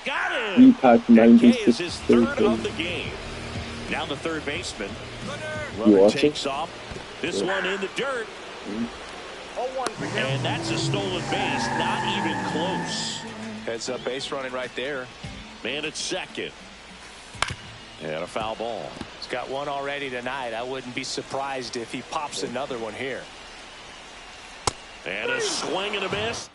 got him. Repack 96 is his third of the game. Now the third baseman. Runner takes off. This one in the dirt. And that's a stolen base. Not even close. Heads up base running right there. Man at second. And a foul ball. He's got one already tonight. I wouldn't be surprised if he pops another one here. And a swing and a miss.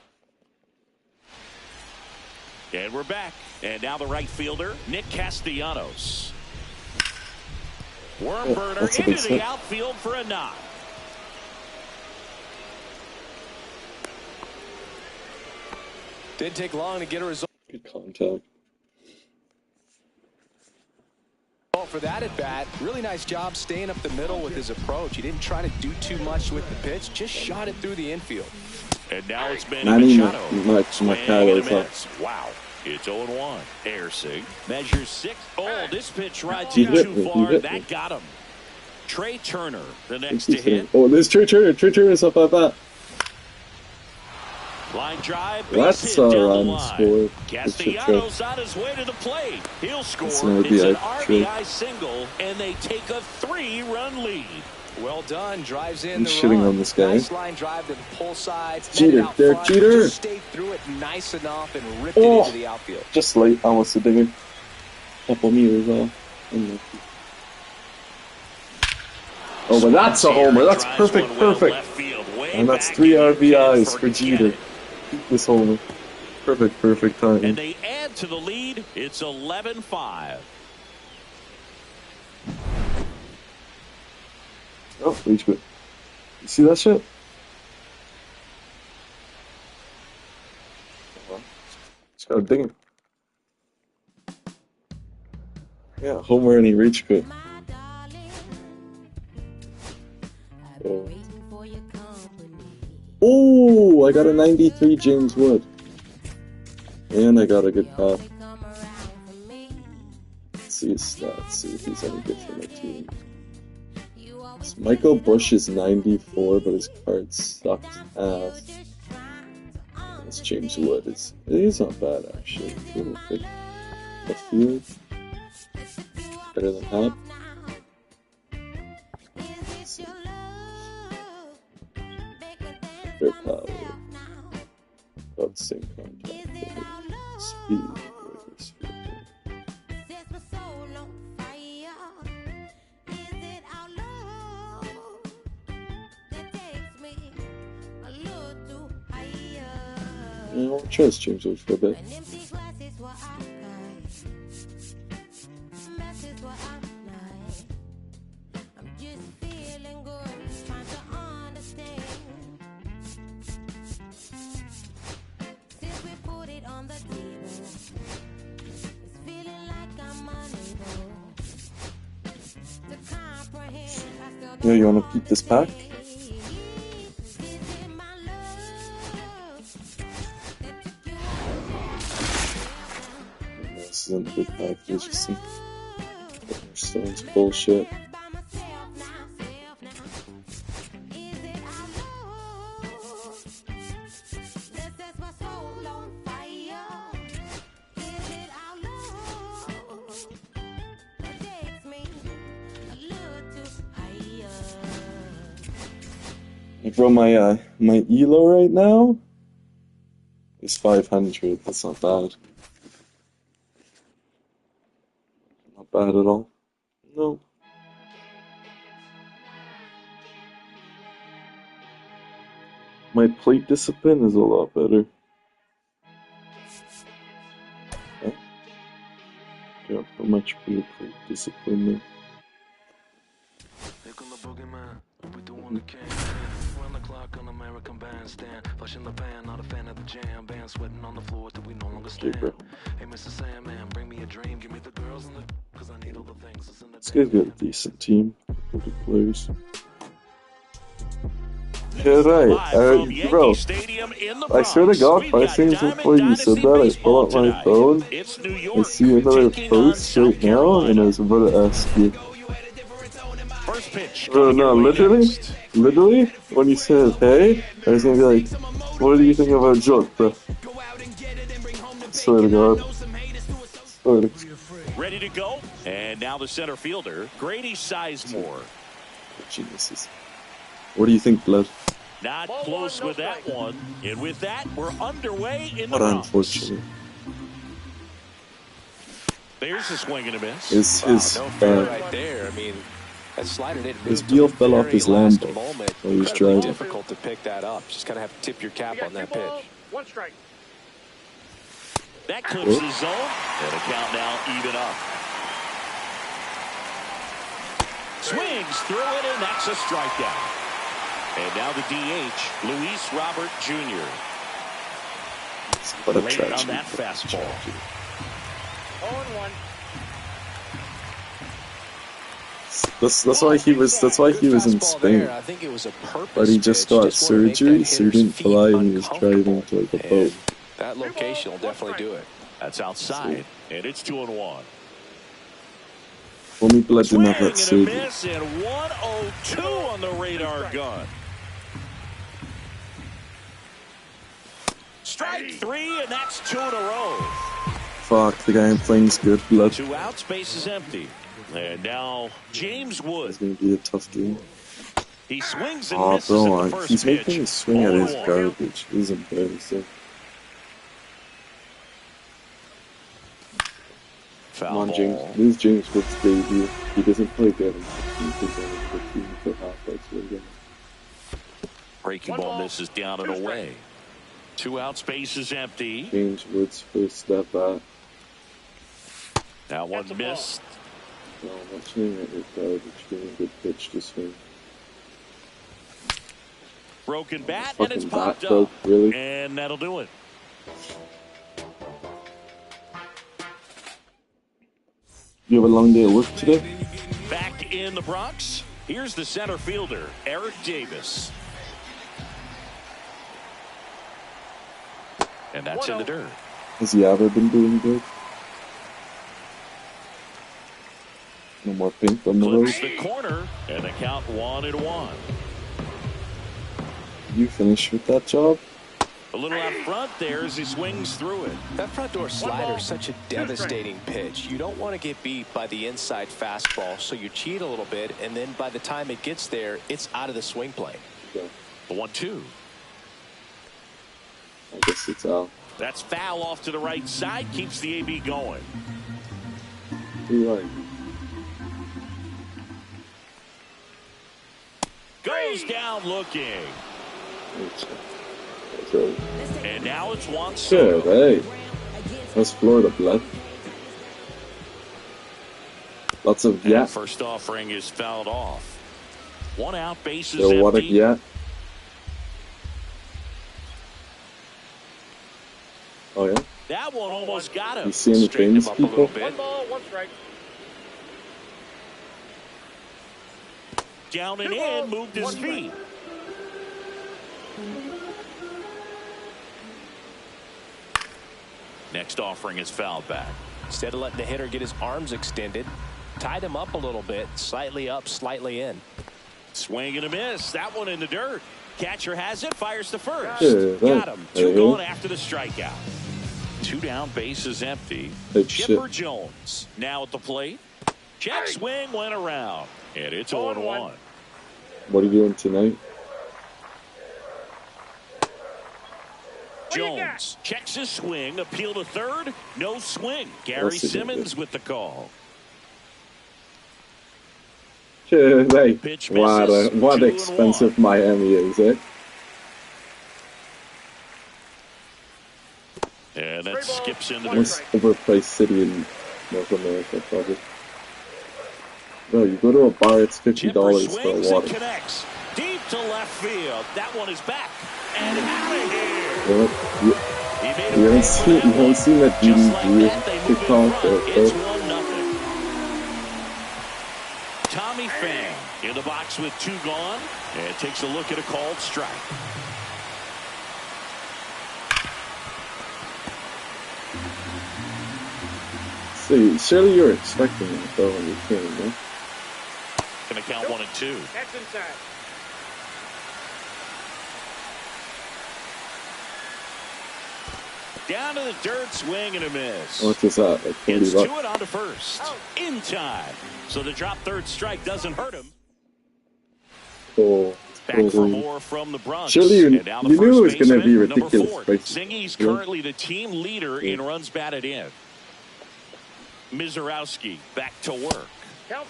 And we're back. And now the right fielder, Nick Castellanos. Worm burner into the outfield for a knock. Didn't take long to get a result. Good contact. For that at bat, really nice job staying up the middle with his approach. He didn't try to do too much with the pitch, just shot it through the infield. And now it's Manny Machado. Wow. It's 0-1. Airsig measures 6. Oh, this pitch rides in too far. That got him. Trey Turner, the next to hit. Oh, this Trey Turner. Trey Turner's up at that. Line drive. That's a run score. Castellanos on his way to the plate. He'll score. It's an RBI single, and they take a 3-run lead. Well done. Drives in the shitting run. On this guy. Nice line drive to the pull side. Cheater. They're cheater. Just stayed through it nice enough and ripped it into the outfield. Just late. Almost a dinger. Couple meters off. Oh, but that's a homer. That's perfect. And that's 3 RBIs for Jeter. This homer. Perfect time. And they add to the lead. It's 11-5. Oh, reach it. You see that shit? Just got a dinger. Yeah, homer and he reached it. Oh, I got a 93 James Wood. And I got a good pop. Let's see his stats, see if he's any good for my team. So Michael Bush is 94, but his card sucks ass. This James Wood he's not bad actually. The field. Better than Hop. Their power, about the same contact, speed, I'll trust James Wood for a bit. Yeah, you wanna keep this pack? This isn't a good pack, as you see. Stone's bullshit. Bro, my elo right now is 500. That's not bad. Not bad at all. No. My plate discipline is a lot better. Okay. Yeah, how much for your plate discipline there? American bandstand, flushing the pan, not a fan of the jam band, sweating on the floor till we no longer Okay, stand. bro. Hey, Mr. Sandman, bring me a dream, give me the girls and the, cause I need all the things that's in the. This guy's got a decent team, good players. Yeah, right. Bro, I swear to God, 5 seconds before you said that, I pull out my phone, I see another post right now, and I was about to ask you. Bro, no, literally, when you said, hey, I was gonna be like, what do you think about Joke, bro? I swear to God. Ready to go. And now the center fielder, Grady Sizemore. Geniuses. What do you think, Blood? Not close with that one. And with that, we're underway in the What Bronx. unfortunate. There's a swing and a miss. His right there. I mean, that slider didn't his move wheel till the fell off very his last Lambo moment. while he was Incredibly driving. difficult to pick that up. Just kind of have to tip your cap on that pitch. One strike. That clips his zone. And the count now even up. Swings through it, and that's a strikeout. And now the DH, Luis Robert Jr. What a Late tragedy. on that fastball. 0-1. That's why he was in Spain. I think it was a purpose But he just pitch. got Just wanna make surgery, that so he hitter's didn't feet fly and he was driving to like a boat. And that location will definitely do it. That's outside, and it's 2-1. Only Blood didn't have that Swing and a surgery. miss, and 102 on the radar gun. Strike three, and that's 2 in a row. Fuck, the guy I'm playing's good, Blood. 2 outs, base is empty. And now James Wood. It's gonna be a tough game. He swings and Oh, misses at the bro, first he's pitch. making a swing at his 0-1. garbage. He's embarrassing. Foul Come on, ball. James. This is James Wood's debut. He doesn't play good in 15% of the team for half-lights for the game. Breaking ball misses down and away. 2 outs, base is empty. James Wood's first step back. Now one missed. No, I'm not swinging at your garbage. Give me a good pitch to swing. Broken bat, and it's Fucking popped bat broke, up. really? And that'll do it. You have a long day at work today? Back in the Bronx, here's the center fielder, Eric Davis. And that's in the dirt. Has he ever been doing good? No more pink on the road. Flips the corner, and the count 1-1. You finished with that job? A little out front there as he swings through it. That front door slider is such a devastating pitch. You don't want to get beat by the inside fastball, so you cheat a little bit, and then by the time it gets there, it's out of the swing plane. Yeah. The 1-2. I guess it's out. That's foul off to the right side, keeps the AB going. You're right. Goes down looking. That's right. And now it's Juan Good, Soto. hey. That's Florida, Blood. Lots of And yeah. first offering is fouled off. 1 out, base is So what a empty. yeah. Oh yeah? That one almost got him. You see any Straightened him famous up a little people? bit. 1 strike. Down and in, moved his feet. Next offering is fouled back. Instead of letting the hitter get his arms extended, tied him up a little bit, slightly up, slightly in. Swing and a miss. That one in the dirt. Catcher has it, fires to first. Yeah, Got him. 2 hey. gone after the strikeout. 2 down, base is empty. Hey, Chipper shit. Jones now at the plate. Check swing went around. And it's 0-1. What are you doing tonight? Jones checks his swing, appeal to third, no swing. Gary That's a good Simmons hit. with the call. Yeah, hey. Pitch What misses, what 2-1. expensive Miami is, eh? And that skips into the Most overpriced city in North America, probably. Bro, you go to a bar, it's $50 Chipper for a swings and water. connects. Deep to left field. That one is back. And out of here. You know, He made a you haven't play seen, for you that haven't one. seen that Just DD like Greer that, they move in TikTok front. or It's post? 1-0. Tommy Pham in the box with 2 gone. And takes a look at a called strike. See, surely you're expecting it though when you came, no? Gonna count 1 and 2. That's inside. Down to the dirt, swing and a miss. What's this at? Like It's $40. 2 and on to first. In time. So the drop third strike doesn't hurt him. Oh. Back for more from the Bronx. Surely you knew it was going to be ridiculous. Zingy's currently the team leader in runs batted in. Mizorowski back to work.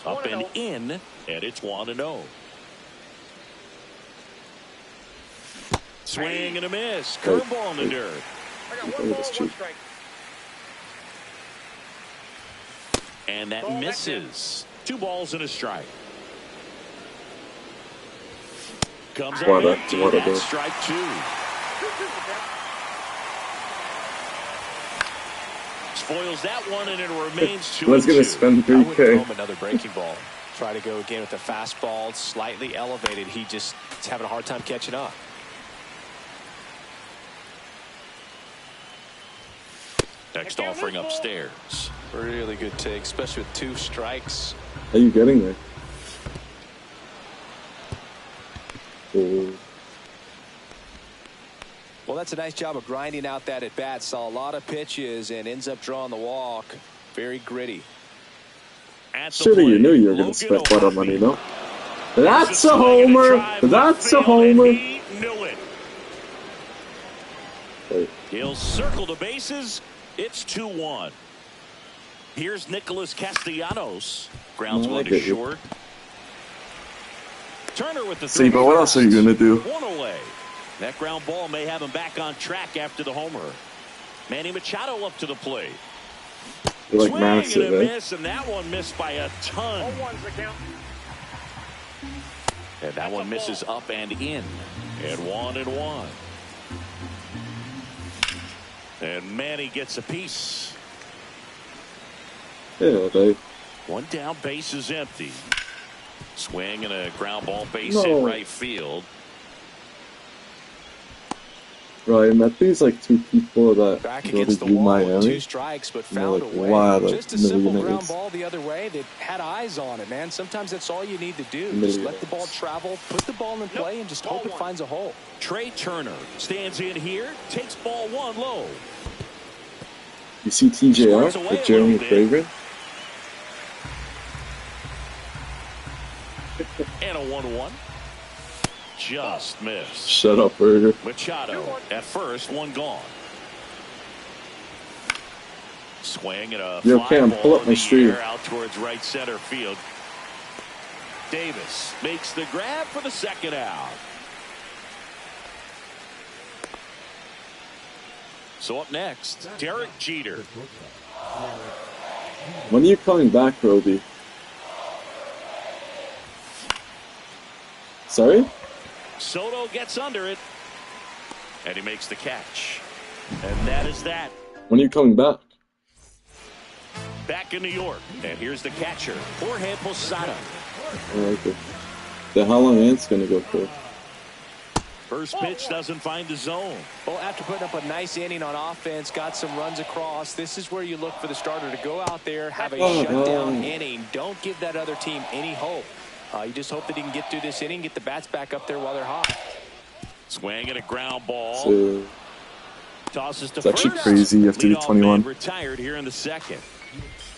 Up and in, and it's 1-0. Swing and a miss. Curveball in the dirt. And that misses. 2 balls and a strike. Comes out empty. That's strike 2. Spoils that one, and it remains 2. Let's get a spend 3K. I would throw him another breaking ball. Try to go again with the fastball, slightly elevated. He just is having a hard time catching up. Next offering upstairs. Really good take, especially with 2 strikes. How are you getting there? Oh. Well, that's a nice job of grinding out that at bat. Saw a lot of pitches and ends up drawing the walk. Very gritty. Surely you knew you were going to spend a lot of money, no? That's a homer. That's a homer. He'll circle the bases. It's 2-1. Here's Nicholas Castellanos. Grounds one to short. Turner with the See, but what else are you going to do? 1 away. That ground ball may have him back on track after the homer. Manny Machado up to the plate. Like swing and a miss, and that one missed by a ton. And that one misses up and in. And 1-1. And Manny gets a piece. Yeah, they. One down, base is empty. Swing and a ground ball, base in right field. Right, I met these like 2 people that back against the wall with 2 strikes, but found like, a way. wow, just a simple ground ball the other way that had eyes on it, man. Sometimes that's all you need to do. Just let the ball travel, put the ball in play, and just hope it finds a hole. Trey Turner stands in here, takes ball 1 low. You see TJR with Jeremy Fragrant? And a 1-1. Just missed. Shut up, Burger. Machado at first, 1 gone. Swing and a fly pull up ball my stream out towards right center field. Davis makes the grab for the second out. So up next, Derek Jeter. When are you coming back, Roby? Sorry? Soto gets under it, and he makes the catch. And that is that. When are you coming back? Back in New York, and here's the catcher, Jorge Posada. Oh, okay. Then how long Ant's going to go for? First pitch doesn't find the zone. Well, after putting up a nice inning on offense, got some runs across, this is where you look for the starter to go out there, have a shutdown inning. Don't give that other team any hope. You just hope that he can get through this inning, get the bats back up there while they're hot. Swing and a ground ball. So, tosses to it's actually first. crazy after the 21. Retired here in the second.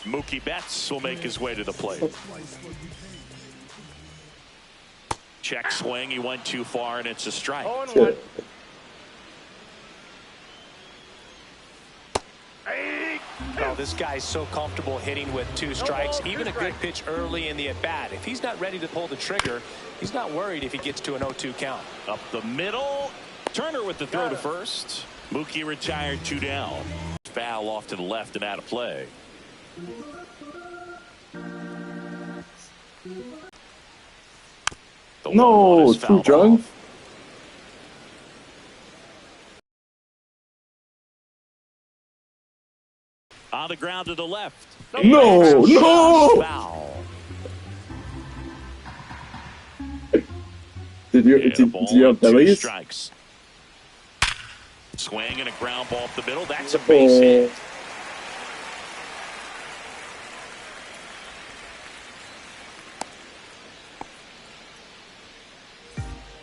Mookie Betts will make his way to the plate. Check swing. He went too far, and it's a strike. Yeah. Oh, this guy's so comfortable hitting with 2 strikes. Even a good pitch early in the at-bat. If he's not ready to pull the trigger, he's not worried if he gets to an 0-2 count. Up the middle. Turner with the throw to first. Mookie retired, 2 down. Foul off to the left and out of play. No, too drunk. On the ground to the left. No. Foul. Did you have bellies? Strikes. Swing and a ground ball up the middle. That's a base hit.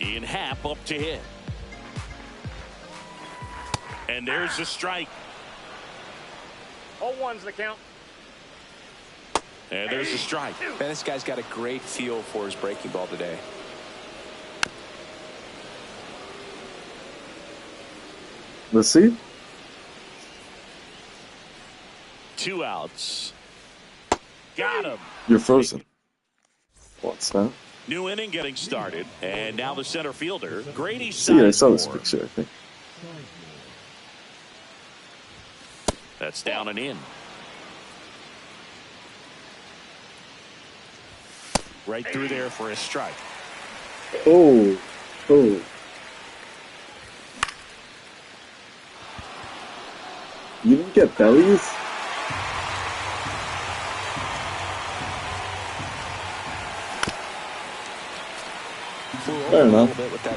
Ian Happ up to hit. And there's the strike. 0-1's the count. And there's the strike. Man, this guy's got a great feel for his breaking ball today. Let's see. 2 outs. Got him. You're frozen. What's that? New inning getting started. And now the center fielder, Grady See, I saw this Sizemore. picture, I think. That's down and in. Right through there for a strike. Oh. Oh. You didn't get bellies? Fair enough.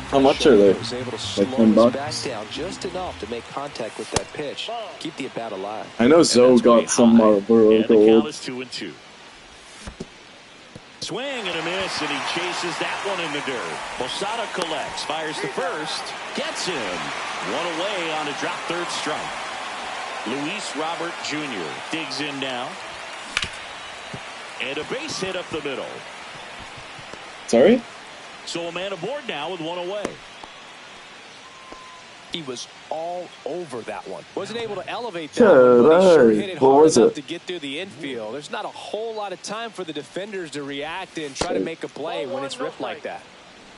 How much are they? Like $10? Down just enough to make contact with that pitch. Keep the at-bat alive. I know Zoe got some Marlboro And the count Gold. is 2-2. Swing and a miss, and he chases that one in the dirt. Posada collects, fires to first, gets him. One away on a drop third strike. Luis Robert Jr. digs in now. And a base hit up the middle. Sorry? So a man aboard now with one away. He was all over that one. Wasn't able to elevate that one, but he sure hit it What hard was enough it? to get through the infield. There's not a whole lot of time for the defenders to react and try to make a play when it's ripped like that.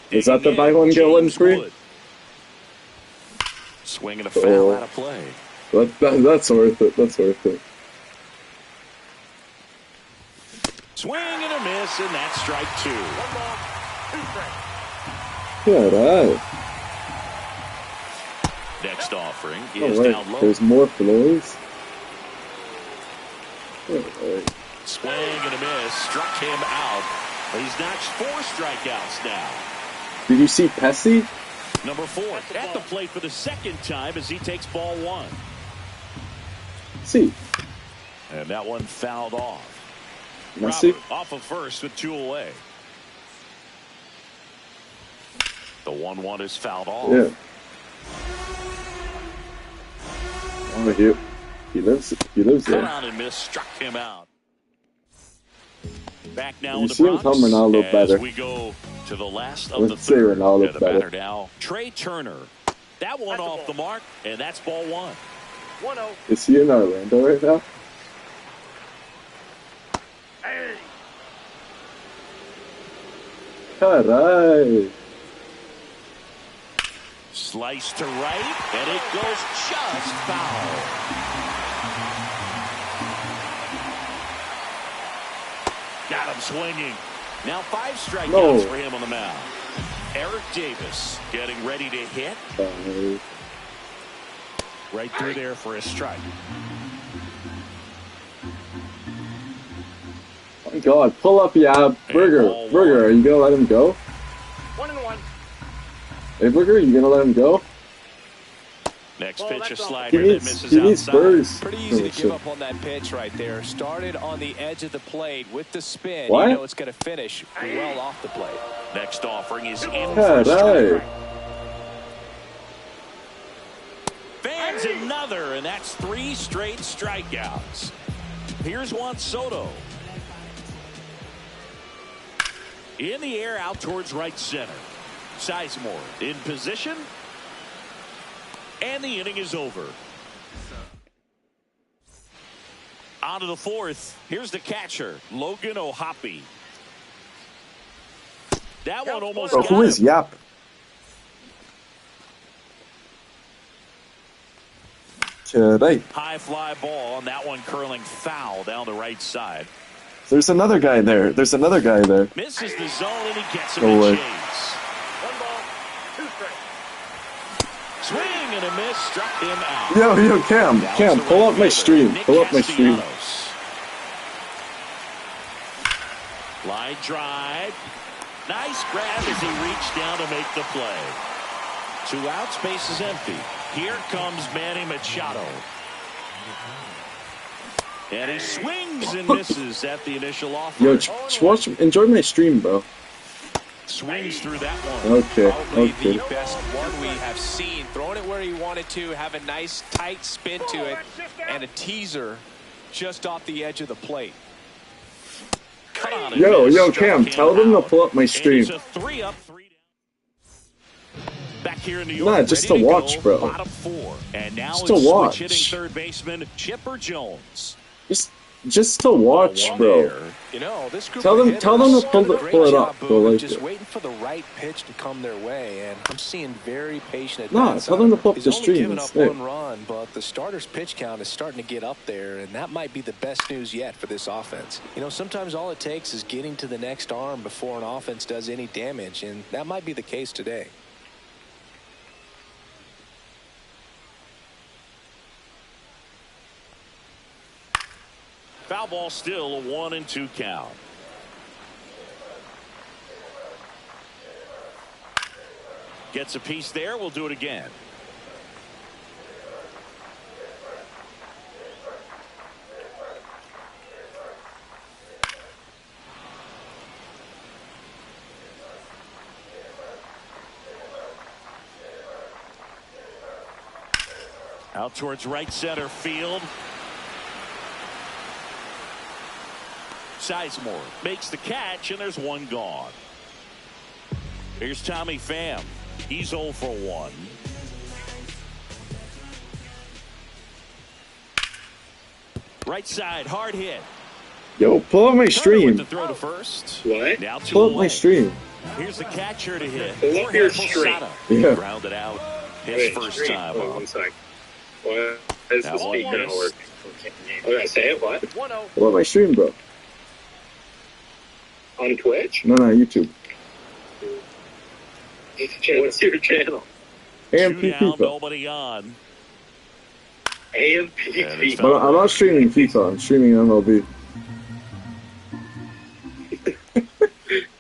Is that the buy one get one free? Wood. Swinging a foul out of play. That's worth it. That's worth it. Swing and a miss, and that's strike 2. 1 ball, 2 strikes. Yeah, right. Next offering Oh, is wait. down low. There's more floors. Right. Swing and a miss, struck him out. He's notched 4 strikeouts now. Did you see Pesci? Number 4 at the plate for the second time as he takes ball 1. See. And that one fouled off. Messi? Robert off of first with 2 away. The 1-1 is fouled off. Yeah. Oh, he lives Cut there. out and miss, struck him out. Back now You in the see him Bronx come Ronaldo as better. we go to the last of Let's the say third. Ronaldo And the better. batter now, Trey Turner. That one That's a off the ball. mark, and that's ball 1. 1-0. Is he in Orlando right now? Hey. Caray. Slice to right, and it goes just foul. Got him swinging. Now 5 strikeouts No. for him on the mound. Eric Davis getting ready to hit. Right through there for a strike. My God, pull up, yeah, Burger. ball Burger, 1. are you gonna let him go? 1-1. Hey, Burger, you gonna let him go? Next Well, pitch, a that's all. slider He that needs misses outside. Spurs. Pretty easy to Oh, give up on that pitch right there. Started on the edge of the plate with the spin. What? You know it's going to finish well off the plate. Next offering is in for a Caray. strike. Fans another, and that's 3 straight strikeouts. Here's Juan Soto. In the air, out towards right center. Sizemore in position. And the inning is over. On to the 4th. Here's the catcher, Logan O'Hoppe. That one almost Bro, got who is him. Yap? Caray. High fly ball, and that one curling foul down the right side. There's another guy there. There's another guy there. Misses the zone, and he gets him Go in away. chase. 1 ball, 2 strikes. Swing and a miss, struck him out. Yo, Cam, That was Cam, the pull right up my fielder, stream. Nick Pull up my stream. Castellanos. Line drive. Nice grab as he reached down to make the play. 2 outs, base is empty. Here comes Manny Machado. And he swings and misses at the initial offer. Yo, watch, enjoy my stream, bro. Swings through that one. Okay, Probably okay. the best one we have seen. Throwing it where he wanted to, have a nice tight spin to it, and a teaser just off the edge of the plate. Cut on and Yo, miss. Cam, Struck tell him them to out. pull up my And stream. it's a 3-up, 3 down. Back here in New York, Nah, just ready to watch, go, bro. Bottom 4. And now Just it's to watch. switch hitting third baseman Chipper Jones. Just to watch, bro. You know, this group Tell of them hitters to pull did a great it job, up. Boog, Go of like just it. waiting for the right pitch to come their way, and I'm seeing very patient Nah, advance. tell them to pull up He's the only stream given up instead. 1 run, but the starter's pitch count is starting to get up there, and that might be the best news yet for this offense. You know, sometimes all it takes is getting to the next arm before an offense does any damage, and that might be the case today. Foul ball, still a 1-2 count. Gets a piece there. We'll do it again. Out towards right center field. Sizemore makes the catch, and there's 1 gone. Here's Tommy Pham. He's 0 for 1. Right side, hard hit. Yo, pull up my Turner with stream. the throw to first. What? Now 2 Pull up my away. stream. Here's the catcher to hit. Pull up your Posada. stream. Yeah. Grounded out. His Wait, first stream. time. Hold on 1 sec. Why is Now the one speaker not miss. working? Okay, say it. What? 1-0. Pull up my stream, bro. On Twitch? No, YouTube. What's your channel? 2 AMPP, down, bro. nobody on. AMPP. But I'm not streaming FIFA. I'm streaming MLB.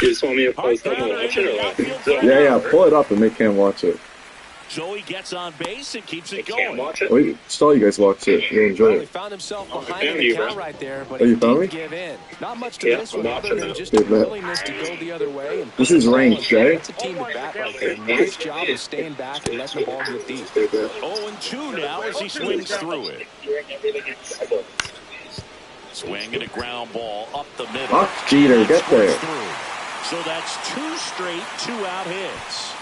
You just want me to Hard post up and grounder watch into it the or outfield what? throw. Yeah, pull it up and make Cam watch it. Joey gets on base and keeps I it can't going. watch it. Wait, just all you guys watch it. You'll enjoy Well, he it. found himself Oh, behind damn in the you, count bro. right there, but Oh, he you found didn't me? give in. Not much to Yeah, this I'm one other watching than it. just Hey, a man. willingness to go the other way. And This is ranked, eh? That's a team to bat right there. Nice job of staying back and letting the ball get deep. 0-2 now as he swings through it. Swinging a ground ball up the middle. Fuck Jeter, get Scores there. through. So that's 2 straight 2-out hits.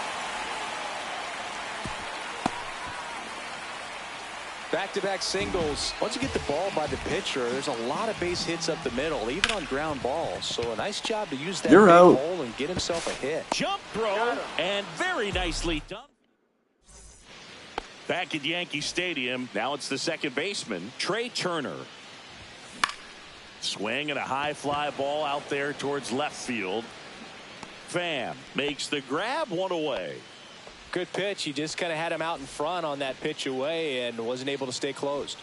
Back-to-back singles. Once you get the ball by the pitcher, there's a lot of base hits up the middle, even on ground balls. So a nice job to use that You're big out. hole and get himself a hit. Jump throw, and very nicely done. Back at Yankee Stadium, now it's the second baseman, Trey Turner. Swing and a high fly ball out there towards left field. Pham makes the grab, 1 away. Good pitch. He just kind of had him out in front on that pitch away and wasn't able to stay closed.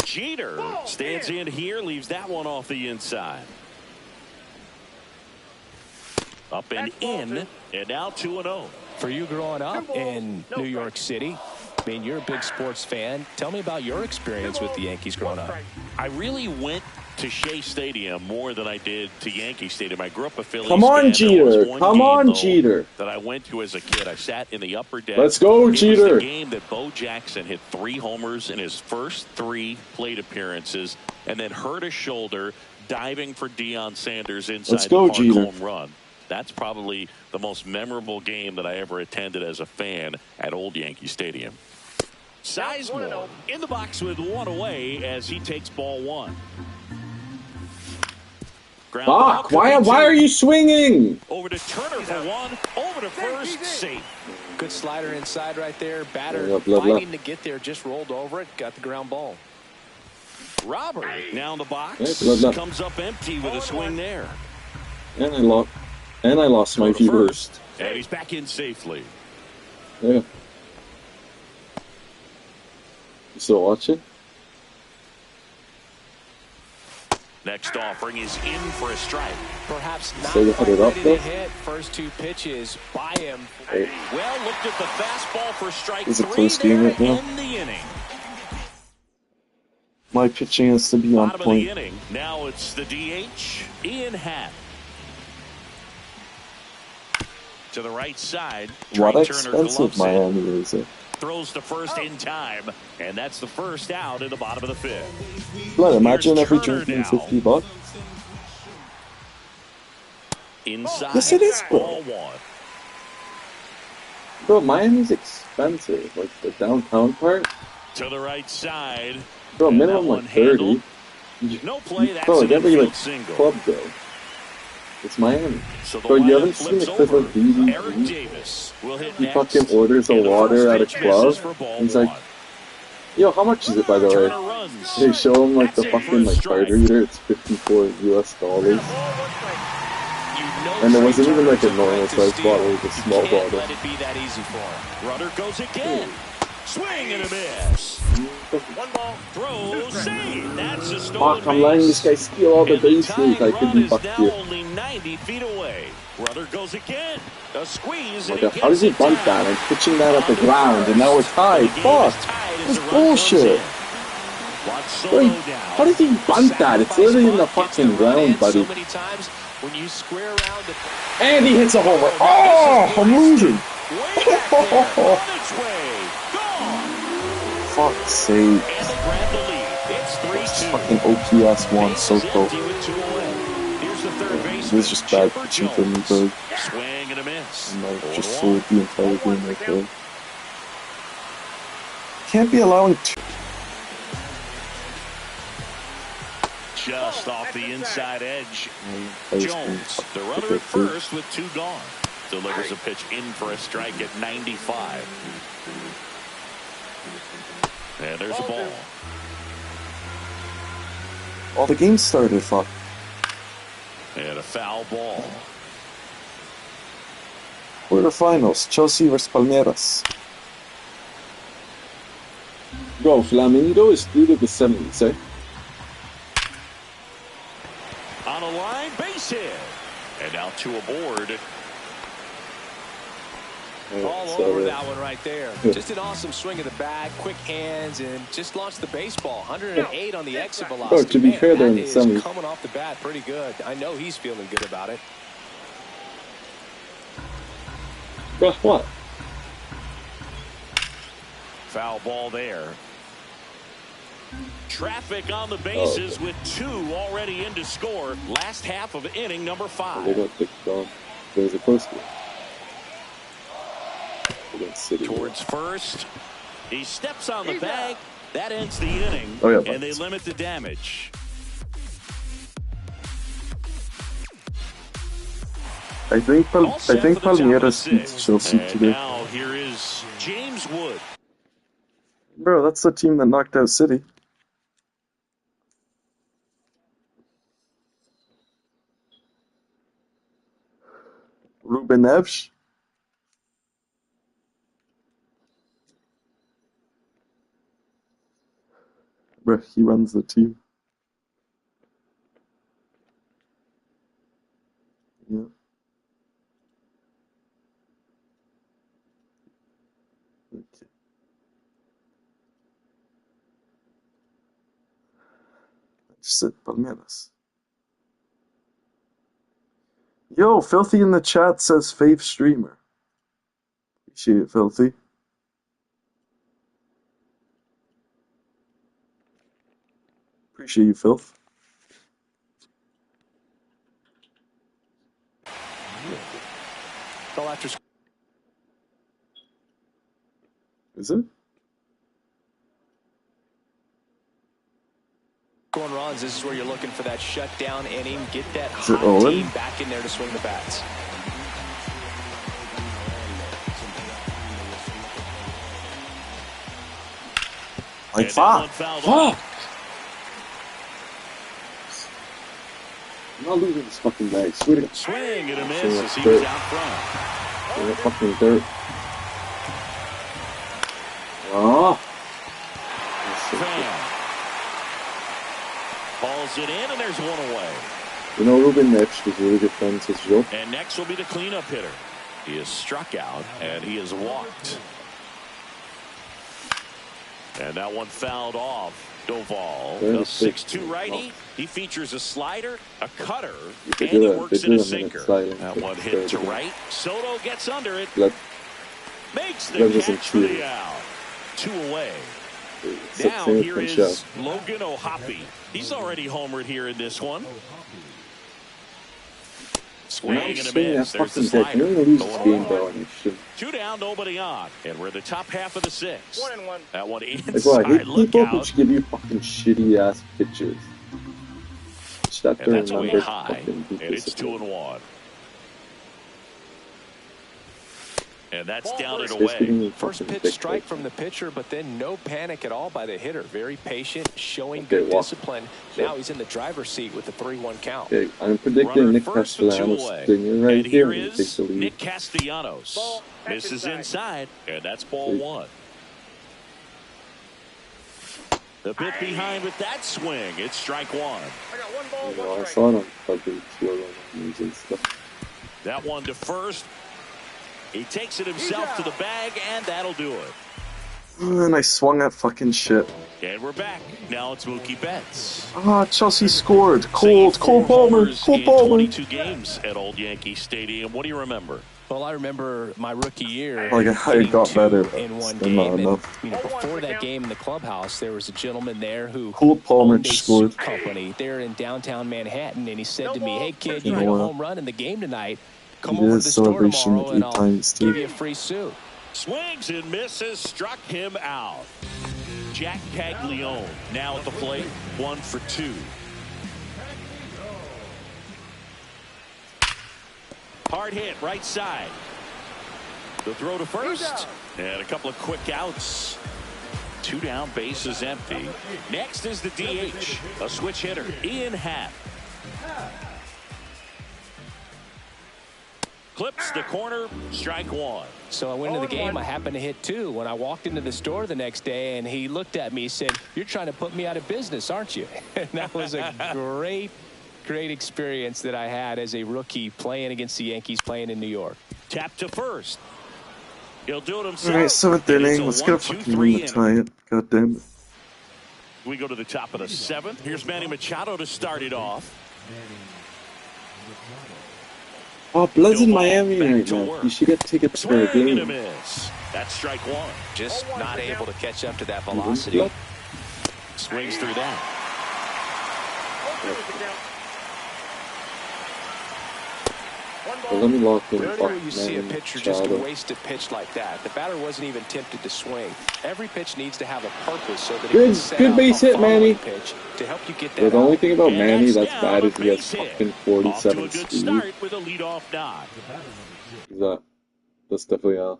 Jeter stands in here, leaves that one off the inside. Up and in, and now 2-0. For you growing up in New York City, I mean, you're a big sports fan. Tell me about your experience with the Yankees growing up. I really went to Shea Stadium more than I did to Yankee Stadium. I grew up a Phillies Come on, fan. There was Jeter. one Come game, on, though, Jeter. that I went to as a kid. I sat in the upper deck. Let's go, It was Jeter. the game that Bo Jackson hit 3 homers in his first 3 plate appearances and then hurt a shoulder diving for Deion Sanders inside Let's go, the park Jeter. home run. That's probably the most memorable game that I ever attended as a fan at Old Yankee Stadium. Sizemore in the box with 1 away as he takes ball 1. Ground ball Fuck, could why be 2. are you swinging? Over to Turner for 1. Over to first. Safe. Good slider inside right there. Batter Blah, blah, blah. fighting to get there. Just rolled over it. Got the ground ball. Robert now in the box. Hey, blah, blah. Comes up empty with a swing there. And I lost my Throw to viewers. first, and he's back in safely. Yeah. You still watching? Next offering is in for a strike. Perhaps not So you quite put it up, ready though? to hit. First 2 pitches by him. Hey. Well, looked at the fastball for strike It's a 3 close game there right now. in the inning. My pitching has to be on Bottom of the point. inning. Now it's the DH, Ian Happ. To the right side. What Trey Turner expensive gloves in. Miami is it? throws to first in time, and that's the first out in the bottom of the fifth. Blood, imagine Here's if we Turner turned in now. $50. Inside. Yes, it is, bro. Ball one. Bro, Miami's expensive. Like the downtown part. To the right side. Bro, And minimum that like one 30. handled. No play, that's Bro, an like every infield like single. club though. It's Miami. So the Bro, you lineup haven't seen flips a clip of over. Eric BD? Davis will hit He next. fucking orders a And the water first at a pitch club. misses for ball He's like, one. yo, how much is it by the way? Turner runs. They show him like the That's in for fucking a like strike. fighter eater. It's $54 US. And it wasn't even like a normal size bottle. It was a small You can't bottle. let it be that easy for him. Runner goes again. Swing and a miss. One ball. Throw, save. That's a stolen Fuck, I'm letting this guy steal all the And the bases. tying I could run be is fucked now here. only 90 feet away. Runner goes again. A squeeze. Oh my And God, he how does he gets it bunt down. that? I'm pitching that at the On to ground, and now we're first. tied. The game Fuck! is tied as That's the run comes bullshit. in. Watch Bro, Soto down. how does he bunt that? It's literally in the fucking ground, buddy. So many times when you square around the And he hits a homer. Oh, I'm losing. Way back there. On its way. Gone. Fuck's sake. And they grab the lead. It's 3-2. Fucking OPS one, Base so is cool. empty with 2 away. Here's the third baseman. This is just bad Chipper pitching for me, Jones. bro. Swing and a miss. I might have just 0-1. sold the entire game right there. Can't be allowing two. Just off the inside edge. Jones, Jones, the runner at first with 2 gone. Delivers a pitch in for a strike at 95. And there's a ball. Oh, the game started, fuck. And a foul ball. Quarterfinals, Chelsea vs Palmeiras. Bro, Flamengo is through to the semis, eh? On a line, base hit. And now 2 aboard. all over that one right there. Just an awesome swing of the bat, quick hands, and just launched the baseball. 108 on the exit velocity. Oh, to be fair, they're in the semis. Coming off the bat pretty good. I know he's feeling good about it. But what? Foul ball there. Traffic on the bases with 2 already in to score. Last half of inning number 5. They got picked off. There's a poster. Towards first. He steps on the bag. That ends the inning. Oh, yeah, and they limit the damage. I think Palmeiras beats Chelsea today. Now here is James Wood. Bro, that's the team that knocked out City. Ruben Neves. Bro, he runs the team. Yeah. Okay. Just said Palmeiras. Yo, Filthy in the chat says fave streamer. Appreciate it, Filthy. Appreciate you, Filth. Well, after Is it? scoring runs, this is where you're looking for that shutdown inning. Get that Is it hot Owen? team back in there to swing the bats. Like, fuck. Fuck! I'm not losing this fucking guy. Swear to God. Swing and a miss Swing as he dirt. was out front. They're fucking dirt. Oh. Fan. Balls it in, and there's 1 away. You know, Ruben Neves was really good friends with Joe. And next will be the cleanup hitter. He is struck out, and he is walked. And that one fouled off. Doval, Yeah, a 6'2 righty. He features a slider, a cutter, They and do he that- works they in do a them in sinker. sliding. That one Fair hit to to them. right. Soto gets under it. Blood. Makes the Blood doesn't catch for feel the it. out. 2 away. Six Now innings here per is show. Logan O'Hoppe. He's already homered here in this one. Swing and a Swinging miss. that There's the fucking dick. slider. I'm gonna lose this game, bro, and you should. 2 down, nobody on. And we're in the top half of the 6th. 1-1. That one Like, bro, I inside. hate Look people who out. give you fucking shitty ass pitches. Just have to And that's way remember to high. fucking be And it's disciplined. 2-1. And that's Ball down and first. Just away. giving me First fucking pitch dick strike pics. from the pitcher, but then no panic at all by the hitter. Very patient, showing Okay, good walk. discipline. Sure. Now he's in the driver's seat with the 3-1 count. Okay, I'm predicting Runner Nick first with 2 Castellanos away. stinger right And here here and take is the lead. Nick Castellanos. Ball, that's Misses inside. inside, and that's ball See? 1. The bit behind with that swing. It's strike 1. I got 1 ball, You know, 1 I strike. saw it on fucking Twitter news and stuff. That one to first. He takes it himself to the bag, and that'll do it. And I swung that fucking shit. And we're back. Now it's Mookie Betts. Ah, Chelsea scored. Saying Cole 4 Palmer. homers Cole in Palmer. 22 games at Old Yankee Stadium. What do you remember? Well, I remember my rookie year. Like, I hitting got 2 better, but in one still game. not And, enough. you know, before that game in the clubhouse, there was a gentleman there who Cole Palmer owned a scored. suit company there in downtown Manhattan, and he said No to me, ball, "Hey kid, two you hit a strikes. home run in the game tonight. Come He did over a to the store celebration tomorrow, and 8 I'll times, too. give you a free suit." Swings and misses, struck him out. Jack Caglione now at the plate, 1 for 2. Hard hit, right side. The throw to first, and a couple of quick outs. 2 down, bases empty. Next is the DH, a switch hitter, Ian Happ. Clips the corner, strike 1. So I went into the game. I happened to hit 2. When I walked into the store the next day, and he looked at me, he said, "You're trying to put me out of business, aren't you?" And that was a great experience that I had as a rookie playing against the Yankees, playing in New York. Tap to first. He'll do it himself. Alright, 7th And it's inning. a Let's get a 1-2-3 fucking win to inning. tie it. God damn it. We go to the top of the 7th. Here's Manny Machado to start it off. Oh, Blood's in No ball, Miami back right to now. work. You should get tickets for a Swing and a game. miss. That's strike 1. Just not able to catch up to that You velocity. Blood? Swings through that. 0-2 is the count. 1 Well, ball. let me lock in. Rarely Fuck, will you see a Manny pitcher just Machado. waste a pitch like that. The batter wasn't even tempted to swing. Every pitch needs to have a purpose so that it Good- can set good up base a hit, following Manny. pitch to help you get Yeah, that the only out. thing about And Manny that's down, bad a is he has base hit. fucking Off to a 47 good speed. start with a leadoff nod. That's definitely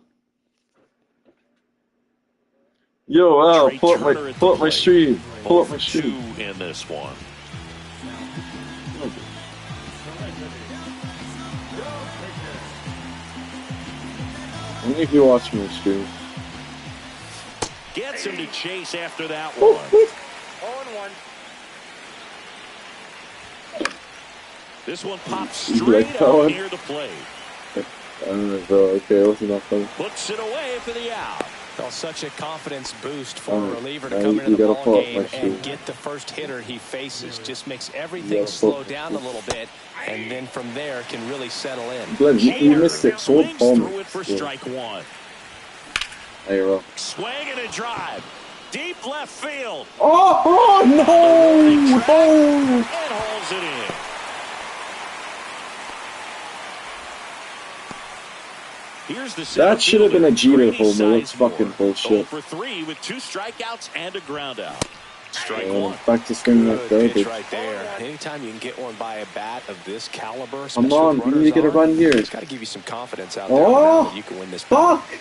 Yo, Al, Trey pull up Turner my at the pull up my plate. stream. Pull up my 2 stream. in this one. How many of you watch my stream? Gets him to chase after that one. 0-1. This one pops You straight like that up one? near the plate. I don't know, bro. Okay, it wasn't that funny. Puts it away for the out. Well, such a confidence boost for a Alright, reliever to now come you into the gotta ball pull up game my shoe. and get the first hitter he faces. Just makes everything gotta slow pull- down a little bit, and then from there can really settle in. Blood, you missed it. Cole Swings Palmer. through it for Yeah. strike 1. Hey, bro. Swing and a drive. Deep left field. Oh no! And No! hauls it in. Here's the That should have been a Jeter Grady homer. That's Sizemore. fucking 0 bullshit. for 3 with 2 strikeouts and a ground out. Strike And 1. back to swinging that Good pitch garbage. right there. Anytime you can get one by a bat of this caliber, Come especially on, with we need to runners get a on, run here. it's got to give you some confidence out there on the Oh! mound that you can win this ball. Fuck!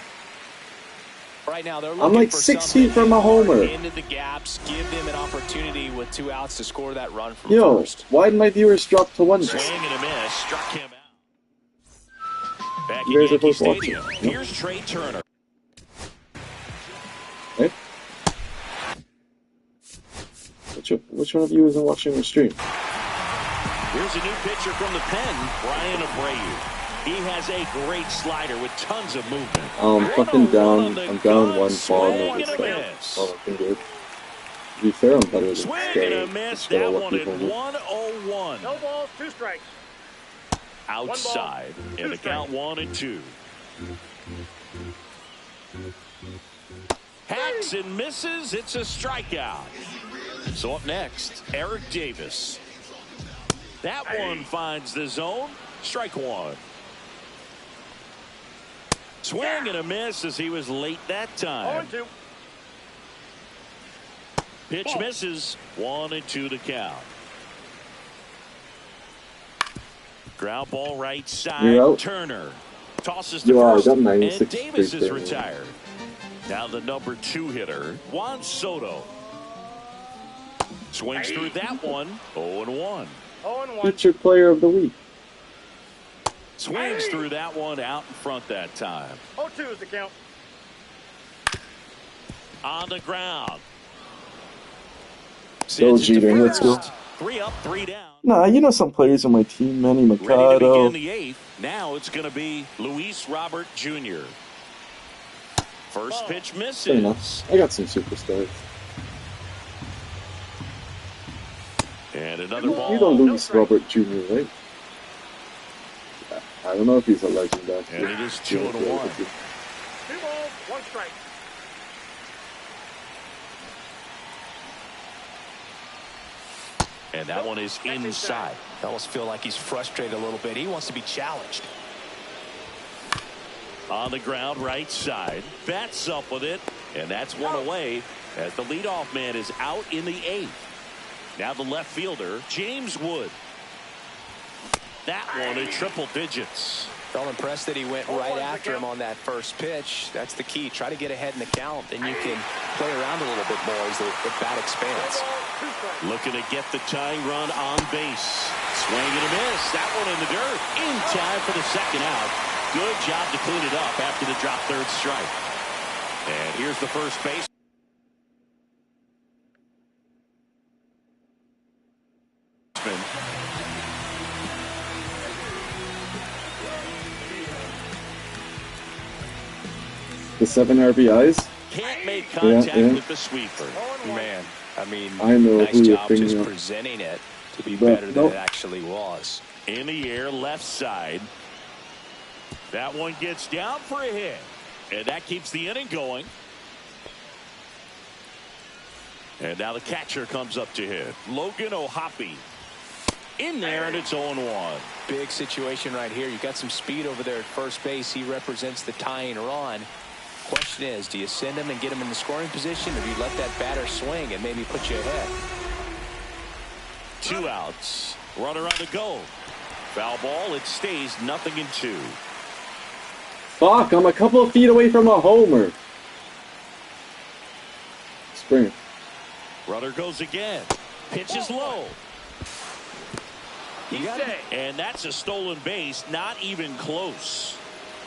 Right now, they're I'm looking like for 6 something feet from a homer. into the gaps, give them an opportunity with 2 outs to score that run from Yo, first. why did my viewers drop to 1? Swing and a miss. Struck him out. Back You in guys are Yankee both watching. Stadium. Yep. Here's Trey Turner. Hey? Which one of you isn't watching the stream? Here's a new pitcher from the pen, Brian Abreu. He has a great slider with tons of movement. I'm fucking 1-0 down. on the I'm down gun. 1 ball. Swing No, and it's a like, miss. oh, I can do it. To be fair, I'm better than Swing Trey. and a miss. Just gotta That let one at people know. 1-0-1. No balls, 2 strikes. Outside. 1 ball, And the 2 count strikes. 1 and 2. Hacks and misses. It's a strikeout. So up next, Eric Davis. That one finds the zone. Strike one. Swing and a miss as he was late that time. 0-2. Pitch misses. 1-2 to count. Ground ball right side. Turner tosses to first, and Davis is retired. Now the number 2 hitter, Juan Soto. Swings through that one. 0-1. 0-1. Feature player of the week. Swings through that one out in front that time. 0-2 is the count. On the ground. Go, Jeter. Let's go. 3 up, 3 down. Nah, you know some players on my team. Manny Ready to Machado. begin the 8th. Now it's going to be Luis Robert Jr. First pitch misses. Fair enough. I got some superstars. And another ball. You know Luis Robert Jr., right? Yeah, I don't know if he's a legend actually. And it is 2-1. 2 balls, 1 strike. And that one is inside. I almost feel like he's frustrated a little bit. He wants to be challenged. On the ground, right side. Bats up with it. And that's one away as the leadoff man is out in the 8th. Now the left fielder, James Wood. That one in triple digits. Felt impressed that he went right after him on that first pitch. That's the key. Try to get ahead in the count. Then you can play around a little bit more as the bat expands. Looking to get the tying run on base. Swing and a miss. That one in the dirt. In time for the second out. Good job to clean it up after the drop third strike. And here's the first base. The 7 RBIs. Can't make contact with the sweeper. Man, I mean, I know nice who you're job thinking just of. presenting it to be better than it actually was. In the air, left side. That one gets down for a hit. And that keeps the inning going. And now the catcher comes up to hit. Logan O'Hoppe. In there, and it's 0-1. Big situation right here. You got some speed over there at first base. He represents the tying run. Question is, do you send him and get him in the scoring position, or do you let that batter swing and maybe put you ahead? 2 outs. Runner on the go. Foul ball. It stays 0-2. Fuck, I'm a couple of feet away from a homer. Springer. Runner goes again. Pitch is low. And that's a stolen base. Not even close.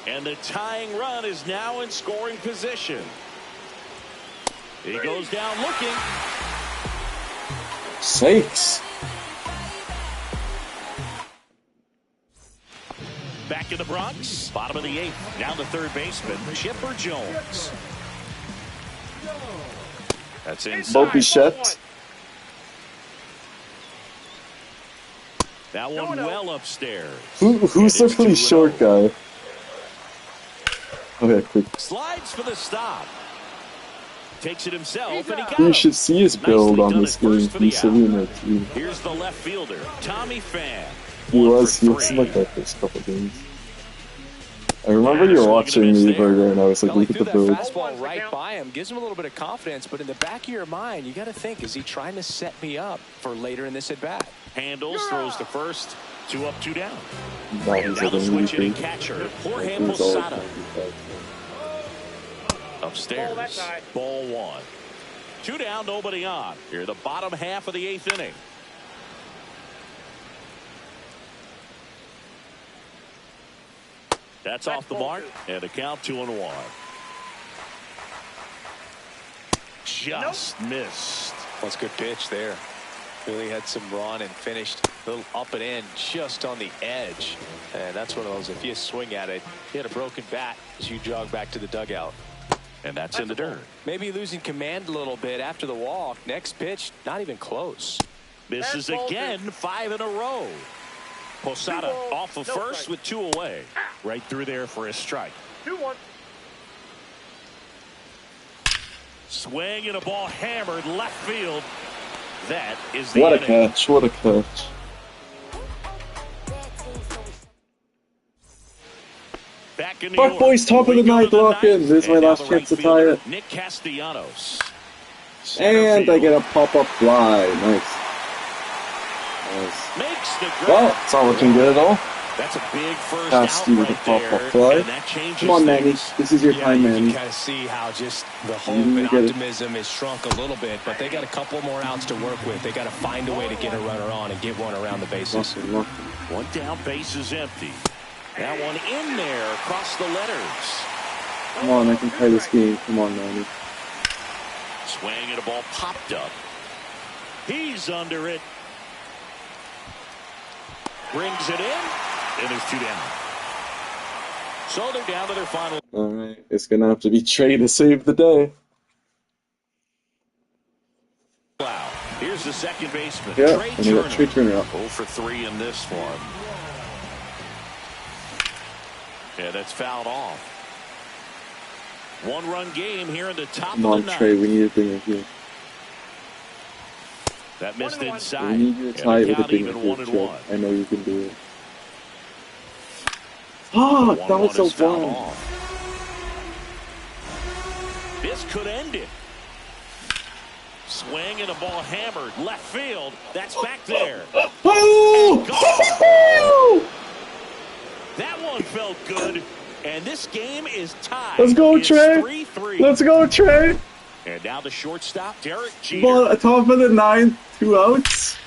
And the tying run is now in scoring position. He goes down looking. Sakes. Back in the Bronx. Bottom of the 8th. Now the third baseman, Chipper Jones. That's inside. Bichette. That one well upstairs. Who's the really short guy? Okay, quick. Slides for the stop. Takes it himself, and he got You him. should see his build on this game. He's sitting in that team. Here's the left fielder, Tommy Pham. He was like that first couple games. I remember you were watching me burger, and I was like, look at the build. Fastball right by him gives him a little bit of confidence, but in the back of your mind, you got to think: is he trying to set me up for later in this at bat? Handles, throws to first. 2 up, 2 down. Now And he's now the like switch hitting MVP. catcher, Jorge He's always Posada. MVP. Upstairs, ball 1. 2 down, nobody on. Here, the bottom half of the 8th inning. That's off the mark, and a count 2-1. Just missed. That's a good pitch there. Really had some run and finished a little up and in just on the edge. And that's one of those, if you swing at it, hit a broken bat as you jog back to the dugout. And that's in the dirt. Maybe losing command a little bit after the walk. Next pitch, not even close. Misses again, 5 in a row. Posada off of first with 2 away. Right through there for a strike. 2-1. Swing and a ball hammered left field. That is the What a inning. catch. What a catch. Back in New Fuck, York. boys, top of We the go ninth, to the lock in. ninth, This is my and now last the chance to right tie fielder, it. Nick Castellanos. Center And I field. get a pop-up fly. Nice. Makes the grab. Well, it's not looking good at all. That's a big first Pass out you right with a pop-up there, fly. and that changes Come on, Manny. things. This is your time, You Manny. can kind of see how just the hope You and get it. optimism is shrunk a little bit, but they got a couple more outs to work with. They got to find a way to get a runner on and get one around the bases. One down, base is empty. That one in there across the letters. Come on, I can tie this game. Come on, Manny. Swing and a ball popped up. He's under it. Brings it in, and there's two down. So they're down to their final. All right, it's gonna have to be Trey to save the day. Wow. Here's the second baseman. Yeah, Trey and we got Trey Turner up. 0 for 3 in this one. Yeah, that's fouled off. One-run game here in the top Come of on, the ninth. Trey, we need a dinger here. That missed We inside. need you to And tie it with a count dinger even here, 1-1. Trey. I know you can do it. Oh, that 1-1 was so is fouled blind. off. This could end it. Swing and a ball hammered left field. That's back there. Oh! That one felt good. And this game is tied. Let's go, It's Trey. 3-3. Let's go, Trey. And now the shortstop, Derek Jeter. Ball at top of the ninth, 2 outs.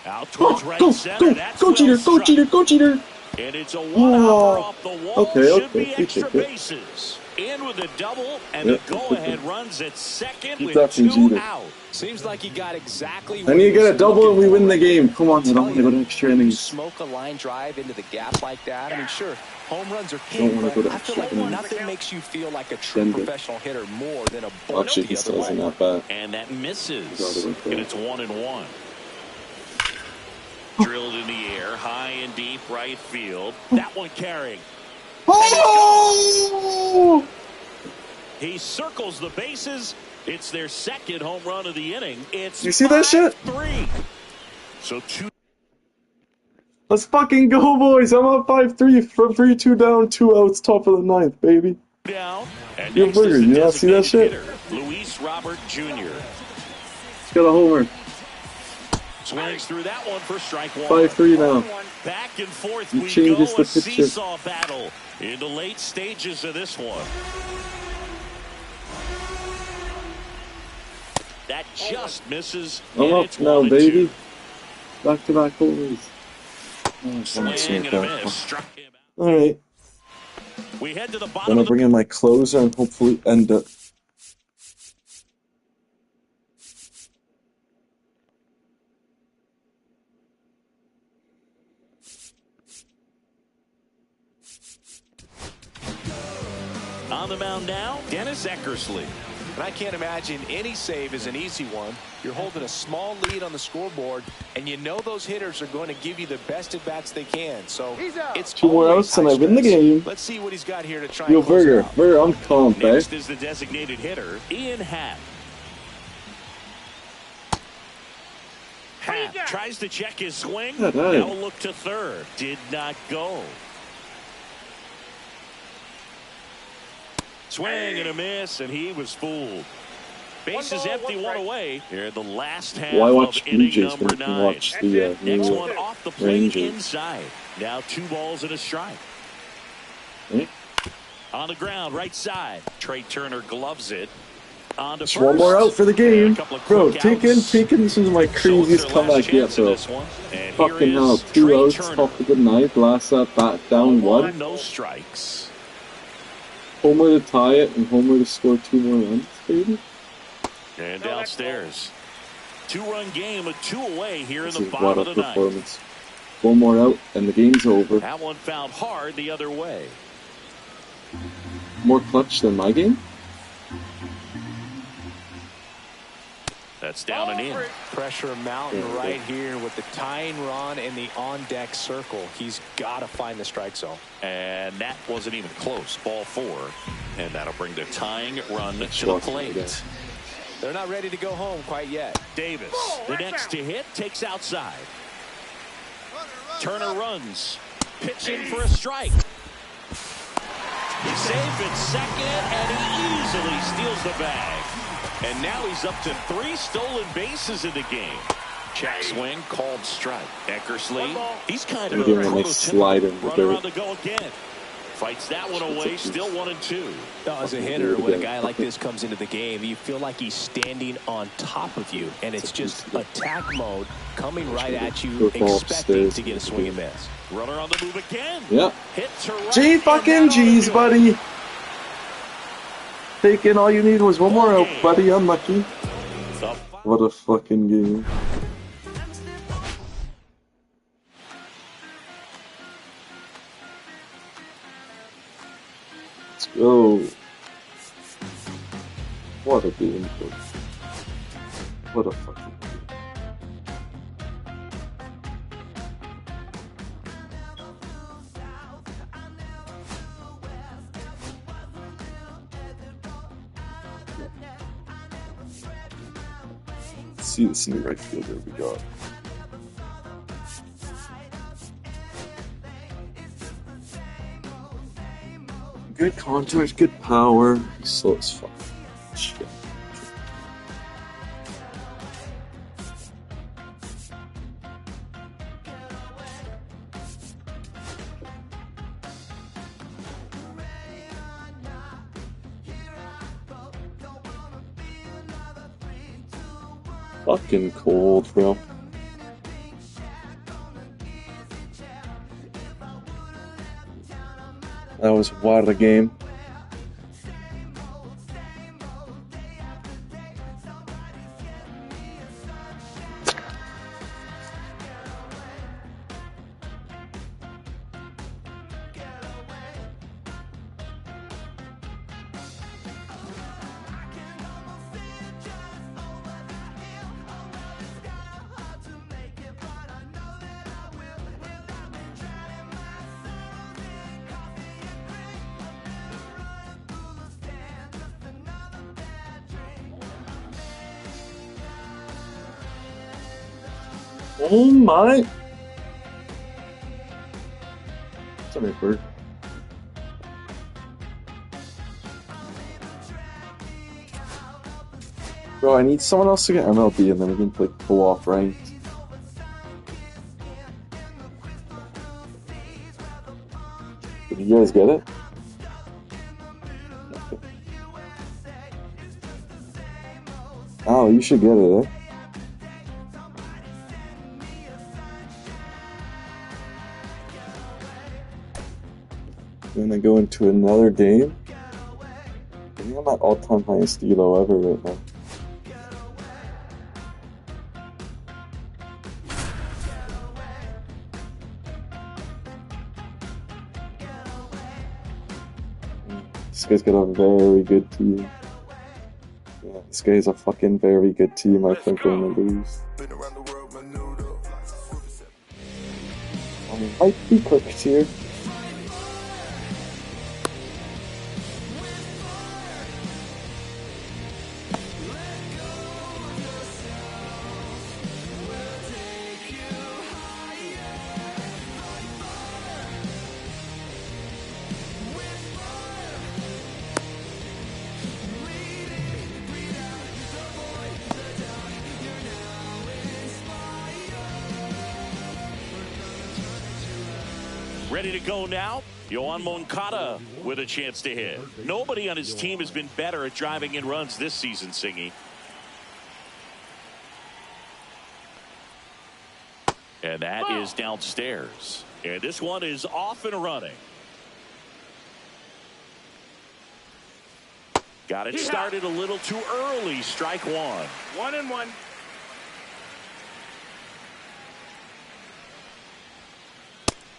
Out towards right Go, center. go, That's go, well Jeter, go, struck. Jeter, go, Jeter. And it's a one-hopper Oh. off the wall. Okay, Should okay, be we extra take it. bases. In with a double, and Yep, the go-ahead runs at second Keep with that from 2 Jeter. out. Seems like he got exactly I what need he to get was a double and we looking win the for. game. Come on, I don't Tell want to go to extra you innings. smoke a line drive into the gap like that. I mean, sure, home runs are Don't king, wanna but go to I feel extra like innings. nothing makes you feel like a true Send it. professional hitter more than a bunt Actually, he the still other isn't way. that bad. And that misses. Got it right there. And it's 1-1. Drilled in the air, high and deep right field. That one carrying. Oh! He circles the bases. It's their second home run of the inning. It's You see that shit? 5-3. So 2 Let's fucking go, boys. I'm up 5-3 from 3-2 down, 2 outs, top of the ninth, baby. down. And Yo, next Burger, is the you not see that designated shit? hitter, Luis Robert Jr. Let's get a homer. Swings through that one for strike one. 5-3 now. Back and forth He we changes go. the A picture. seesaw battle in the late stages of this one. That just misses. I'm and up it's now, 1-2. baby. Back-to-back homers. Oh, Swing and a miss. Struck him out. Alright. We head to the bottom Gonna of the bring in my closer and hopefully end it. on the mound now, Dennis Eckersley. And I can't imagine any save is an easy one. You're holding a small lead on the scoreboard, and you know those hitters are going to give you the best at-bats they can. So it's 2 more always outs and I high win the stress. game. Let's see what he's got here to try Yo, and close it Burger. out. Burger, I'm pumped, eh? Next is the designated hitter, Ian Happ. Happ tries to check his swing. Yeah, Now look to third. Did not go. Swing and a miss, and he was fooled. Base is empty, one away. Here in the last half Why watch of Blue inning Jays when number you can 9. watch the Next new one off the plate Rangers? inside. Now 2 balls and a strike. Eh? On the ground, right side. Trey Turner gloves it. On to Just first. one more out for the game. A couple of Bro, quick take in. outs. This is my So it's craziest their last comeback yet, chance in bro. this one. And Fucking here hell. is 2 Trey outs, Turner. top of the ninth. Last at bat, down 1. No strikes. Homer to tie it and Homer to score 2 more runs, baby. And downstairs. 2-run game with 2 away here in This the is what bottom a of the ninth. performance. 1 more out and the game's over. That one fouled hard the other way. More clutch than my game? That's down and in. Pressure mountain right here with the tying run in the on-deck circle. He's got to find the strike zone. And that wasn't even close. Ball 4. And that'll bring the tying run to the Schwartz plate. again. They're not ready to go home quite yet. Davis, the next to hit, takes outside. Turner runs. Pitching for a strike. He's safe at second, and he easily steals the bag. And now he's up to 3 stolen bases in the game. Check swing, called strike. Eckersley, he's kind of a prototypical runner on the go again. Fights that one away, still 1-2. As a hitter, when a guy like this comes into the game, you feel like he's standing on top of you, and it's just attack mode coming right at you, expecting to get a swing and miss. Runner on the move again. Yeah. Hit to right. G fucking G's, buddy. Taking all you need was one more out, buddy. Unlucky. What a fucking game. Let's go. What a game. What a fucking game. Let's see this new right fielder we got. Good contours, good power. He's slow as fuck. Shit. Fucking cold, bro. That was what a game. Oh my! It's a bird. Bro, I need someone else to get MLB and then we can play co-op ranked. Did you guys get it? Okay. Oh, you should get it, eh? I'm gonna go into another game. I think I'm at all-time highest elo ever right now. This guy's got a very good team. Yeah, this guy's a fucking very good team. I think we're gonna lose. I might be cooked here. Ready to go now. Yoan Moncada with a chance to hit. Nobody on his team has been better at driving in runs this season, Singy. And that is downstairs. And this one is off and running. Got it started a little too early. Strike one. 1-1.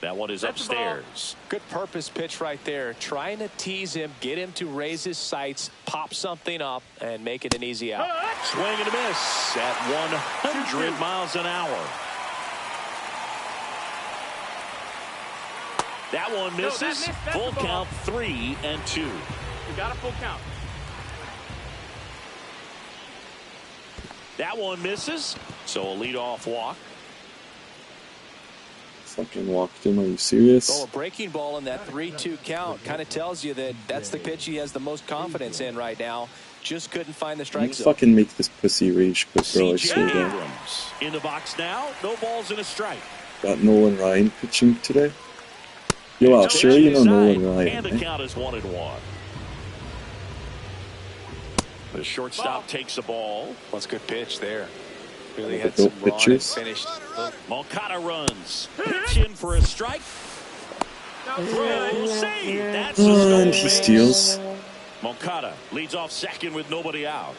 That one is upstairs. Good purpose pitch right there. Trying to tease him, get him to raise his sights, pop something up, and make it an easy out. Swing and a miss at 100 miles an hour. That one misses. Full count, 3-2. You got a full count. That one misses, so a leadoff walk. Fucking walked him. Are you serious? Well, a breaking ball in that 3-2 count kind of tells you that that's the pitch he has the most confidence in right now. Just couldn't find the strike zone. Fucking make this pussy rage quick, bro. I swear to God. In the box now, no balls and a strike. Got Nolan Ryan pitching today. Yo, well, sure you know Nolan Ryan. And the count is 1-1. The shortstop takes the ball. That's a good pitch there. Really had some run and finished. Moncada runs. Pitch in for a strike. Throw, save. That's a stolen And he steals. Moncada leads off second with nobody out.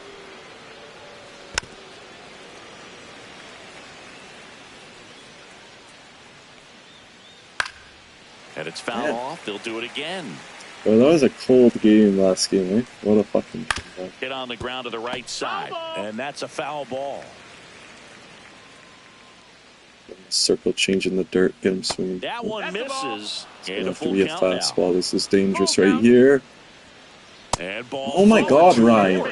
And it's fouled off. They'll do it again. Bro, that was a cold game last game, eh? What a fucking comeback. Hit on the ground to the right side. And that's a foul ball. Circle change in the dirt, get him swinging. That one misses. It's gonna have to be a fastball. This is dangerous right here. And ball. Oh my God, Ryan! Well,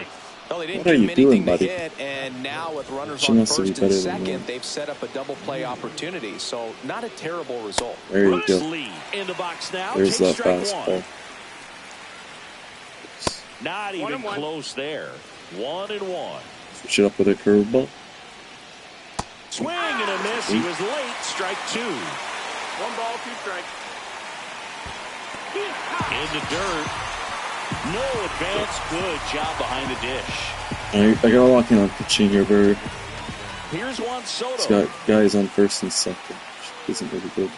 What are you doing, buddy? And now with runners She on must be first better and than second, that. they've set up a double play opportunity. So not a terrible result. There you go. In the box now. There's that Strike fastball. one. Not even close there. 1-1. Switch it up with a curveball. Swing and a miss. He was late. Strike two. 1 ball, 2 strikes. In the dirt. No advance. Good job behind the dish. I gotta lock in on pitching here, bro. Here's Juan Soto. He's got guys on first and second, which isn't really good.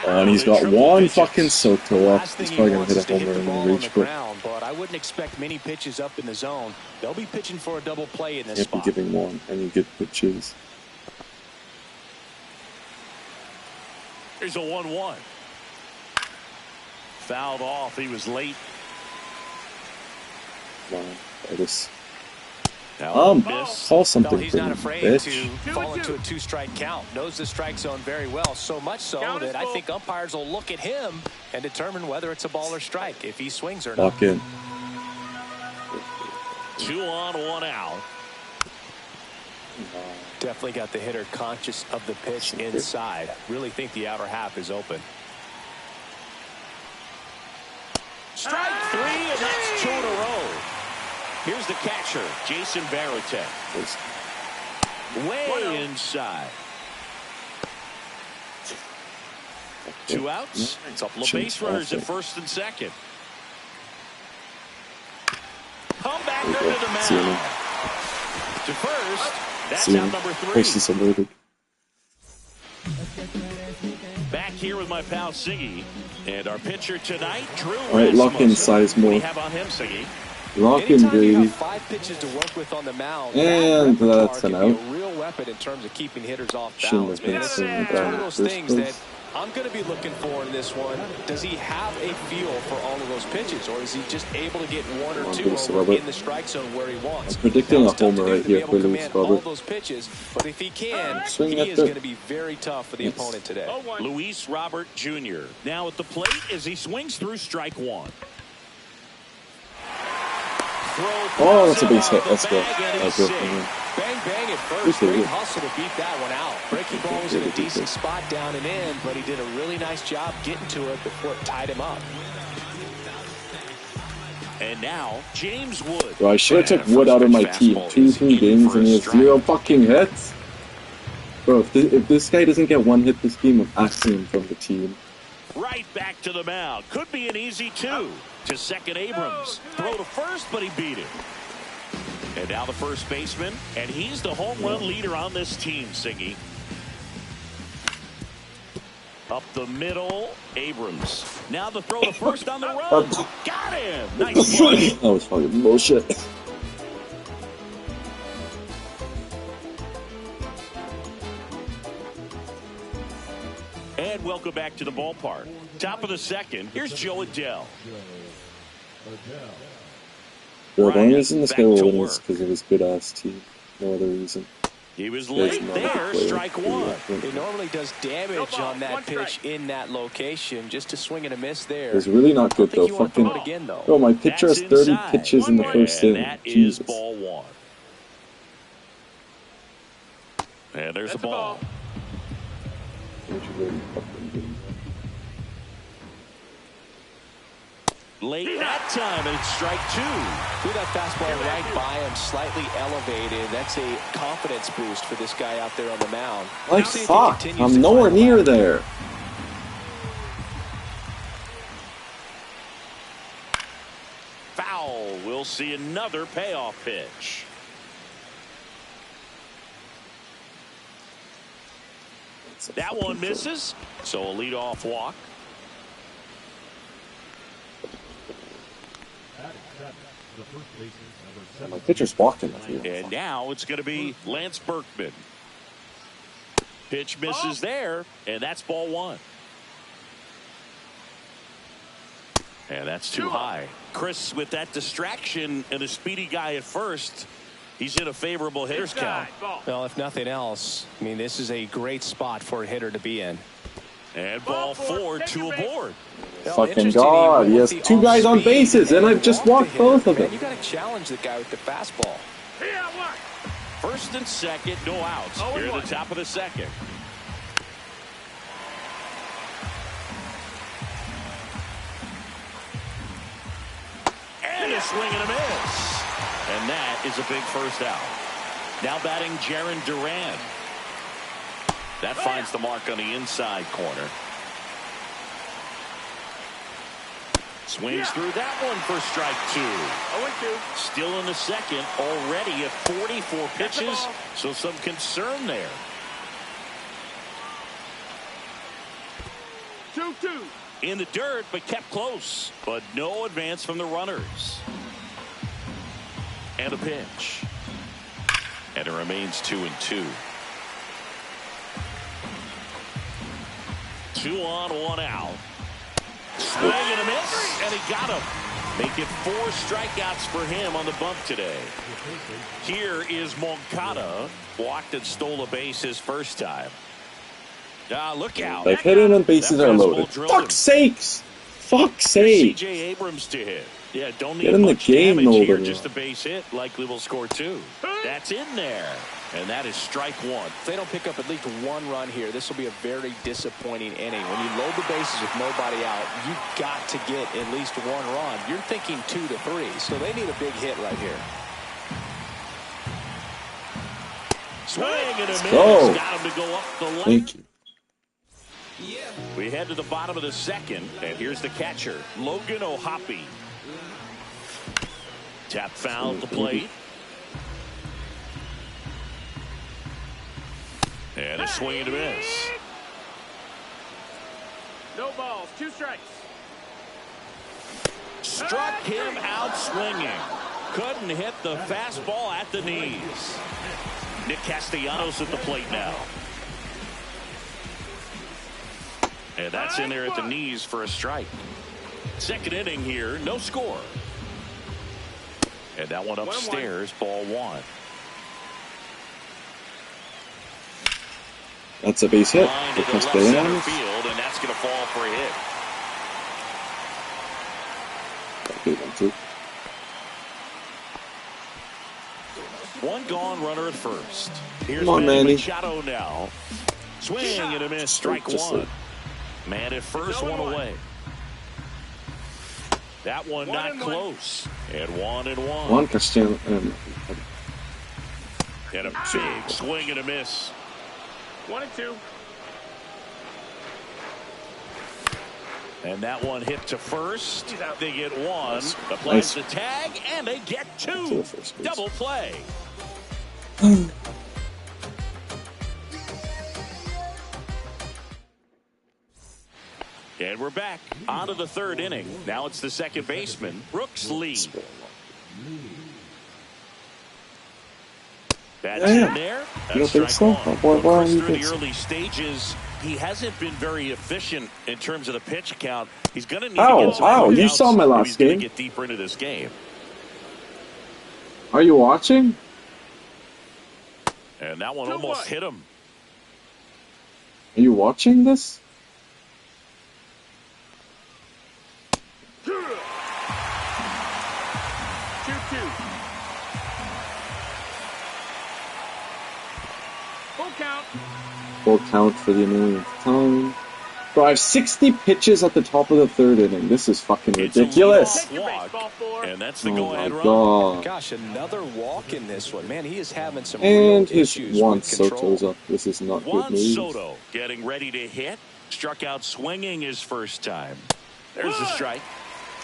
And he's got one fucking Soto up. He's probably gonna hit a homer in the reach, but But I wouldn't expect many pitches up in the zone. They'll be pitching for a double play in this can't be spot. giving one any good pitches. Here's a 1-1. Fouled off. He was late. Wow, I just Miss. call something No, he's for not me, afraid bitch. to fall into a 2-strike count. Knows the strike zone very well. So much so that I think umpires will look at him and determine whether it's a ball or strike, if he swings or not. Lock in. 2 on, 1 out. Definitely got the hitter conscious of the pitch inside. Really think the outer half is open. Strike 3, and that's 2 in a row. Here's the catcher, Jason Varitek. Way inside. 2 outs. A couple of base runners at first and second. Come back under the mound. To first. That's out number 3. Bases alerted. Back here with my pal Siggy. And our pitcher tonight, Drew. Alright, lock in size more. What do you have on him, Siggy? Lock in, Anytime you baby. have 5 pitches to work with on the mound, And that repertoire that's an can be out. a real weapon in terms of keeping hitters off Shouldn't balance. have been Man, it's swinging one down of those first things that place. I'm going to be looking for in this one. Does he have a feel for all of those pitches, or is he just able to get 1 or 2 over in the strike zone where he wants? I'm predicting Now, a it's tough to homer do right to be here able for to Luis command all Robert. those pitches, but if he can, Swing he that is good. going to be very tough for the opponent today. Luis Robert Jr. now at the plate as he swings through strike 1. Oh, that's a base hit. Let's go. Let's go. Bang, bang at first. Great hustle to beat that one out. Breaking ball was in a decent spot down and in, but he did a really nice job getting to it before it tied him up. And now, James Wood. Bro, I should have took Wood out of my team. 2-3 games and he has 0 fucking hits. Bro, if this guy doesn't get 1 hit this game, I'm axing him from the team. Right back to the mound. Could be an easy 2. To second, Abrams. Throw to first, but he beat it. And now the first baseman, and he's the home run leader on this team, Siggy. Up the middle, Abrams. Now the throw to first on the run. Got him. Nice play. That was fucking bullshit. And welcome back to the ballpark. Top of the second, here's Joe Adell. Bro, the only reason this guy will win work. is because of his good ass team. No other reason. He was There's late no there, player. strike 1. It normally does damage on that pitch in that location. Just a swing and a miss there. It's really not good though. You want to throw Fucking. it again, though. Bro, my pitcher has That's 30 inside. pitches in the first And inning. that is Jesus. ball 1. And there's That's the ball. Late that time, and it's strike two. Threw that fastball right by him, slightly elevated. That's a confidence boost for this guy out there on the mound. Like, fuck, I'm nowhere near there. Foul. We'll see another payoff pitch. That one misses, so a leadoff walk. My pitcher's walking. And now it's going to be Lance Berkman. Pitch misses there, and that's ball one. And that's too high. Chris, with that distraction and a speedy guy at first, he's in a favorable hitter's count. Well, if nothing else, I mean, this is a great spot for a hitter to be in. And ball four, two aboard. Fucking God, he has two guys on bases, and I've just walked both of them. You got to challenge the guy with the fastball. First and second, no outs. Here at the top of the second. And a swing and a miss. And that is a big first out. Now batting Jarren Duran. That finds the mark on the inside corner. Swings through that one for strike two. 0-2. Still in the second, already at 44 pitches, so some concern there. 2-2. In the dirt, but kept close. But no advance from the runners. And a pitch. And it remains 2-2. 2 on, 1 out. Swing and a miss, and he got him. Making 4 strikeouts for him on the bump today. Here is Moncada. Walked and stole a base his first time. Look out. Like, hitting on bases are loaded. Fuck's sakes! Fuck's sake! C.J. Abrams to hit. Yeah, don't Get need in the much game, damage here. Nolan. Just a base hit. Likely will score 2. That's in there. And that is strike 1. If they don't pick up at least 1 run here, this will be a very disappointing inning. When you load the bases with nobody out, you've got to get at least 1 run. You're thinking 2 to 3, so they need a big hit right here. Swing and a miss. Go. Got him to go up the lane. Thank you. We head to the bottom of the second, and here's the catcher, Logan O'Hoppe. Tap foul at the plate. And a swing and a miss. No balls, 2 strikes. Struck him out swinging. Couldn't hit the fastball at the knees. Nick Castellanos at the plate now. And that's in there at the knees for a strike. Second inning here, no score. And that one upstairs, ball 1. That's a base hit Line for to the left center Castellanos. field, and that's going to fall for a hit. Okay, 1-2. One gone, runner at first. Here's Come on, Manny Manny. Machado now. Swing and a miss, strike Just 1. like- Man at first, 1 away. That one not close. And 1-1. One Castellanos. And a big swing and a miss. 1-2. And that one hit to first. They get 1. Applies Nice. the tag, and they get To 2. the first base. Double play. And we're back on to the 3rd inning. Now it's the second baseman, Brooks Lee. That's Yeah. in there. You don't think Strike so? 1. Why Well, do Chris, you through think the so? early stages, he hasn't been very efficient in terms of the pitch count. He's going to need Ow, to get some ow, quick you outs saw my if last he's gonna game. get deeper into this game. Are you watching? And that one almost hit him. Are you watching this? 2-2. Full count. Full count for the millionth time. Bro, I have 60 pitches at the top of the third inning. This is fucking ridiculous. And that's the Oh my go-ahead run. god. Gosh, another walk in this one. Man, he is having some And real his issues Juan with control. Soto's up. This is not good Juan news. Soto getting ready to hit. Struck out swinging his first time. There's the strike.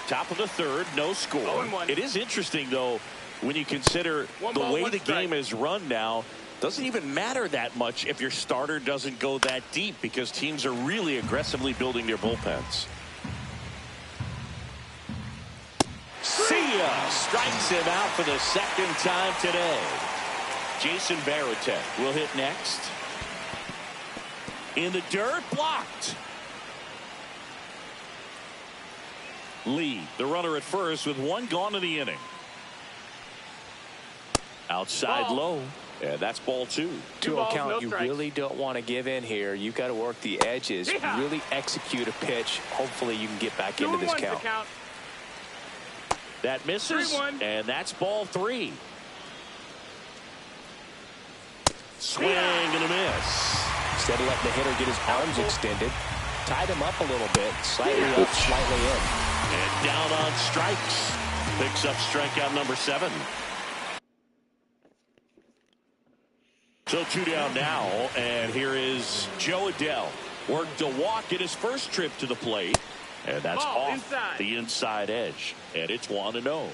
Top of the third, no score. 0-1. It is interesting, though, when you consider the way the game is run now. Doesn't even matter that much if your starter doesn't go that deep because teams are really aggressively building their bullpens. See ya! Strikes him out for the second time today. Jason Varitek will hit next. In the dirt, blocked. Lee, the runner at first with one gone in the inning. Outside Ball. low. And that's ball 2. 2-0 count. no You strikes. really don't want to give in here. You've got to work the edges. Yeehaw. Really execute a pitch. Hopefully you can get back into this 2-1's the count. count. That misses. 3-1. And that's ball 3. Swing and a miss. Instead of letting the hitter get his arms extended, tied him up a little bit. Slightly up, slightly in. And down on strikes. Picks up strikeout number 7. So 2 down now, and here is Joe Adell. Worked a walk at his first trip to the plate, and that's Ball off inside. the inside edge. And it's 1-0.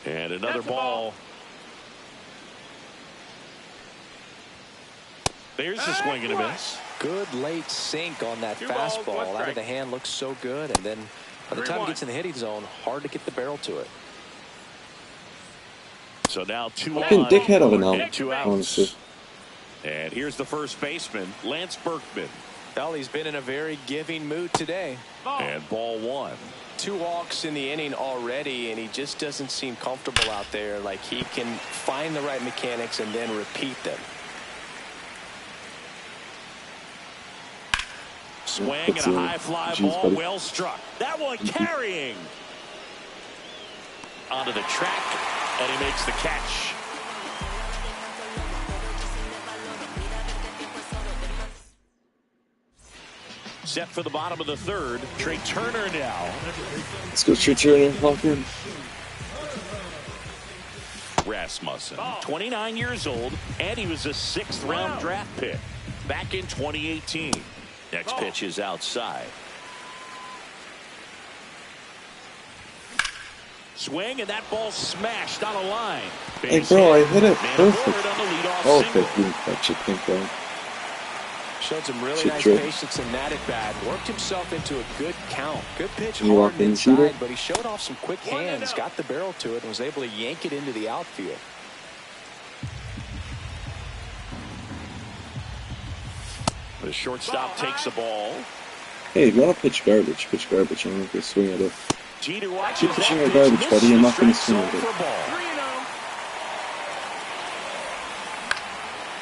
And another That's a ball. ball. There's the swing and a miss. Good late sink on that 2 balls, fastball. 1 Out strike. of the hand looks so good, and then by the time it 3-1. gets in the hitting zone, hard to get the barrel to it. So now 2 Fucking on. dickhead of an And out, 2 outs. honestly. And here's the first baseman, Lance Berkman. Well, he's been in a very giving mood today. Ball. And ball 1. 2 walks in the inning already, and he just doesn't seem comfortable out there. Like he can find the right mechanics and then repeat them. Swing and a high fly ball, buddy. well struck. That one carrying onto the track, and he makes the catch. Set for the bottom of the third. Trey Turner now. Let's go straight Turner. Lock in. Rasmussen, 29 years old, and he was a 6th-round draft pick back in 2018. Next pitch is outside. Swing, and that ball smashed on a line. Hey, bro, I hit it Man perfect. aboard on the leadoff Oh, single. okay, didn't catch it. Thank God. Showed some really Shit, nice Trey. patience in that at bat. Worked himself into a good count. Good pitch, You walk hard in, inside, shooter? but he showed off some quick hands, got the barrel to it, and was able to yank it into the outfield. The shortstop takes the ball. Hey, if you want to pitch garbage, pitch garbage. I'm going to swing at it. Jeter watches Keep that pitching your pitch, garbage, misses buddy. I'm not gonna strike swing zone at it. for ball. 3-0.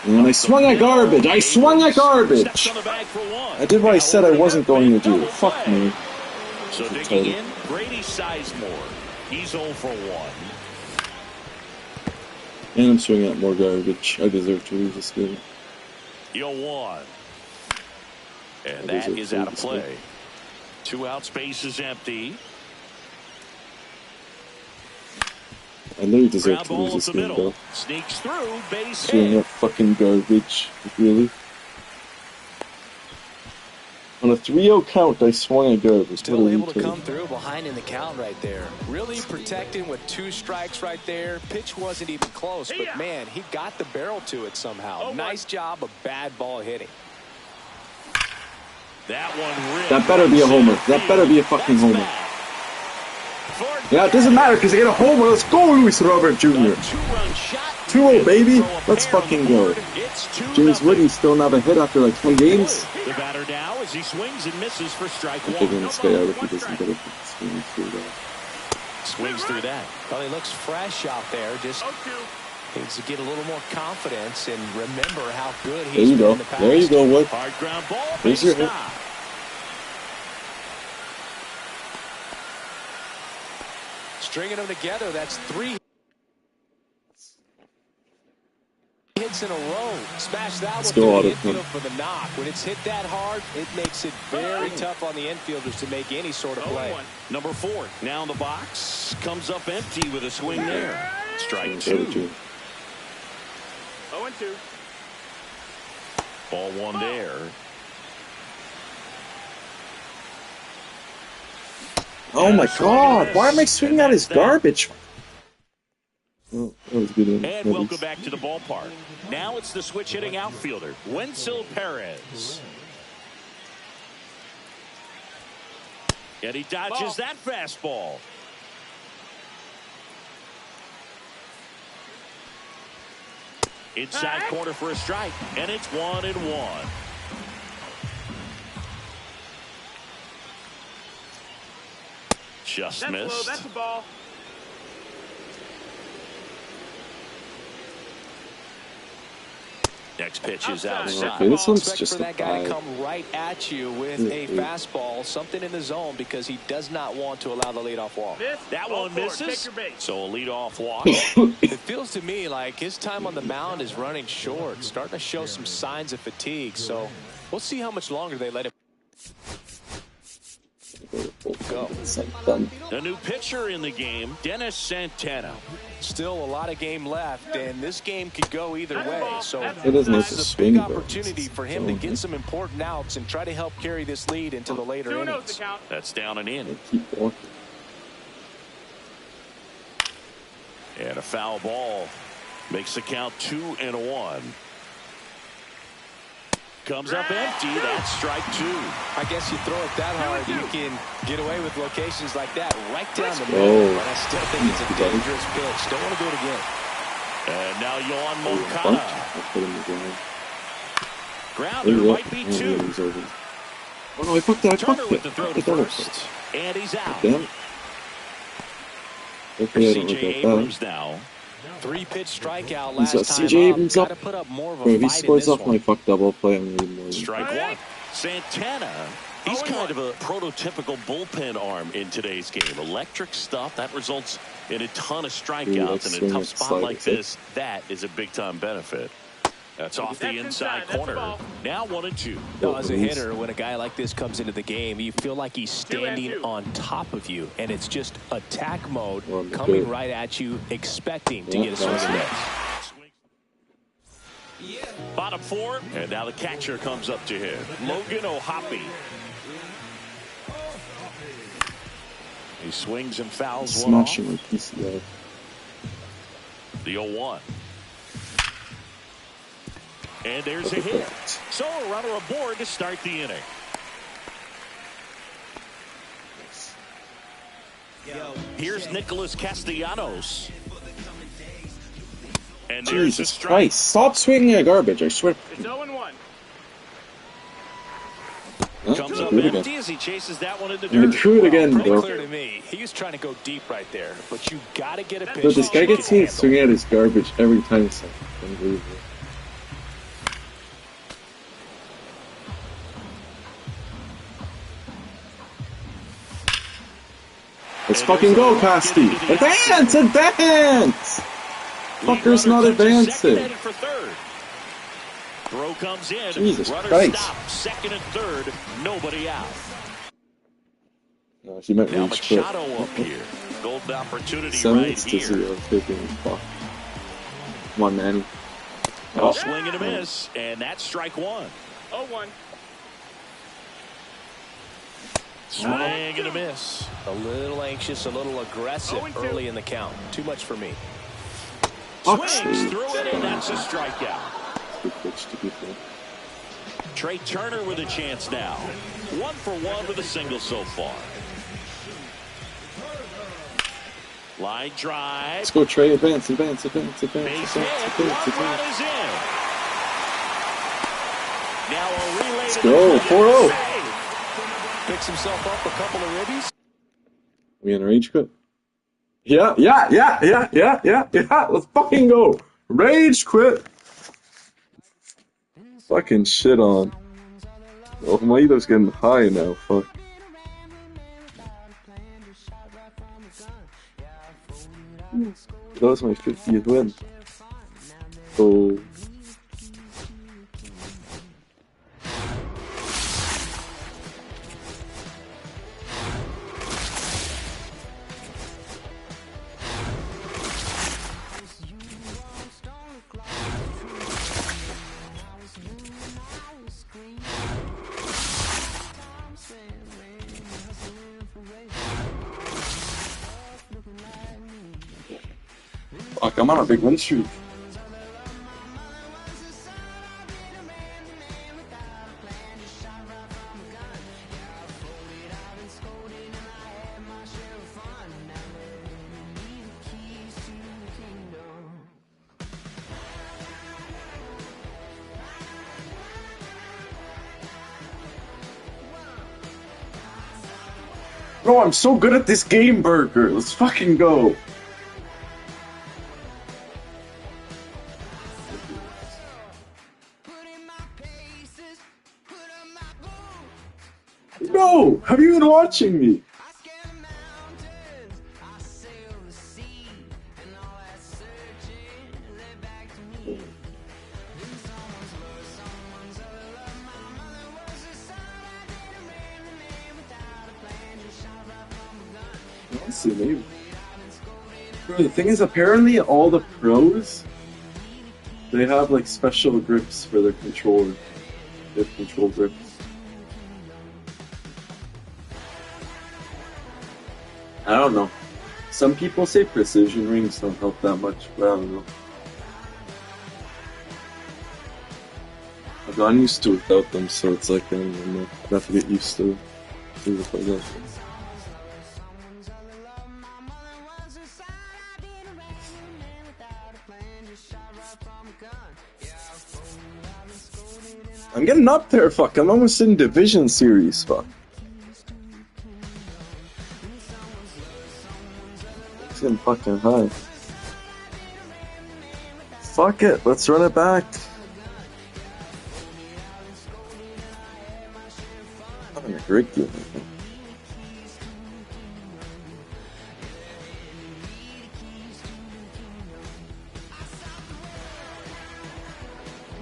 And when I swung at garbage, I swung at Steps garbage. on the bag for 1. I did what I said I wasn't going to do. Double Fuck play. me. So digging in, Grady Sizemore. He's 0 for 1. And I'm swinging at more garbage. I deserve to lose this game. 0-1. And I that deserve is to out lose of this play. game. 2 out, space is empty. I literally deserve Ground to lose ball up this the game, middle. bro. Sneaks through, base Swinging hit. at fucking garbage. Really? On a 3-0 count, I swung at garbage. Still What a able to retard. come through behind in the count right there. Really protecting with 2 strikes right there. Pitch wasn't even close, but man, he got the barrel to it somehow. Nice job of bad ball hitting. That one ripped. That better be a homer. That better be a fucking That's homer. bad. Yeah, it doesn't matter because I get a homer. Let's go, Luis Robert Jr. 2-run shot. 2-0, baby. Throw a Let's pair on fucking the go. board. It's 2-0. James Woody still not a hit after like 10 games. The batter now as he swings and misses for strike I'm taking 1. this guy out if he doesn't get it. Swinging through that. Swings through that. Well, he looks fresh out there. Just 0-2. needs to get a little more confidence and remember how good There he's you been go. in the past. There you go, Wood. Hard ground ball. There's Base your hit. stop. Stringing them together, that's 3. hits in a row. Smash that Let's one go, through the Otto. infield for the knock. When it's hit that hard, it makes it very tough on the infielders to make any sort of play. Number 4 now in the box, comes up empty with a swing there. Strike 2. 0-2. Ball 1 there. Oh my god, why am I swinging at his garbage? Oh, that was good. And welcome back to the ballpark. Now it's the switch hitting outfielder, Wenzel Perez. And he dodges that fastball. Inside corner for a strike, and it's 1-1. Just missed. Low, that's a ball. Next pitch is outside. Okay, this one's Expect just for a that guy to 5. come right at you with a fastball, something in the zone, because he does not want to allow the leadoff walk. That one misses. So a leadoff walk. It feels to me like his time on the mound is running short, starting to show some signs of fatigue. So we'll see how much longer they let him go. A new pitcher in the game, Dennis Santana. Still a lot of game left, and this game could go either way. So It doesn't have to this is a swing, big though. opportunity for him to get some important outs and try to help carry this lead into the later 2-0 innings. to count. That's down and in. Keep walking. And a foul ball makes the count 2-1. Comes up empty. That's strike 2. I guess you throw it that hard, you can get away with locations like that right down the middle. But I still think it's a dangerous pitch. Don't want to do it again. And now Yohan Fuck. Moncada. I put him in the ground. Grounder might be 2. Oh no, I fucked it. I Turner fucked with it. the throw to first. And he's out. Damn it. Hopefully I don't C.J. look at Abrams that. now. 3-pitch strikeout He's last got time C.J. up. Abrams up. Got to put up more of a Bro, if he fight in scores this off one. my fuck double play, I'm gonna need more. Strike 1. Santana, he's kind of a prototypical bullpen arm in today's game. Electric stuff that results in a ton of strikeouts in a tough spot like this. That is a big-time benefit. That's off the inside corner. Now 1-2. Now, as a hitter, when a guy like this comes into the game, you feel like he's standing on top of you, and it's just attack mode coming right at you, expecting to get a swing and miss. Bottom 4, and now the catcher comes up to him. Logan O'Hoppe. He swings and fouls one off. Smashing like PCI. The 0-1. And there's a hit. So a runner aboard to start the inning. Here's Nicholas Castellanos. And there's a Jesus strike. Christ, stop swinging at garbage, I swear. It's 0-1. Comes up Do it again. empty as he chases that one in the You dirt. do it again, Pretty bro. clear to me. He was trying to go deep right there, but you got to get a pitch. But this guy that you gets can me handle. swinging at his garbage every time. It's like unbelievable. Let's fucking go, Casti! Advance! Advance! Fucker's not advancing. Headed for third. Throw comes in. Jesus Runner Christ. stopped. Second and third. Nobody out. No, he might Now reach quick. Machado up here. Golden opportunity 7 right to here. 0. Taking fuck. Come on, Manny. A swing and a miss, and that's strike 1. 0-1. Swing and a miss. A little anxious, a little aggressive 0-2. early in the count. Too much for me. Swings through it, and that's a strikeout. Good pitch to be fair. Trey Turner with a chance now. 1 for 1 with a single so far. Line drive. Let's go, Trey. Advance, advance, advance, advance, Base advance, hit. advance, One run advance. is in. Now a relay. Let's go. 4-0. Picks himself up a couple of ribbies. We in a rage quit? Yeah. Let's fucking go. Rage quit. Fucking shit on. Oh, my ego's getting high now. Fuck. That was my 50th win. So Fuck, I'm on a big win streak. Bro, I'm so good at this game, Burger. Let's fucking go. No! Have you been watching me? Honestly, maybe. Bro, the thing is, apparently all the pros, they have like special grips for their controller. They have control grips. I don't know. Some people say precision rings don't help that much, but I don't know. I've gotten used to it without them, so it's like, I don't know, I have to get used to things like that. I'm getting up there, fuck. I'm almost in Division Series, fuck. It's getting fucking high. Fuck it, let's run it back. I'm having a great game, I think.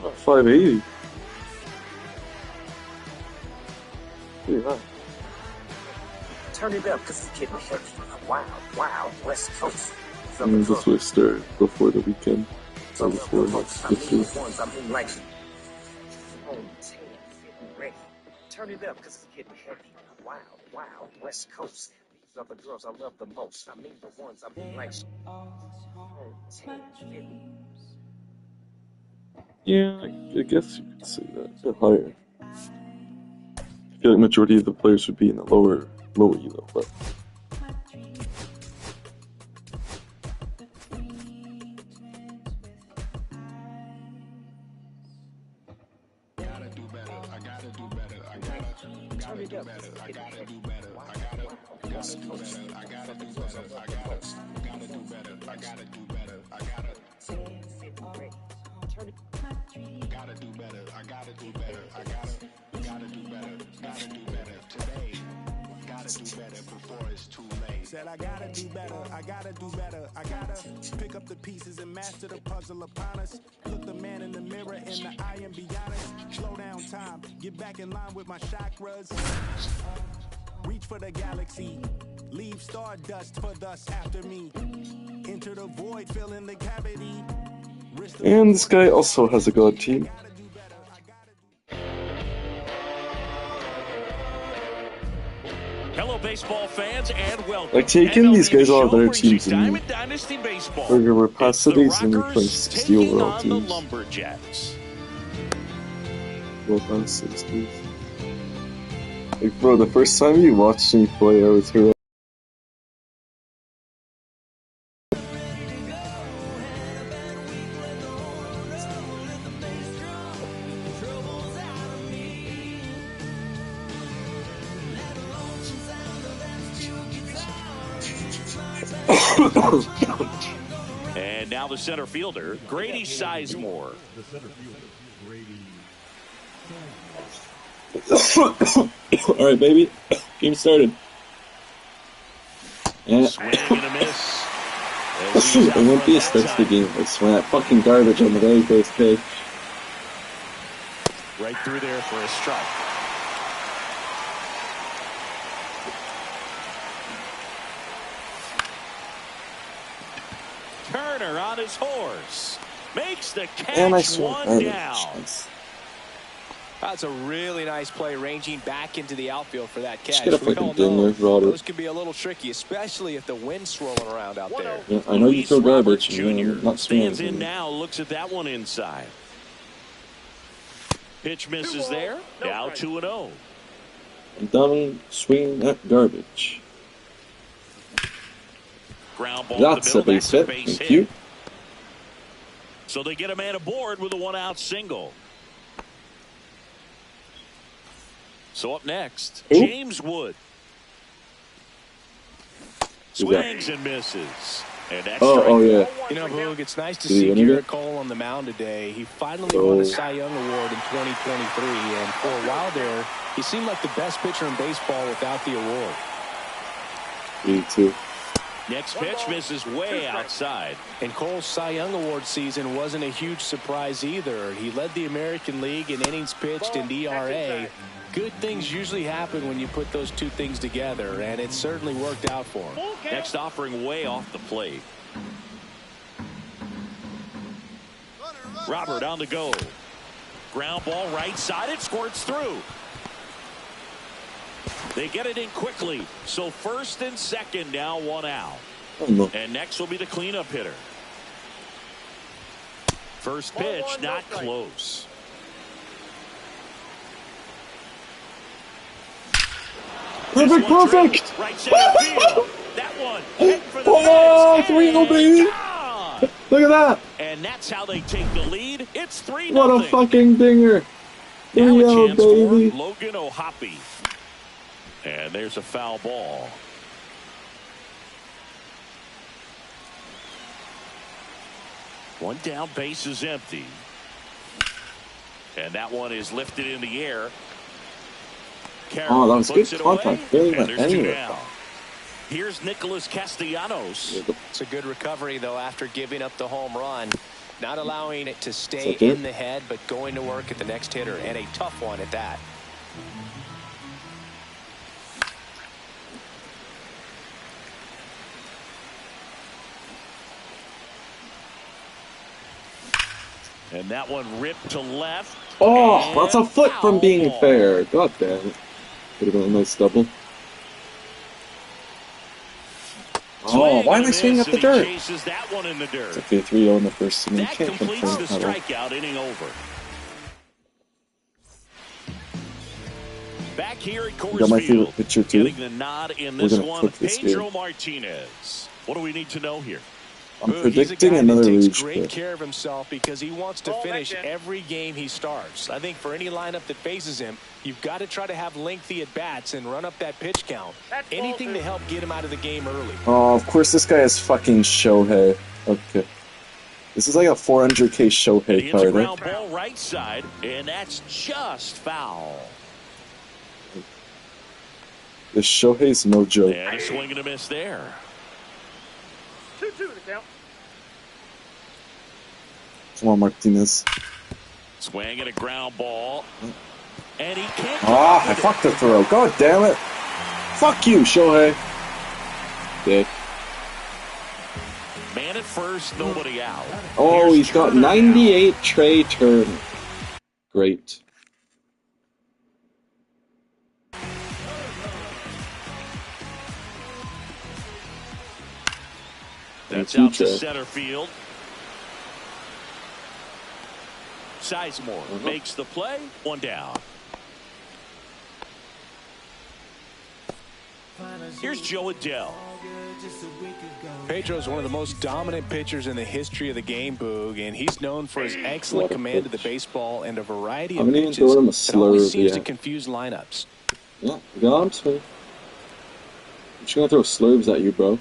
Oh, 580. Yeah. Turn it up, cause it's getting heavy. Wow, wow, West Coast. This was started before the weekend. Or before this week. I'm like, ready. Turn it up, cause it's getting heavy. Wow, wow, West Coast. These are the girls I love the most. I mean the ones I mean like. Yeah, I guess you could say that. A bit higher. I feel like majority of the players would be in the lower elo, but Said I gotta do better, I gotta do better, I gotta pick up the pieces and master the puzzle upon us. Look the man in the mirror in the eye and be honest. Slow down time, get back in line with my chakras. Reach for the galaxy, leave stardust for thus after me. Enter the void, fill in the cavity. and this guy also has a god team. Hello, baseball fans, and welcome. Like, taking these guys all have better brings you teams than me. Diamond Dynasty Baseball. Burger, we're past It's the cities and we're playing Rockers 60 taking overall on the teams. Lumberjacks. Well, past 60s. Like, bro, the first time you watched me play, I was here. And now the center fielder, Grady Sizemore. Alright, baby. Game started. Yeah. Swing and a miss. It won't be a start to the game. I swing that fucking garbage on the very first pitch. Right through there for a strike. Turner on his horse. Makes the catch, And I swung one garbage. down. Nice. That's a really nice play, ranging back into the outfield for that catch. Just get a freaking dinger, Robert. Those can be a little tricky, especially if the wind's swirling around out there. Yeah, I know you throw garbage. Jr. Not stands in now, looks at that one inside. Pitch misses there. Now 2-0. And down, swing at garbage. Ground ball. That's a base hit. Thank you. So they get a man aboard with a 1-out single. So up next, James Wood. Swings and misses. And that's yeah. You know, Boog, it's nice to see Garrett Cole on the mound today. He finally won the Cy Young Award in 2023, and for a while there, he seemed like the best pitcher in baseball without the award. Me too. Next pitch misses way outside. And Cole's Cy Young Award season wasn't a huge surprise either. He led the American League in innings pitched and ERA. Good things usually happen when you put those two things together, and it certainly worked out for him. Next offering way off the plate. Robert on the go. Ground ball right side. It squirts through. They get it in quickly. So first and second now 1 out. And next will be the cleanup hitter. First pitch not close. Perfect. Right center field. That one. Oh, 3-0, baby. Look at that. And that's how they take the lead. It's 3-0. What a fucking dinger. 3-0, baby. Logan O'Hoppe. And there's a foul ball. One down, base is empty. And that one is lifted in the air. Oh, that was good contact. Barely went anywhere. Here's Nicholas Castellanos. It's a good recovery, though, after giving up the home run. Not allowing it to stay in the head, but going to work at the next hitter, and a tough one at that. And that one ripped to left. Oh, that's a foot from being fair. God damn it. Could have been a nice double. Oh, why am I swinging up the dirt? That one in the dirt. It's okay, 3-0 in the first inning. That completes the strikeout, inning over. Back here at Coors got my Field, favorite pitcher too. getting the nod in this one, Pedro Martinez. What do we need to know here? I'm predicting another He Luge takes great pick. care of himself because he wants to finish every game he starts. I think for any lineup that faces him, you've got to try to have lengthy at-bats and run up that pitch count. Anything to help get him out of the game early. Oh, of course this guy is fucking Shohei. Okay. This is like a 400k Shohei card. Ground ball right side, and that's just foul. This Shohei's no joke. And a swing and a miss there. 2-2 the count. Come on, Martinez. Swing and a ground ball. And he can't. Ah, I fucked the throw. God damn it. Fuck you, Shohei. Dick. Man at first, nobody out. Oh, he's got 98 Trey Turner. Great. That's out to center field. Sizemore makes the play. One down. Here's Joe Adele. Pedro's one of the most dominant pitchers in the history of the game, Boog, and he's known for his excellent command of the baseball and a variety of pitches that always seems to confuse lineups. Yeah, got him, so I'm just gonna throw slurves at you, bro.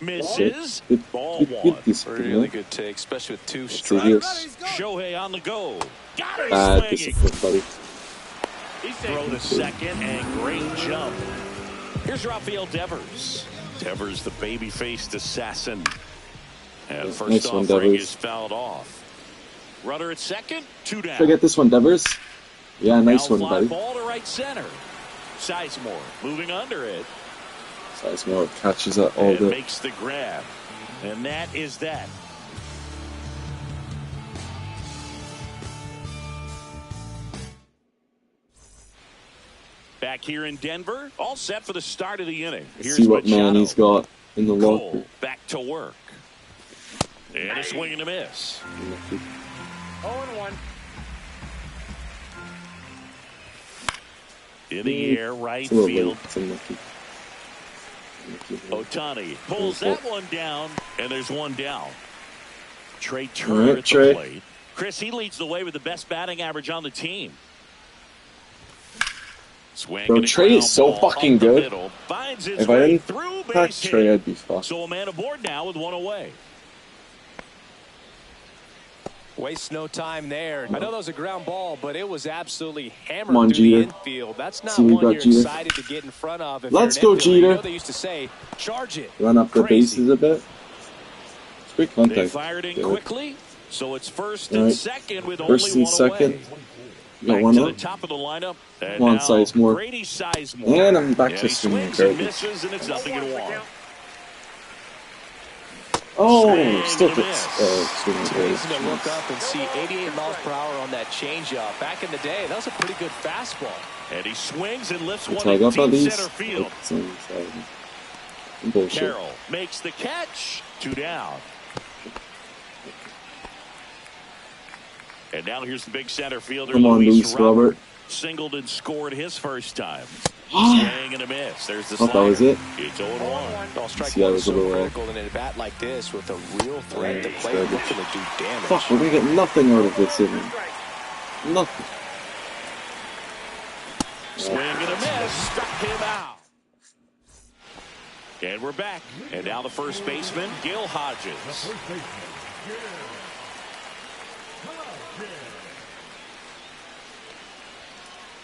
Misses. Ball one. Really good take, especially with 2 strikes. Shohei on the go. Got it. Discipline, buddy. Throw to second and great jump. Here's Rafael Devers. Devers, the baby-faced assassin. And first nice one, offering Devers. is fouled off. Runner at second, 2 down. Forget this one, Devers. Yeah, nice one, Fly buddy. ball to right center. Sizemore moving under it. Sizemore catches that all And day. makes the grab. And that is that. Back here in Denver, all set for the start of the inning. Here's See what man Machado. he's got in the Cole, locker. back to work. And a swing and a miss. 0-1. In the air, right It's a little field. late. It's unlucky. Otani pulls that one down, and there's one down. Trey All Turner right, at Trey. the plate. Chris, he leads the way with the best batting average on the team. Swing Bro, and a Trey is ground so ball fucking up the good. middle. Finds his If I way didn't through pack base Trey, hit. I'd be fucked. So a man aboard now with one away. Waste no time there. I know that was a ground ball, but it was absolutely hammered Come on, through Jeter. the infield. That's not See, we one got you're Jeter. excited to get in front of. If Let's you're an go, infielder. You Jeter. know they used to say, charge it. Run up the Crazy. bases a bit. It's quick They contact. fired in Good. quickly, so it's first All and right. second with First only and one second. away. You got Back one to up. the top of the lineup. And Come on, now Sizemore. Grady Sizemore. And I'm back And to he swinging swings and garbage. misses, and it's nothing in one. Oh, Swing still and a fits. miss. Swinging It's garbage. amazing to look up and see 88 miles per hour on that changeup. Back in the day, that was a pretty good fastball. And he swings and lifts You one talk in about deep these? center field. Some bullshit. Carroll makes the catch. 2 down. And now here's the big center fielder, Come on, Luis Luis Robert. Singled and scored his first time. Swing and a miss. There's the Thought slider. that was it. It's 0-1. Well, strike See, that one was is a so little critical in a bat like this with a real threat at the plate garbage. looking to do damage. Fuck, we're gonna get nothing out of this inning. Nothing. Swing and a miss. Struck him out. And we're back. And now the first baseman, Gil Hodges.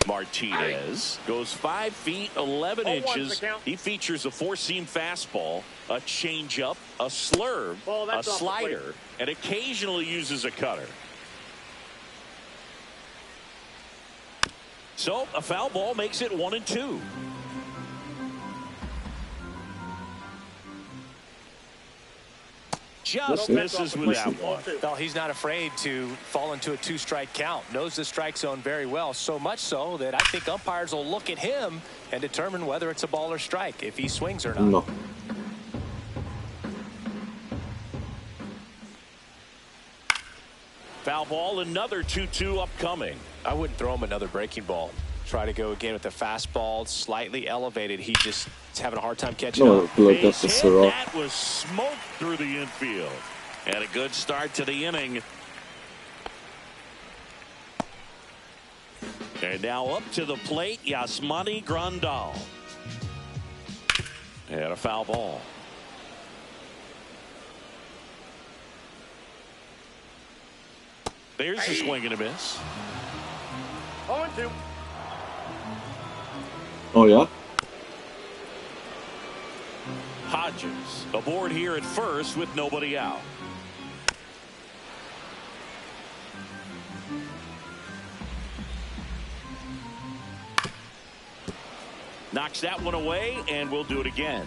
Martinez goes 5 feet 11 inches. He features a four-seam fastball, a changeup, a slurve, a slider, and occasionally uses a cutter. So a foul ball makes it 1-2. Just misses with that one. Well, he's not afraid to fall into a 2-strike count. Knows the strike zone very well. So much so that I think umpires will look at him and determine whether it's a ball or strike, if he swings or not. No. Foul ball, another 2-2 upcoming. I wouldn't throw him another breaking ball. Try to go again with the fastball, slightly elevated. He just is having a hard time catching No, up. like Base that's hit, the that was smoked through the infield. And a good start to the inning. And now up to the plate, Yasmani Grandal. And a foul ball. There's a swing and a miss. 0-2. Oh, yeah? Hodges aboard here at first with nobody out. Knocks that one away, and we'll do it again.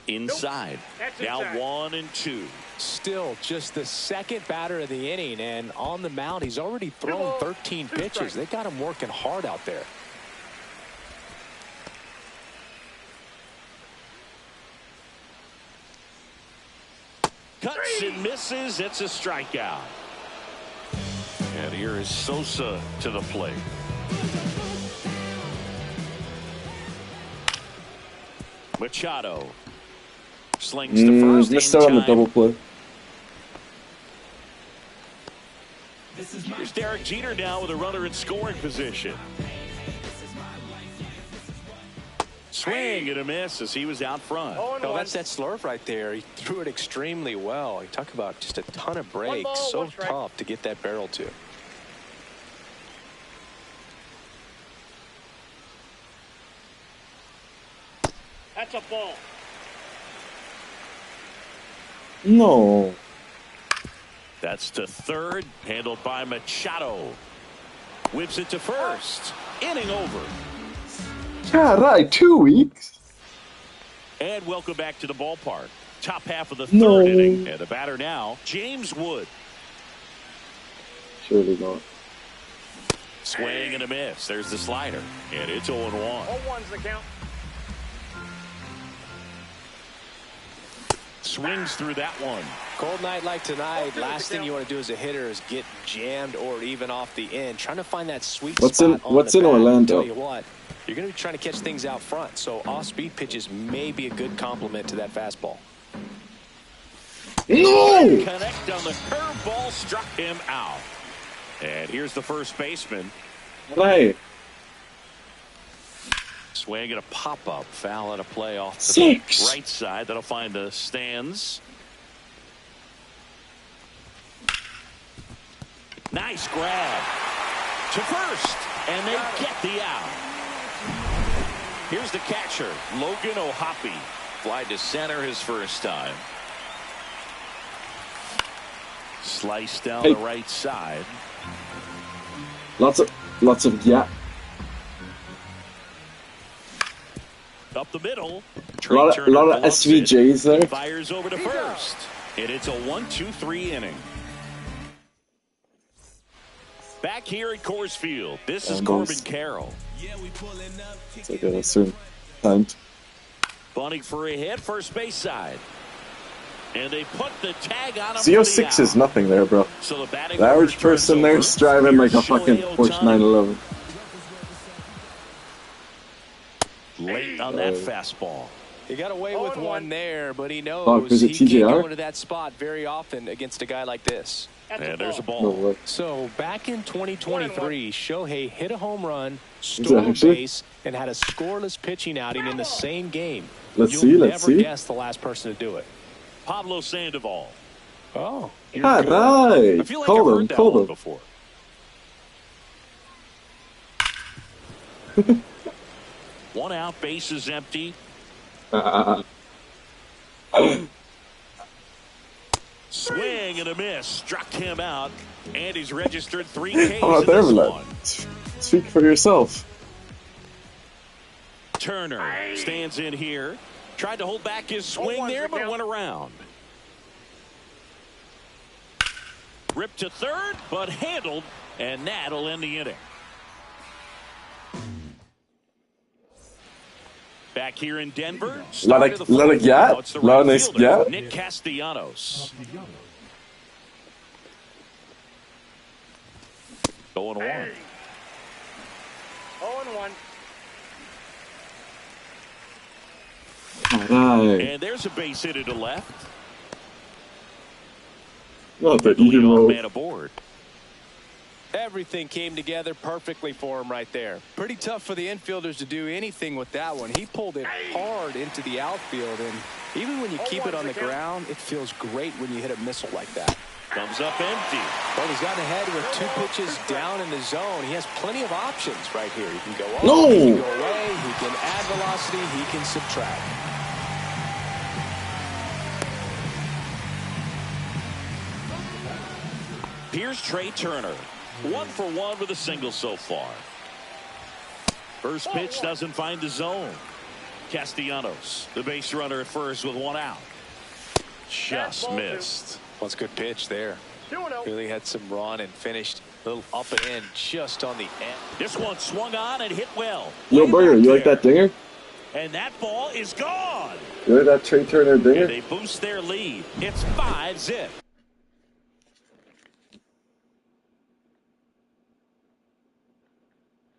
Inside. Now 1-2. Still just the second batter of the inning, and on the mound, he's already thrown 13 pitches. They got him working hard out there. Cuts and misses. It's a strikeout. And here is Sosa to the plate. Machado slings to first. Missed in out on the time. double play. Here's Derek Jeter now with a runner in scoring position. Swing and a miss as he was out front. No, that's that slurve right there. He threw it extremely well. You talk about just a ton of breaks. So tough to get that barrel to. That's a ball. No. That's to third, handled by Machado. Whips it to first. Inning over. God, right, 2 weeks. And welcome back to the ballpark. Top half of the No. third inning. And the batter now, James Wood. Surely not. Swing and a miss. There's the slider. And it's 0-1. 0-1's the count. Swings through that one. Cold night like tonight, last thing you want to do as a hitter is get jammed or even off the end. Trying to find that sweet spot on what's the in bat. Orlando? Tell you what, you're going to be trying to catch things out front. So off-speed pitches may be a good complement to that fastball. No! Connect on the curveball, struck him out. And here's the first baseman. Hey. Swing and a pop-up. Foul at a play off the right side. That'll find the stands. Nice grab to first, and they get the out. Here's the catcher, Logan O'Hoppe. Fly to center his first time. Sliced down the right side. Lots of gap. Up the middle. A lot of SVJs there. Fires over to first. And it's a 1-2-3 inning. Back here at Coors Field, this is Corbin Carroll. It's like a certain time. Bunting for a hit, first base side. And they put the tag on him. CO6 is nothing there, bro. So the average person there's driving like a fucking Porsche 911. Late on that fastball. He got away with one there, but he knows he can't go into that spot very often against a guy like this. And there's a ball. No, so back in 2023, Shohei hit a home run, stole a base, and had a scoreless pitching outing in the same game. Let's You'll see. never guess the last person to do it. Pablo Sandoval. Oh, right. I feel like I've heard that one before. One out, base is empty. Swing and a miss, struck him out, and he's registered 3 Ks in this one. Speak for yourself. Turner stands in here, tried to hold back his swing there, but went around. Ripped to third, but handled, and that'll end the inning. Back here in Denver. Lot of gap. Lot of nice gap. Nick Castellanos. Going 1. 0-1. Right. And there's a base hit to left. Not the leadoff man aboard. Everything came together perfectly for him right there. Pretty tough for the infielders to do anything with that one. He pulled it hard into the outfield, and even when you keep it on the ground, it feels great when you hit a missile like that. Comes up empty. Well, he's gotten ahead with 2 pitches down in the zone. He has plenty of options right here. He can go up, he can go away, he can add velocity, he can subtract. Here's Trey Turner. 1 for 1 with a single so far. First pitch doesn't find the zone. Castellanos, the base runner at first with 1 out. Just missed. Well, it's a good pitch there. Really had some run and finished a little up and in just on the end. This one swung on and hit well. Yo, Burger, you like that dinger? And that ball is gone. You like that Trey Turner dinger? And they boost their lead. It's 5-zip.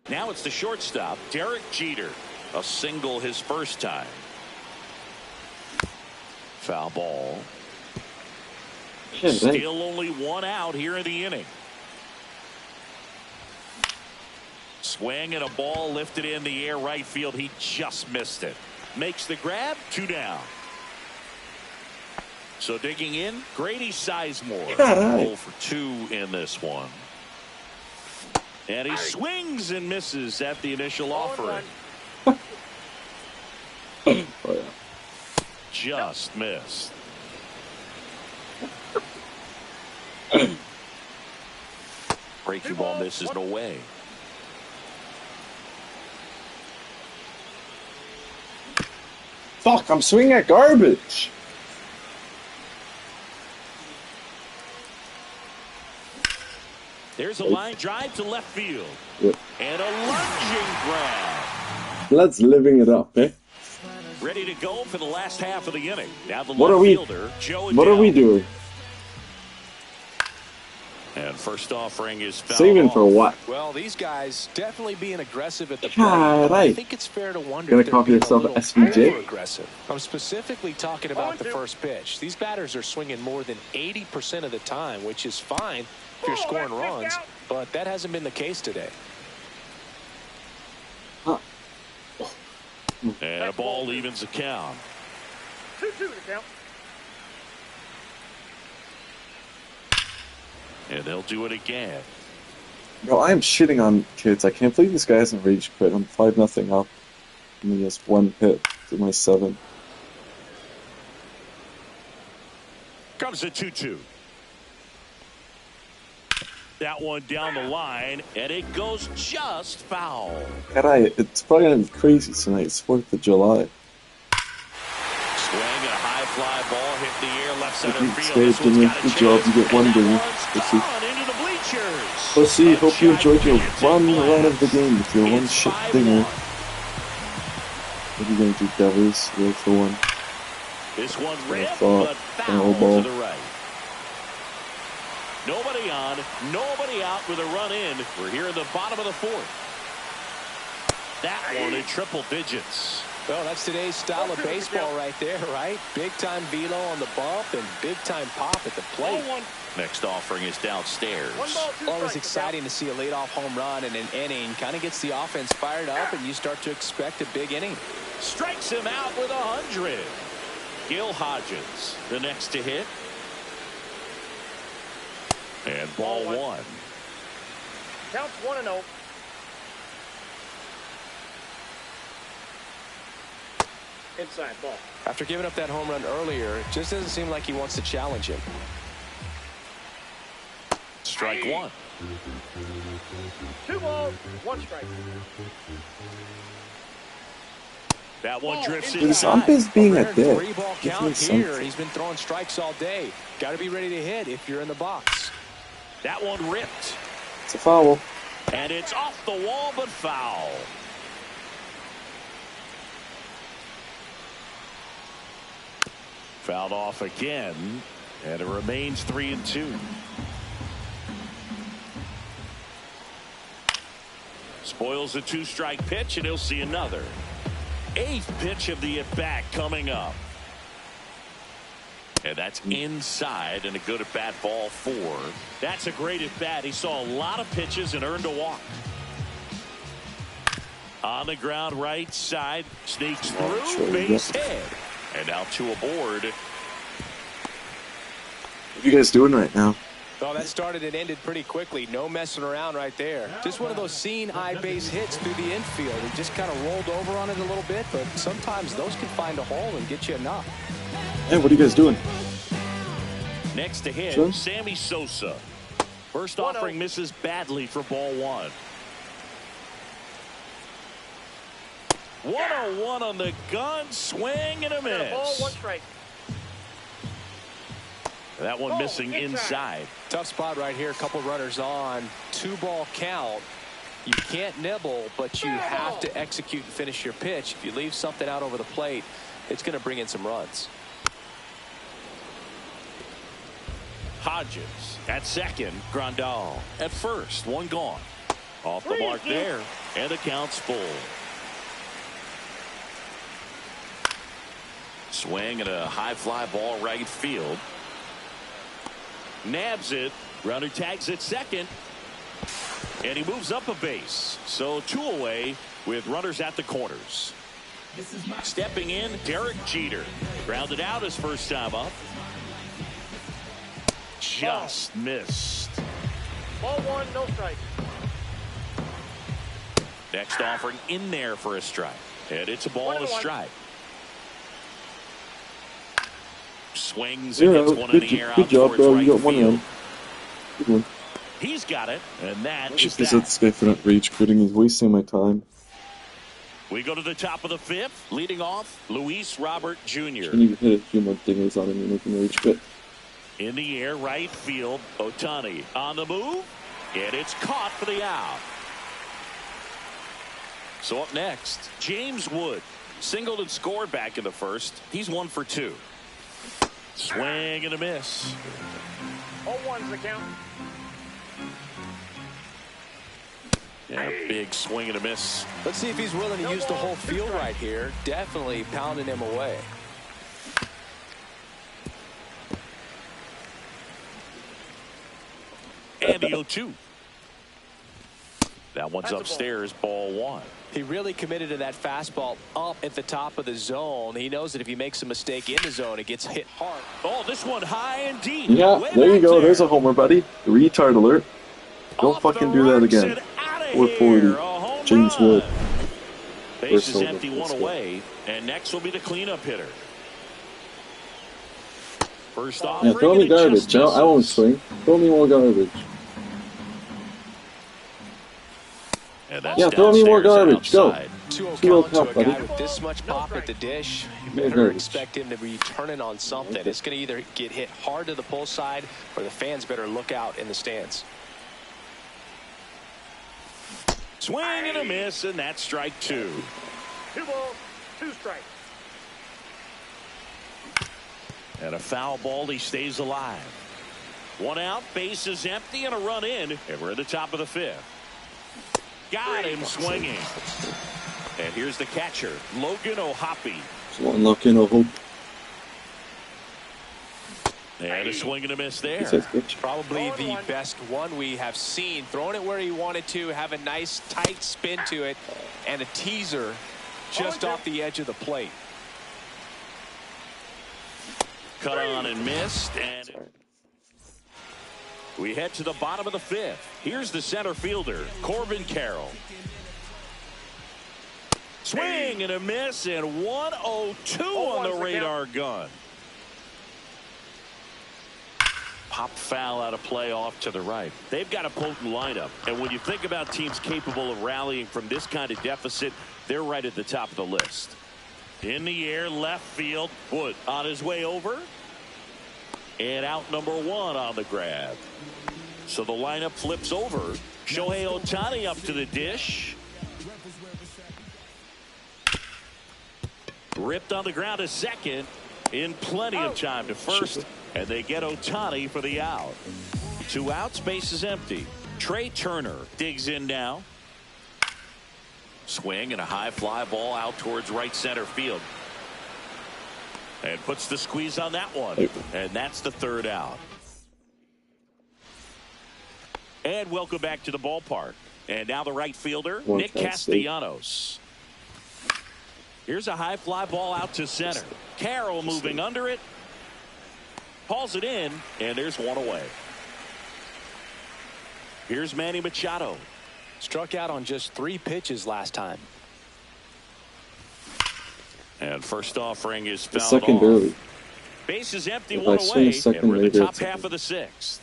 Now it's the shortstop, Derek Jeter. A single his first time. Foul ball. Still only 1 out here in the inning. Swing and a ball lifted in the air right field. He just missed it. Makes the grab, 2 down. So digging in, Grady Sizemore. 0 for 2 in this one. And he swings and misses at the initial offering. Oh, yeah. Just missed. Breaking ball misses no way. Fuck, I'm swinging at garbage. There's a line drive to left field. Yep. And a lunging grab. Let's living it up, eh? Ready to go for the last half of the inning. Now the What left are we? fielder, Joe What are we doing? And first offering is fouled Saving off. for what? Well, these guys definitely being aggressive at the plate. Right. I think it's fair to wonder Gonna if they're call being yourself a little SVJ? aggressive. I'm specifically talking about the first pitch. These batters are swinging more than 80% of the time, which is fine if you're scoring runs, but that hasn't been the case today. And a ball evens the count. 2-2 to count. And they'll do it again. Bro, I am shitting on kids. I can't believe this guy hasn't rage quit. I'm 5-0 up. And he has 1 hit to my 7. Comes a 2-2. That one down the line, and it goes just foul. Caray, it's probably gonna be crazy tonight. It's 4th of July. Swing and a high fly ball hit the air left center field. Stay, This one's Jimmy. got a Good job. chance, You get one and that dinghy. one's Pussy. gone into the bleachers. Pussy, A hope you enjoyed your gigantic one blast. run of the game with your one It's shit 5-1. dinger. What are you gonna do, Devers? Roll for one. This one I ripped, thought but foul foul ball. to the right. Nobody on, nobody out with a run in. We're here in the bottom of the 4th. That one in triple digits. Well, that's today's style of baseball right there, right? Big-time velo on the bump and big-time pop at the plate. Next offering is downstairs. Always exciting to see a leadoff home run in an inning. Kind of gets the offense fired up, and you start to expect a big inning. Strikes him out with 100. Gil Hodges, the next to hit. And ball 1. Counts 1-0. Inside ball. After giving up that home run earlier, it just doesn't seem like he wants to challenge him. Strike 1. 2 balls, 1 strike. That one drifts Dude, this inside. ump is being a dick. 3-ball Give me count something. here. He's been throwing strikes all day. Got to be ready to hit if you're in the box. That one ripped. It's a foul. And it's off the wall, but foul. Fouled off again, and it remains 3-2. Spoils the 2-strike pitch, and he'll see another. 8th pitch of the at-bat coming up. And that's inside, and a good at-bat, ball 4. That's a great at-bat. He saw a lot of pitches and earned a walk. On the ground, right side, sneaks through, base hit. And now 2 aboard. What are you guys doing right now? Well, that started and ended pretty quickly. No messing around right there. Just one of those seen high base hits through the infield. He just kind of rolled over on it a little bit, but sometimes those can find a hole and get you enough. Hey, what are you guys doing? Next to hit, Sure. Sammy Sosa. First offering misses badly for ball 1. 101 on the gun, swing and a Got a ball, 1 miss. strike. That one missing inside. Tough spot right here. A couple runners on. 2-ball count. You can't nibble, but you have to execute and finish your pitch. If you leave something out over the plate, it's going to bring in some runs. Hodges at second, Grandal at first, 1 gone. Off the mark there, and the count's full. Swing and a high fly ball right field. Nabs it. Runner tags at second. And he moves up a base. So 2 away with runners at the corners. Stepping in, Derek Jeter. Grounded out his first time up. Just missed. Ball 1, no strike. Next offering in there for a strike. And it's a ball and a 1-1. strike. Swings You're and gets out. one Good, in the air good out job, towards bro. right You got 1 field. run. Good one. He's got it, and that I is should that. visit this guy for not rage quitting. He's wasting my time. We go to the top of the 5th. Leading off, Luis Robert Jr. Shouldn't even hit a few more dingers on him and make him rage quit. In the air, right field. Ohtani on the move. And it's caught for the out. So up next, James Wood. Singled and scored back in the first. He's 1 for 2. Swing and a miss. 0-1's the count. Yeah, big swing and a miss. Let's see if he's willing to use the whole field right here. Definitely pounding him away. And the 0-2. That one's upstairs, ball 1. He really committed to that fastball up at the top of the zone. He knows that if he makes a mistake in the zone, it gets hit hard. Oh, this one high and deep. Yeah, there you go. There's a homer, buddy. Retard alert. Don't fucking do that again. 440. James Wood. Base is empty, 1 away. And next will be the cleanup hitter. First off, yeah, throw me garbage. I won't swing. Throw me more garbage. Yeah, throw me more garbage. Go. 2-0 count to a guy with this much pop at the dish. You better expect him to be turning on something. It's going to either get hit hard to the pull side, or the fans better look out in the stands. Swing and a miss, and that's strike 2. 2 balls, 2 strikes. And a foul ball, he stays alive. 1 out, base is empty, and a run in, and we're at the top of the 5th. Got him swinging. And here's the catcher, Logan O'Hoppe. One luck in a hope. And a swing and a miss there. Probably the best one we have seen. Throwing it where he wanted to, have a nice tight spin to it, and a teaser just off the edge of the plate. Cut on and missed, and we head to the bottom of the 5th. Here's the center fielder, Corbin Carroll. Swing and a miss, and 102 on the radar gun. Pop foul out of play off to the right. They've got a potent lineup, and when you think about teams capable of rallying from this kind of deficit, they're right at the top of the list. In the air, left field. Wood on his way over. And out number 1 on the grab. So the lineup flips over. Shohei Ohtani up to the dish. Ripped on the ground to second. In plenty of time to first. And they get Ohtani for the out. 2 outs, base is empty. Trey Turner digs in now. Swing and a high fly ball out towards right center field. And puts the squeeze on that one. And that's the 3rd out. And welcome back to the ballpark. And now the right fielder, Nick Castellanos. Here's a high fly ball out to center. Carroll moving under it. Hauls it in, and there's 1 away. Here's Manny Machado. Struck out on just 3 pitches last time. And first offering is fouled Secondarily. off. Base is empty, 1 away, and we're in the top half of the 6th.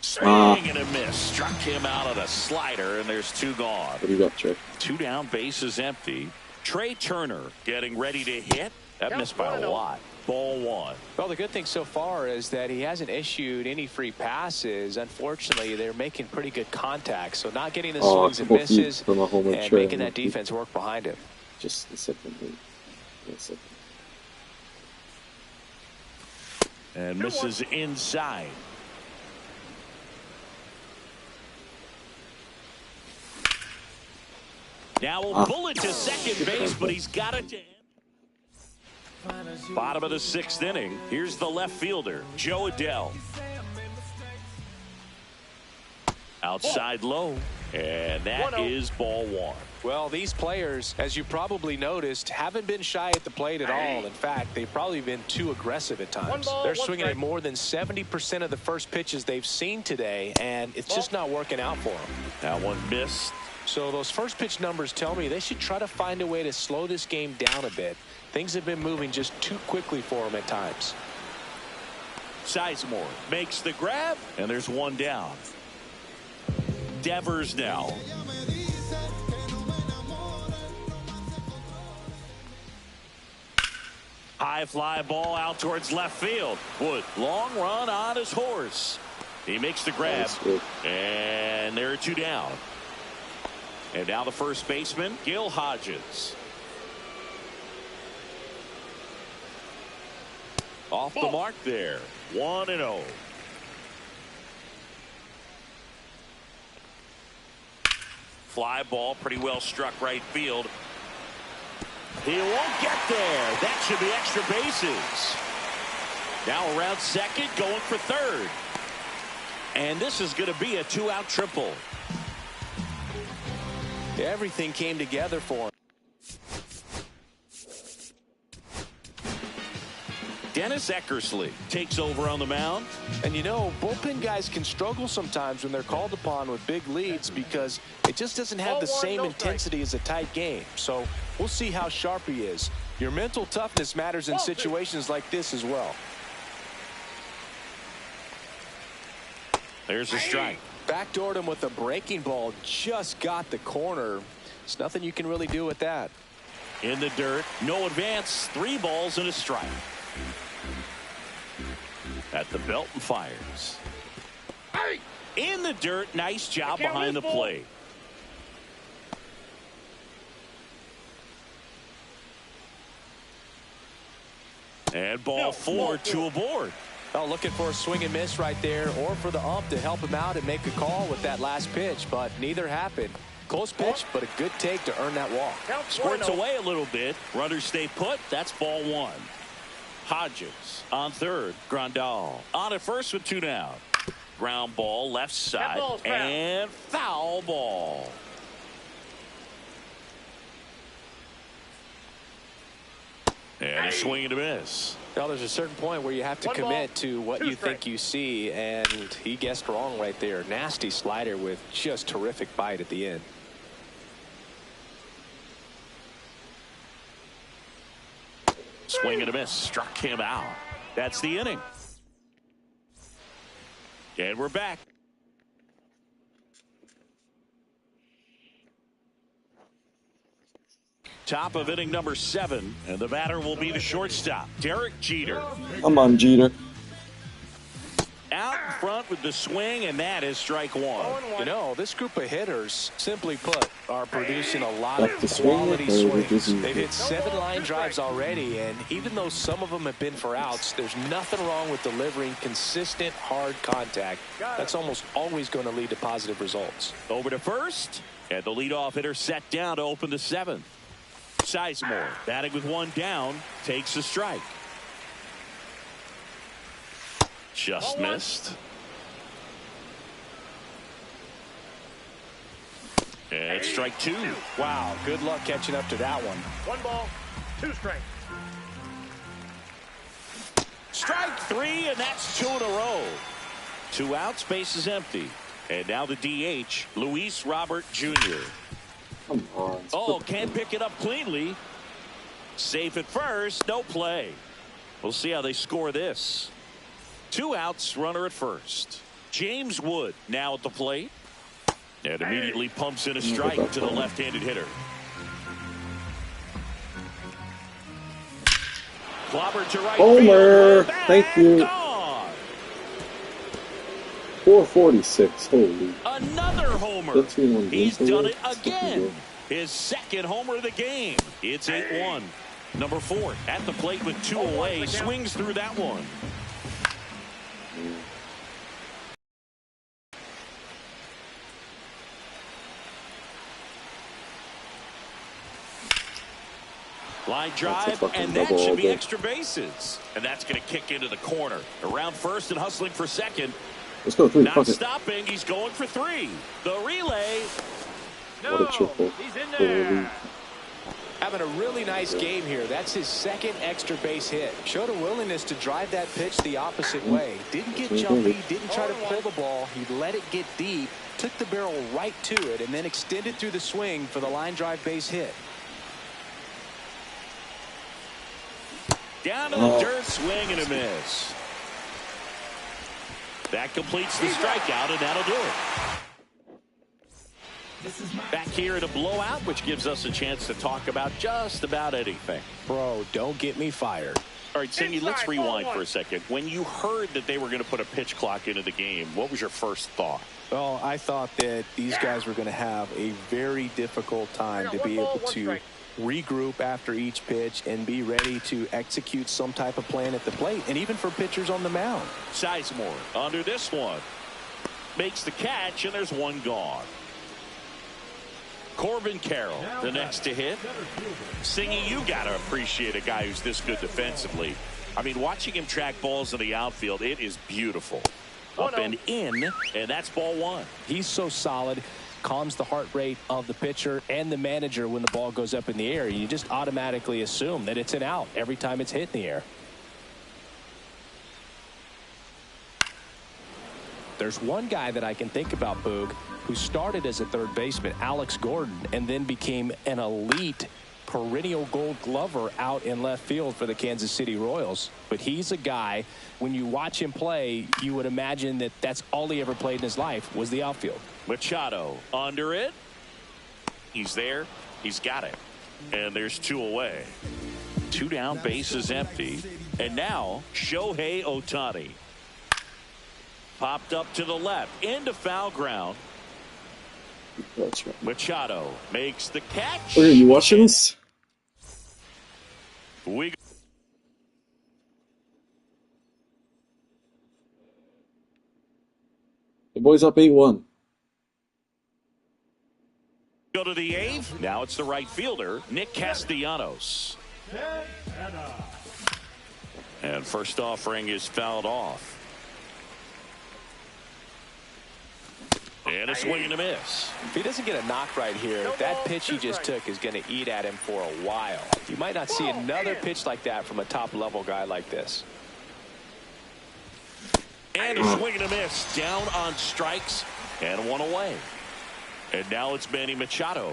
Swing and a miss. Struck him out of the slider, and there's 2 gone. What do you got, Trey? 2 down, base is empty. Trey Turner getting ready to hit. That missed by a lot. Ball 1. Well, the good thing so far is that he hasn't issued any free passes. Unfortunately, they're making pretty good contact. So not getting the swings and misses and making that defense work behind him. Just a second. And misses inside. Now a bullet to second base, but he's got it to end. Bottom of the 6th inning. Here's the left fielder, Joe Adell. Outside low, and that is ball 1. Well, these players, as you probably noticed, haven't been shy at the plate at all. In fact, they've probably been too aggressive at times. They're swinging at more than 70% of the first pitches they've seen today, and it's just not working out for them. That one missed. So those first pitch numbers tell me they should try to find a way to slow this game down a bit. Things have been moving just too quickly for them at times. Sizemore makes the grab, and there's 1 down. Devers now. High fly ball out towards left field. Wood, long run on his horse. He makes the grab, and there are 2 down. And now the first baseman, Gil Hodges. Off the mark there. 1-0. Fly ball pretty well struck right field. He won't get there. That should be extra bases. Now around second, going for third. And this is going to be a 2-out triple. Everything came together for him. Dennis Eckersley takes over on the mound. And you know, bullpen guys can struggle sometimes when they're called upon with big leads because it just doesn't have the same intensity as a tight game. So we'll see how sharp he is. Your mental toughness matters in situations like this as well. There's a strike. Backdoored him with a breaking ball. Just got the corner. There's nothing you can really do with that. In the dirt. No advance. 3 balls and a strike. At the belt and fires. In the dirt. Nice job behind the plate. And ball 4, 2 aboard. Oh, looking for a swing and miss right there, or for the ump to help him out and make a call with that last pitch, but neither happened. Close pitch, but a good take to earn that walk. Squirts away a little bit. Runners stay put. That's ball 1. Hodges on third. Grandal on at first with 2 down. Ground ball left side and foul ball. And a swing and a miss. Well, there's a certain point where you have to commit to what you think you see, and he guessed wrong right there. Nasty slider with just terrific bite at the end. Swing and a miss. Struck him out. That's the inning. And we're back. Top of inning number 7, and the batter will be the shortstop, Derek Jeter. Come on, Jeter. Out in front with the swing, and that is strike 1. You know, this group of hitters, simply put, are producing a lot of quality swings. They've hit 7 line drives already, and even though some of them have been for outs, there's nothing wrong with delivering consistent, hard contact. That's almost always going to lead to positive results. Over to first, and the leadoff hitter set down to open the 7th. Sizemore batting with 1 down, takes a strike. Just missed. And strike 2. Wow, good luck catching up to that one. 1 ball, 2 strikes. Strike 3, and that's 2 in a row. 2 outs, base is empty. And now the DH, Luis Robert Jr. Come on. Oh, can't pick it up cleanly. Safe at first, no play. We'll see how they score this. 2 outs, runner at first. James Wood now at the plate. And immediately pumps in a strike to the left-handed hitter. Clobbered to right Homer! Field. Thank you. Gone. 446. Holy. Another homer. He's done it again. His 2nd homer of the game. It's 8-1. Number 4 at the plate with 2 away. Swings through that one. Line drive, and that should be extra bases. And that's going to kick into the corner. Around first and hustling for second. Let's go 3. Not stopping. He's going for 3. The relay. What a triple. He's in there. Having a really nice game here. That's his 2nd extra base hit. Showed a willingness to drive that pitch the opposite way. Didn't get jumpy, didn't try to pull the ball. He let it get deep, took the barrel right to it, and then extended through the swing for the line drive base hit. Down to the dirt, swing and a miss. That completes the strikeout, and that'll do it. Back here in a blowout, which gives us a chance to talk about just about anything. Bro, don't get me fired. All right, Cindy, let's rewind for a second. When you heard that they were going to put a pitch clock into the game, what was your first thought? Well, I thought that these guys were going to have a very difficult time to be able to regroup after each pitch and be ready to execute some type of plan at the plate, and even for pitchers on the mound. Sizemore under this one. Makes the catch, and there's one gone. Corbin Carroll, the next to hit. Singy, you got to appreciate a guy who's this good defensively. I mean, watching him track balls in the outfield, it is beautiful. Up and in, and that's ball one. He's so solid, calms the heart rate of the pitcher and the manager when the ball goes up in the air. You just automatically assume that it's an out every time it's hit in the air. There's one guy that I can think about, Boog, who started as a third baseman, Alex Gordon, and then became an elite perennial Gold Glover out in left field for the Kansas City Royals. But he's a guy, when you watch him play, you would imagine that that's all he ever played in his life was the outfield. Machado under it. He's there. He's got it. And there's two away. Two down, bases empty. And now Shohei Ohtani. Popped up to the left, into foul ground. That's right. Machado makes the catch. Are you watching this? We The boys up 8-1. go to the eighth. Now it's the right fielder, Nick Castellanos. And first offering is fouled off. And a swing and a miss. If he doesn't get a knock right here, that pitch he just took is going to eat at him for a while. You might not see another pitch like that from a top-level guy like this. And a swing and a miss. Down on strikes and one away. And now it's Manny Machado.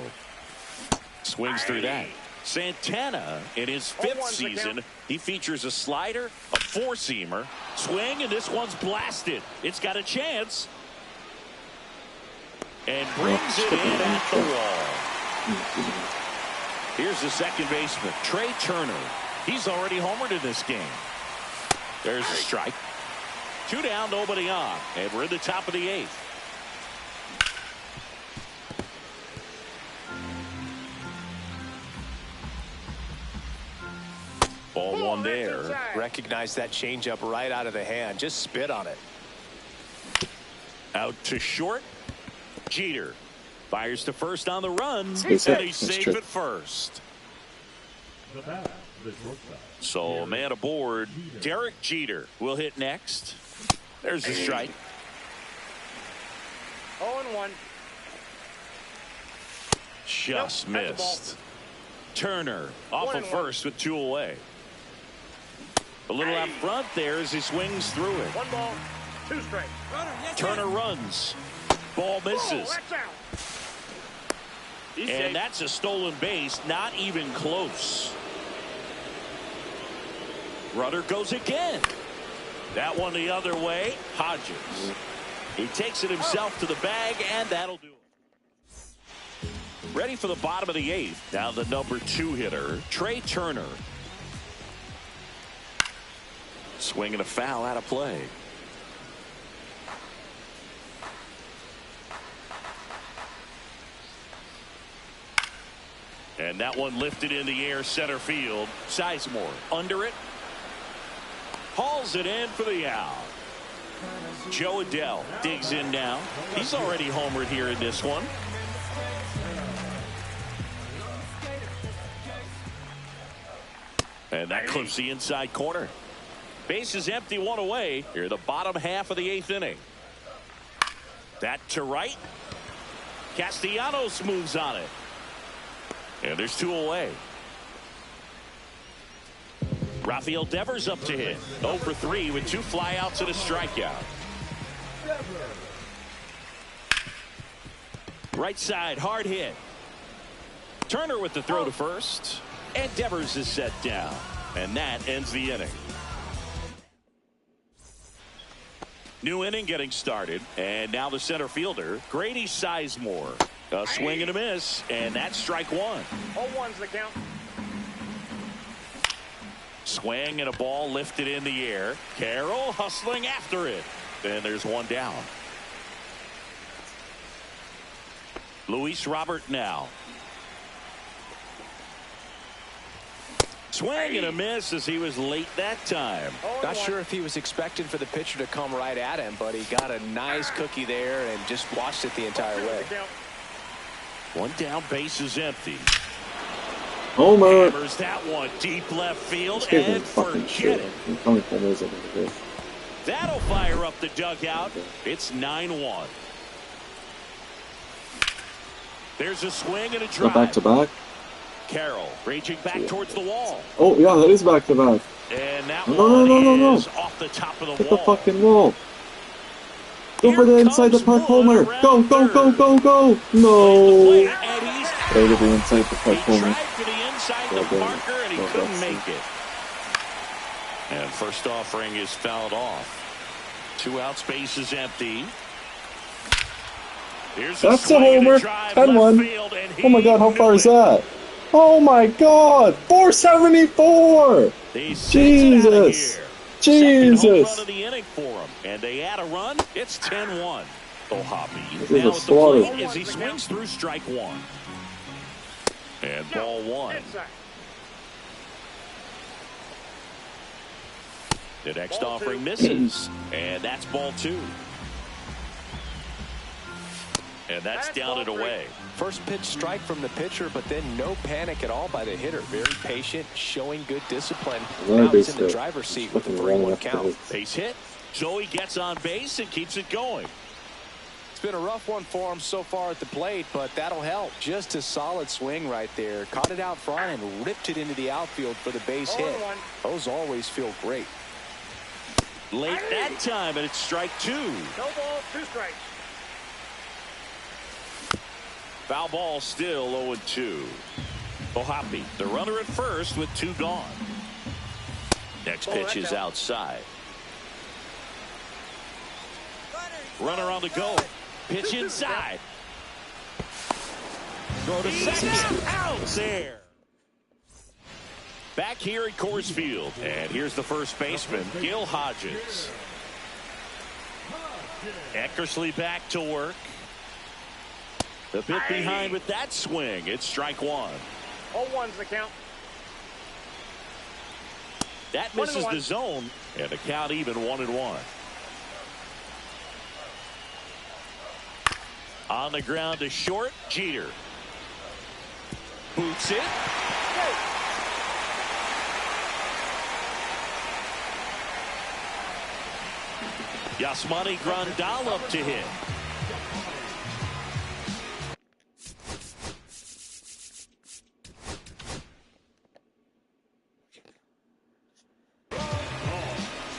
Swings through that. Santana, in his fifth season, he features a slider, a four-seamer, swing, and this one's blasted. It's got a chance. And brings it in at the wall. Here's the second baseman, Trey Turner. He's already homered in this game. There's a strike. Two down, nobody on. And we're in the top of the eighth. Ball one there. Recognize that changeup right out of the hand. Just spit on it. Out to short. Jeter fires to first on the run, and he's safe at first. So man aboard, Derek Jeter will hit next. There's the strike. 0-1. Just missed. Turner off of first with two away. A little out front there as he swings through it. 1 ball, 2 strikes. Turner runs. Ball misses. And that's a stolen base, not even close. Runner goes again. That one the other way. Hodges. He takes it himself to the bag, and that'll do it. Ready for the bottom of the eighth. Now the number 2 hitter, Trey Turner. Swinging a foul out of play. And that one lifted in the air, center field. Sizemore under it. Hauls it in for the out. Joe Adell digs in now. He's already homered here in this one. And that clips the inside corner. Base is empty, one away. Here, the bottom half of the eighth inning. That to right. Castellanos moves on it. And there's two away. Rafael Devers up to hit. 0 for 3 with 2 flyouts and a strikeout. Right side, hard hit. Turner with the throw to first. And Devers is set down. And that ends the inning. New inning getting started. And now the center fielder, Grady Sizemore. A swing and a miss, and that's strike one. 0-1's the count. Swing and a ball lifted in the air. Carroll hustling after it. And there's one down. Luis Robert now. Swing and a miss as he was late that time. Not sure if he was expecting for the pitcher to come right at him, but he got a nice cookie there and just watched it the entire way. One down, base is empty. Homer. Hammers that one deep left field and forget it. That'll fire up the dugout. It's 9-1. There's a swing and a drive. Back to back. Carroll reaching back towards the wall. Oh yeah, that is back to back. And that no. is off the top of the Hit wall. the fucking wall. Go for the inside the park homer. Go. No. Way to the inside the park homer. He tried for the inside the Parker and he couldn't make it. And first offering is fouled off. 2 out, space is empty. That's a homer. 10-1. Oh my god, how far is that? Oh my god, 474. Jesus. Jesus. Of the inning for him. And they add a run. It's 10-1. Ohapi This now is a at the slaughter. plate as he swings through strike one. And ball one. The next offering misses. And that's ball two. And that's down and away. First pitch strike from the pitcher, but then no panic at all by the hitter. Very patient, showing good discipline. Now he's in the driver's seat with a 3-1 count. Base hit. So he gets on base and keeps it going. It's been a rough one for him so far at the plate, but that'll help. Just a solid swing right there. Caught it out front and ripped it into the outfield for the base hit. Those always feel great. Late that time, and it's strike two. No ball, 2 strikes. Foul ball still 0-2. Ohapi, the runner at first with 2 gone. Next pitch is outside. Runner on the go. Pitch inside. Throw to second. Out there. Back here at Coors Field. And here's the first baseman, Gil Hodges. Eckersley back to work. The bit behind with that swing. It's strike one. 0-1's the count. That misses the zone. And the count even 1-1. On the ground to short, Jeter. Boots it. Yasmani Grandal up to hit.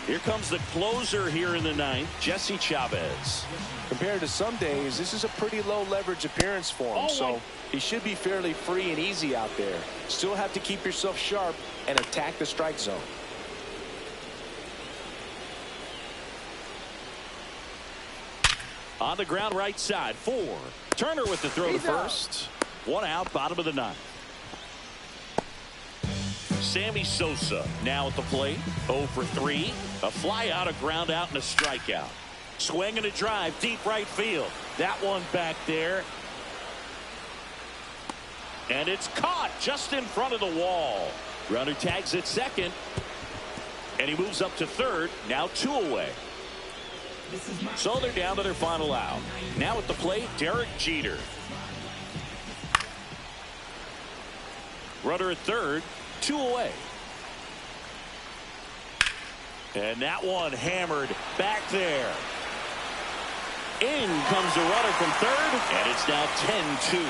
Here comes the closer here in the ninth, Jesse Chavez. Compared to some days, this is a pretty low leverage appearance for him, so he should be fairly free and easy out there. Still have to keep yourself sharp and attack the strike zone. On the ground right side, 4. Turner with the throw to first. 1 out, bottom of the ninth. Sammy Sosa now at the plate. 0 for 3. A fly out, a ground out, and a strikeout. Swing and a drive, deep right field. That one back there. And it's caught just in front of the wall. Runner tags at second. And he moves up to third. Now 2 away. So they're down to their final out. Now at the plate, Derek Jeter. Runner at third. 2 away. And that one hammered back there. In comes the runner from third, and it's now 10-2.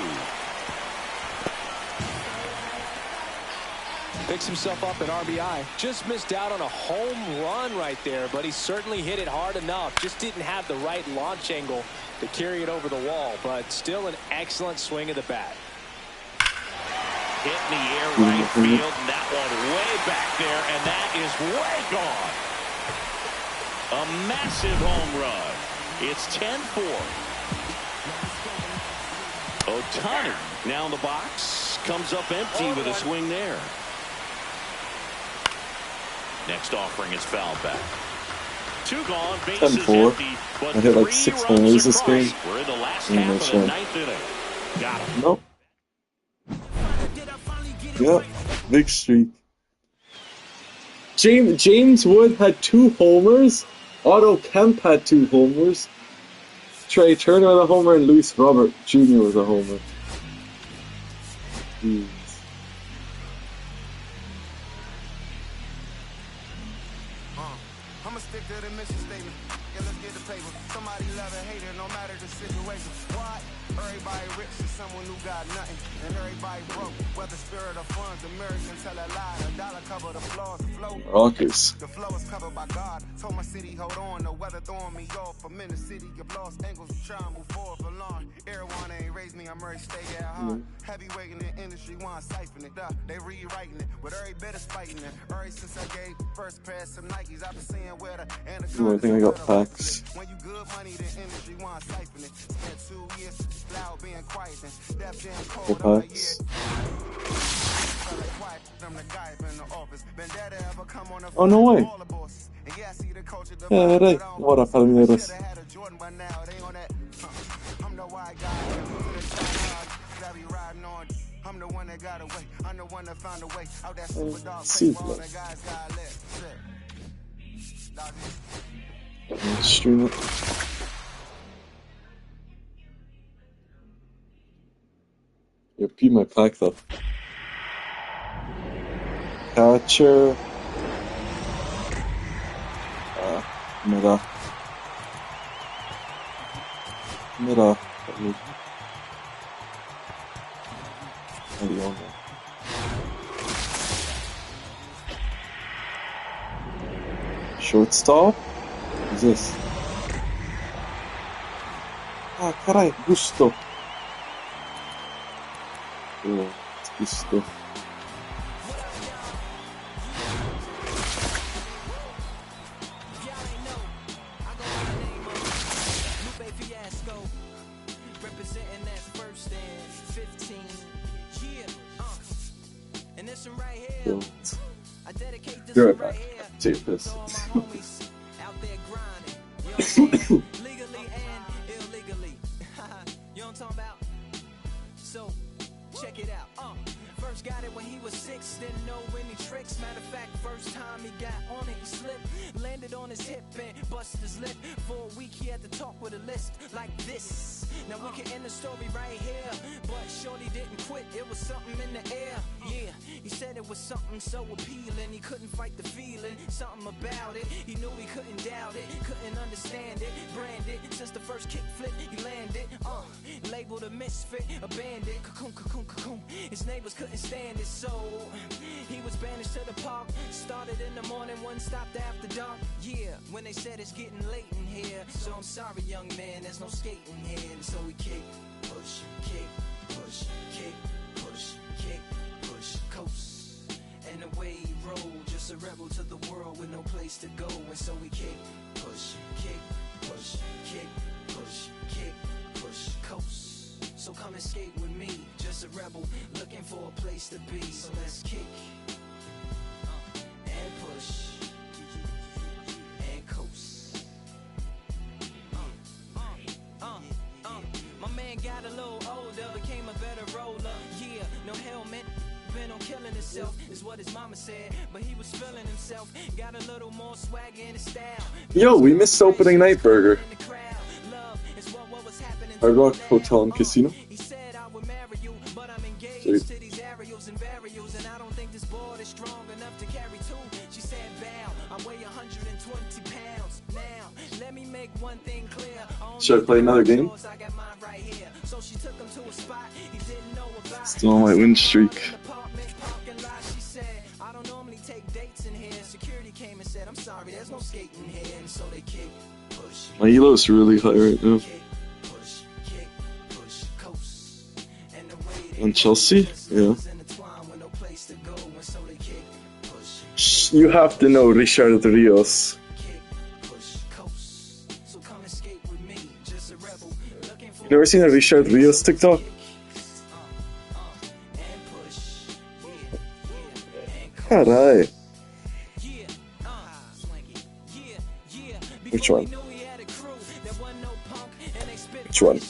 Picks himself up an RBI. Just missed out on a home run right there, but he certainly hit it hard enough. Just didn't have the right launch angle to carry it over the wall, but still an excellent swing of the bat. Hit in the air right field, and that one way back there, and that is way gone. A massive home run. It's 10-4. Ohtani now in the box. Comes up empty with a swing there. Next offering is fouled back. 2 gone, bases 10-4. empty, but I hit like 6 homers this game. We're in the last half of the 9th inning. Got him. Nope. Yep, big streak. James Wood had 2 homers. Otto Kemp had 2 homers. Trey Turner had a homer, and Luis Robert Jr. was a homer. Jeez. I'ma stick to the mission statement. Yeah, let's get the paper. Somebody love and hate it, no matter the situation. What? Everybody rich is someone who got nothing, and everybody broke. Whether spirit or funds, Americans tell a lie. A dollar cover the flaws, the flow. Rockers. The flow is covered by God. Told my city, hold on. The weather throwing me off. I'm in the city of lost angles. Try and move forward for long. Everyone ain't raised me. I'm ready to stay at hard. Heavyweight in the industry, want to siphon it. They rewriting it, but every bit is fighting it. Ever since I gave first pass some Nikes, I've been seeing where the I think I got packs. when you good money, the industry want to siphon it. Spent 2 years loud being quiet and step down cold on a year. Oh, no way. Yeah, right. Vara Palmeiras. I'm the one that got away. I'm the one that found a way out that super dark place all the guys got left. Stream it. Yeah, beat my pack though. Catcher. Mira. Shortstop? Who's this? Ah, caray, Gusto. Oh, it's Gusto. Be right back. Take this. Legally and illegally. You know what I'm talking about? So, check it out. First got it when he was 6, didn't know any tricks. Matter of fact, first time he got on it, he slipped. Landed on his hip and busted his lip. For a week he had to talk with a list like this. Now we can end the story right here, but shorty didn't quit, it was something in the air. Yeah, he said it was something so appealing, he couldn't fight the feeling, something about it. He knew he couldn't doubt it, couldn't understand it. Branded, since the first kick flip he landed. Labeled a misfit, a bandit. Cocoon, cocoon, cocoon. His neighbors couldn't stand it, so he was banished to the park. Started in the morning, one stopped after dark. Yeah, when they said it's getting late in here, so I'm sorry young man, there's no skating here. So we kick, push, kick, push, kick, push, kick, push, coast. And away he rolled, just a rebel to the world with no place to go. And so we kick, push, kick, push, kick, push, kick, push, coast. So come and skate with me, just a rebel looking for a place to be. So let's kick and push and coast. My man got a little older, became a better roller. Yeah, no helmet, been on killing himself, is what his mama said. But he was feeling himself, got a little more swag in his style. Yo, we missed opening night burger. Hard Rock Hotel and Casino. He said I would marry you, but I'm engaged to these aerials and varials, and I don't think this board is strong enough to carry two. She said, bow, I weigh 120 pounds. Now, let me make one thing clear. Should I play another game? So she took him to a spot he didn't know about. Still on my win streak. She said, I don't normally take dates in here. Security came and said, I'm sorry, there's no skating here. And so they kick, push. My elo's really high right now. On Chelsea? Yeah. You have to know Richard Rios. You ever seen a Richard Rios TikTok? Caray. Which one? Which one?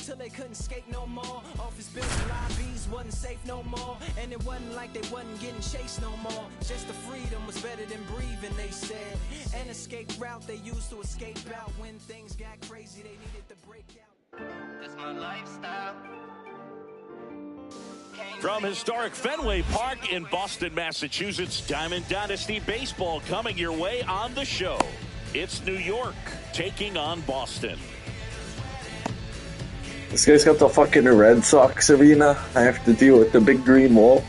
Till they couldn't skate no more. Office building lobbies wasn't safe no more. And it wasn't like they wasn't getting chased no more. Just the freedom was better than breathing, they said. An escape route they used to escape out. When things got crazy, they needed to break out. That's my lifestyle. From historic Fenway Park in Boston, Massachusetts, Diamond Dynasty Baseball coming your way on the show. It's New York taking on Boston. This guy's got the fucking Red Sox arena. I have to deal with the big green wall.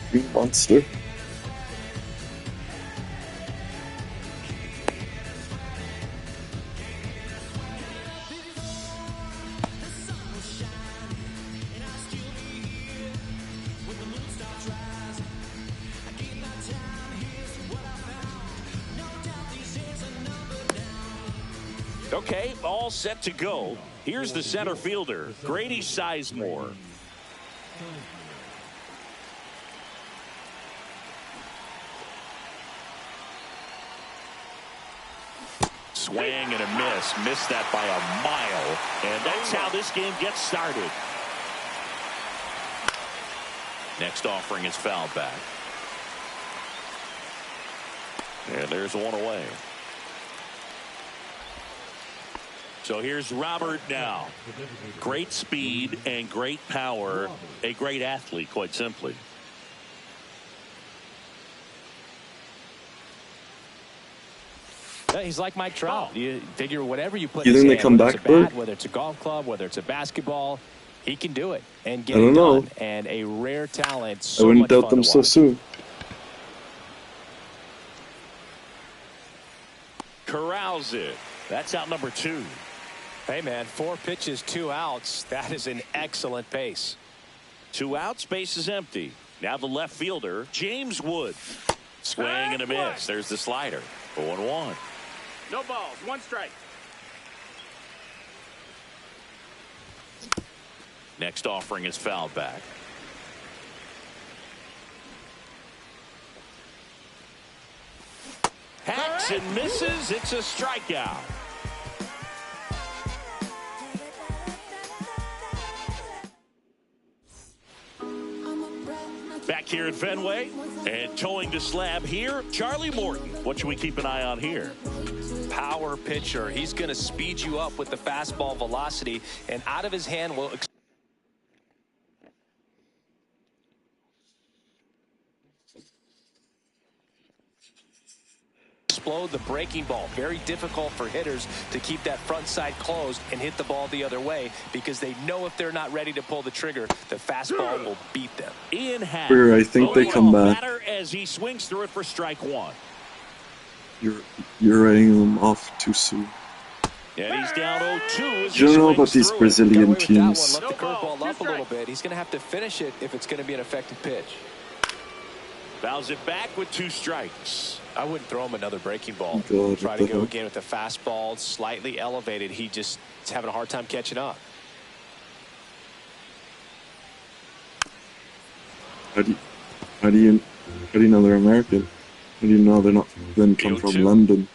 Green monster. Okay, all set to go. Here's the center fielder, Grady Sizemore. Swing and a miss. Missed that by a mile. And that's how this game gets started. Next offering is fouled back. And there's one away. So here's Robert now. Great speed and great power. A great athlete, quite simply. Yeah, he's like Mike Trout. You figure whatever you put You in his think they hand, come whether back, it's a bat, Bert? whether it's a golf club, whether it's a basketball, he can do it and get I it don't know. done. And a rare talent. I So wouldn't much doubt fun them to so watch. soon. Corrals it. That's out number 2. Hey, man, 4 pitches, 2 outs. That is an excellent pace. 2 outs, base is empty. Now the left fielder, James Wood. Swing and a miss. There's the slider. 0-1. No balls, 1 strike. Next offering is fouled back. Hacks and misses. It's a strikeout. Back here at Fenway and towing the slab here, Charlie Morton. What should we keep an eye on here? Power pitcher. He's going to speed you up with the fastball velocity, and out of his hand will explode the breaking ball. Very difficult for hitters to keep that front side closed and hit the ball the other way because they know if they're not ready to pull the trigger, the fastball will beat them. Ian Happ. Sure, I think they come back. As he swings through it for strike 1. You're writing them off too soon. And he's down 0-2. You don't know about these Brazilian teams. Let the curveball up a little bit. He's going to have to finish it if it's going to be an effective pitch. Fouls it back with 2 strikes. I wouldn't throw him another breaking ball. God, Try to go again with the fastball, slightly elevated. He just is having a hard time catching up. How do you know they're American? How do you know they're not then come from London?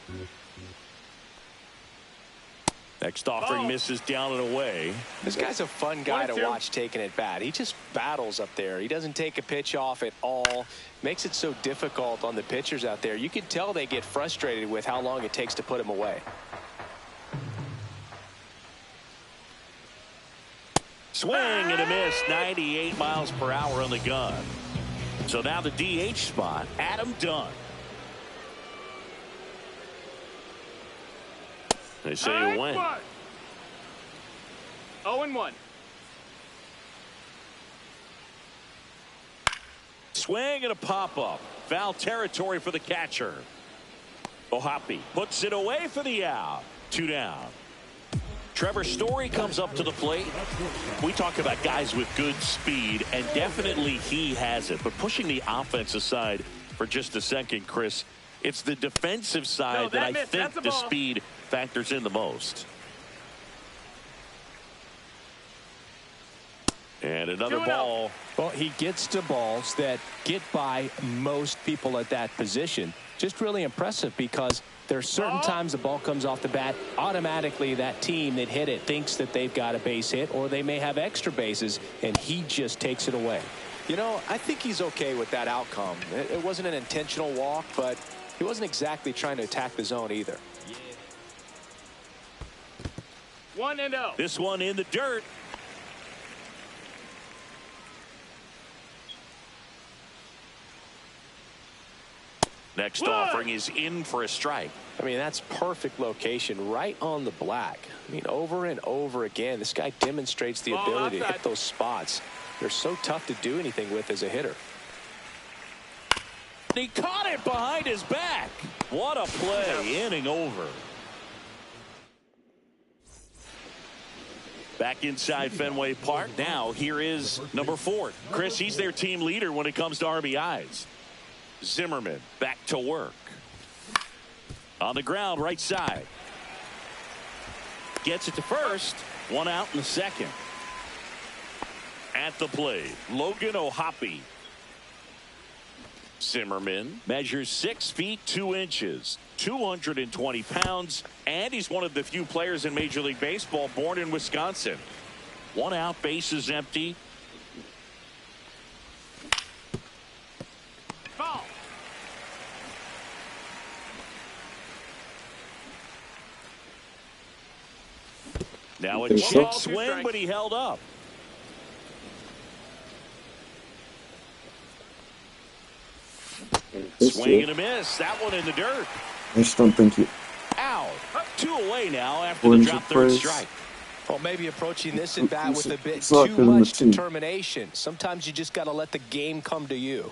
Next offering misses down and away. This guy's a fun guy to watch taking at bat. He just battles up there. He doesn't take a pitch off at all. Makes it so difficult on the pitchers out there. You can tell they get frustrated with how long it takes to put him away. Swing and a miss. 98 miles per hour on the gun. So now the DH spot, Adam Dunn. They say you win. 0-1. Swing and a pop-up. Foul territory for the catcher. Ohapi puts it away for the out. 2 down. Trevor Story comes up to the plate. We talk about guys with good speed, and definitely he has it. But pushing the offense aside for just a second, Chris, it's the defensive side that I think the speed factors in the most. And another ball. Well, he gets to balls that get by most people at that position. Just really impressive because there are certain times the ball comes off the bat. Automatically, that team that hit it thinks that they've got a base hit, or they may have extra bases, and he just takes it away. You know, I think he's okay with that outcome. It wasn't an intentional walk, but he wasn't exactly trying to attack the zone either. 1-0. This one in the dirt. Next offering is in for a strike. I mean, that's perfect location right on the black. I mean, over and over again, this guy demonstrates the ability to hit those spots. They're so tough to do anything with as a hitter. He caught it behind his back. What a play. Inning over. Back inside Fenway Park. Now here is number 4. Chris, he's their team leader when it comes to RBIs. Zimmerman back to work. On the ground, right side. Gets it to first. One out in the second. At the plate, Logan O'Hoppe. Zimmerman measures 6 feet 2 inches, 220 pounds, and he's one of the few players in Major League Baseball born in Wisconsin. One out, bases empty. Ball. Now a check swing, but he held up. Swing and a miss. That one in the dirt. I just don't think you. Out. 2 away now after the drop third strike. Well, maybe approaching this at bat with a bit too much determination. Sometimes you just got to let the game come to you.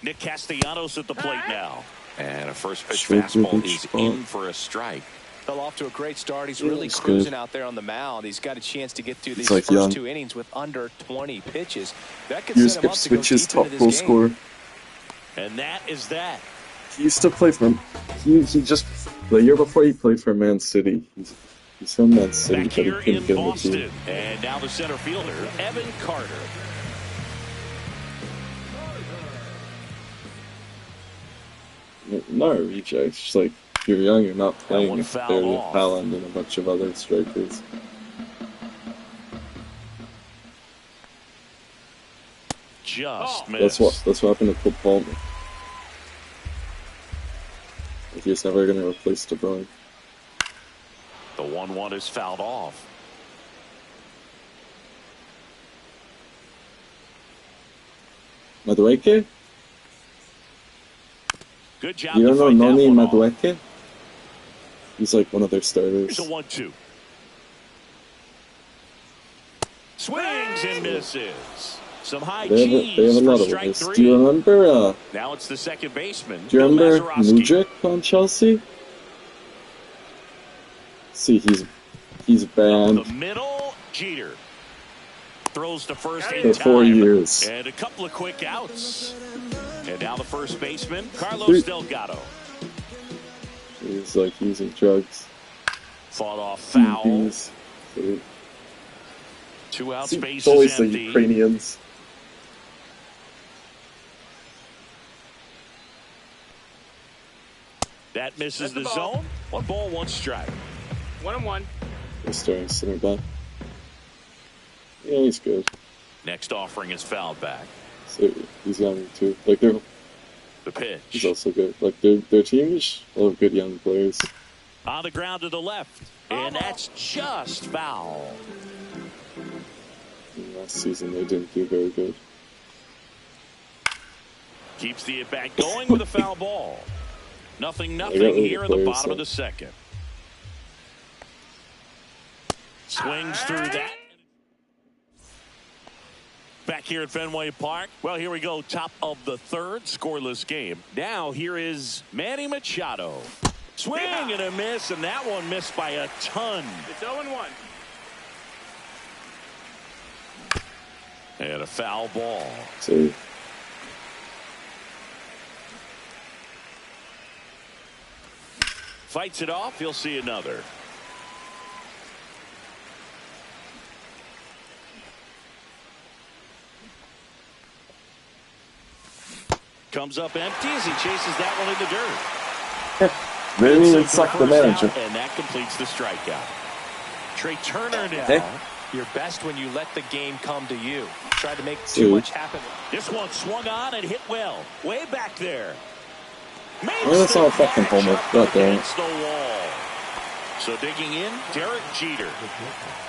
Nick Castellanos at the plate now. And a first pitch fastball is in for a strike. Fell off to a great start. He's really cruising out there on the mound. He's got a chance to get through these first 2 innings with under 20 pitches. That could set him up to go deep into this game. Scorer. And that is that. He used to play for. He just the year before he played for Man City. He's from Man City, Back here in Boston, and now the center fielder, Evan Carter. Not a reject. Just like if you're young, you're not playing if they're Haaland and a bunch of other strikers. Just missed. That's what happened to Cole Palmer. Like he's never going to replace De Bruyne. The 1-1 is fouled off. Madueke? Good job. You don't know Noni Madueke? He's like one of their starters. Here's a 1-2. Swings and misses. Some high cheese. They have a lot of ways. Do you remember? Now it's the second baseman. Do you remember Mudryk on Chelsea? See, he's banned. The middle, Jeter throws to first in for time. 4 years. And a couple of quick outs. And now the first baseman, Carlos Delgado. He's like using drugs. Fought off foul. 2 outs, bases always empty. the Ukrainians. That misses the zone. 1 ball, 1 strike. 1-1. He's starting center back. Yeah, he's good. Next offering is fouled back. So he's young too. Like they're. The pitch. He's also good. Like their team is full of good young players. On the ground to the left, and that's just foul. Last season they didn't do very good. Keeps the at-bat going with a foul ball. Nothing here in the bottom of the second. Swings through that. Back here at Fenway Park. Well, here we go. Top of the third. Scoreless game. Now here is Manny Machado. Swing and a miss, and that one missed by a ton. It's 0-1. And a foul ball. So fights it off. He'll see another. Comes up empty as he chases that one in the dirt. They didn't even suck the manager. And that completes the strikeout. Trey Turner now. Hey. You're best when you let the game come to you. Try to make too much happen. This one swung on and hit well. Way back there. Oh, that's not a fucking homer. God damn. Against the wall. So digging in, Derek Jeter.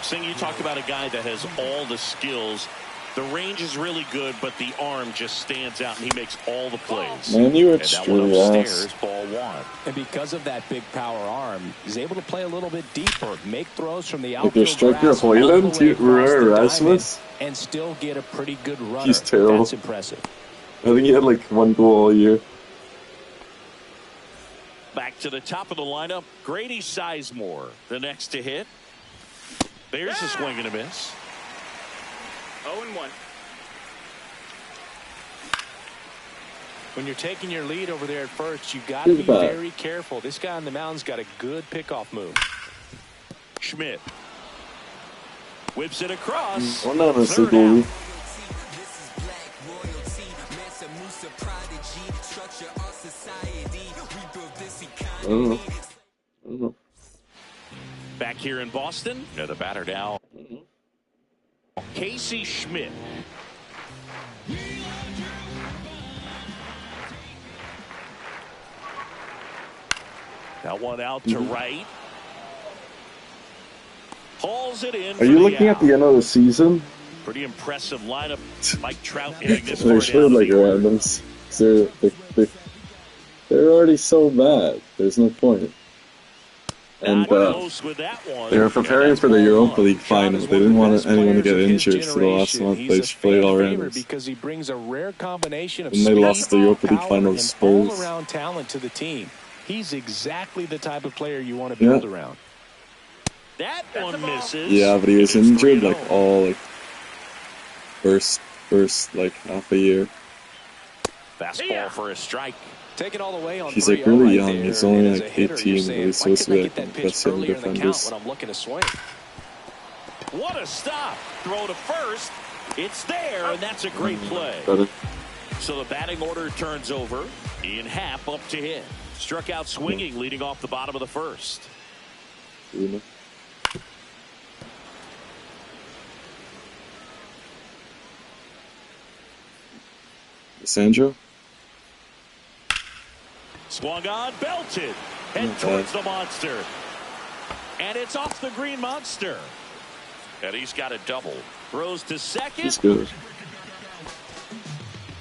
Sing, you talked about a guy that has all the skills. The range is really good, but the arm just stands out, and he makes all the plays. Man, you were and that one upstairs, ball one. And because of that big power arm, he's able to play a little bit deeper, make throws from the Like outfield your striker grass all the Hoyland, way across the Rasmus. diamond, and still get a pretty good runner. He's terrible. That's impressive. I think he had like 1 goal all year. Back to the top of the lineup, Grady Sizemore, the next to hit. There's a swing and a miss. 0-1. When you're taking your lead over there at first, you got to be very careful. This guy on the mound's got a good pickoff move. Schmidt whips it across. Third out. I don't know. Back here in Boston, the batter now. Casey Schmidt. That one out to right. Hauls it in. Are you looking at the end of the season? Pretty impressive lineup. Mike Trout hitting this They're sure like randoms. They're already so bad. There's no point. And they were preparing for the Europa League final. They didn't want anyone to get injured, so the last month they just played all randoms. Because he brings a rare combination of and they lost the Europa League final to Spurs. All-around talent to the team. He's exactly the type of player you want to build around. That one misses. Yeah, but he was injured like all like first like half a year. Fastball for a strike. Take it all the way on he's like really young. He's only like 18, but he's supposed to be like the best young defenders. When I'm looking to swing. What a stop! Throw to first. It's there, and that's a great play. So the batting order turns over. Ian Happ up to hit. Struck out swinging, leading off the bottom of the first. Sandro? Swung on, belted. Head towards the monster. And it's off the green monster. And he's got a double. Throws to second. He's good.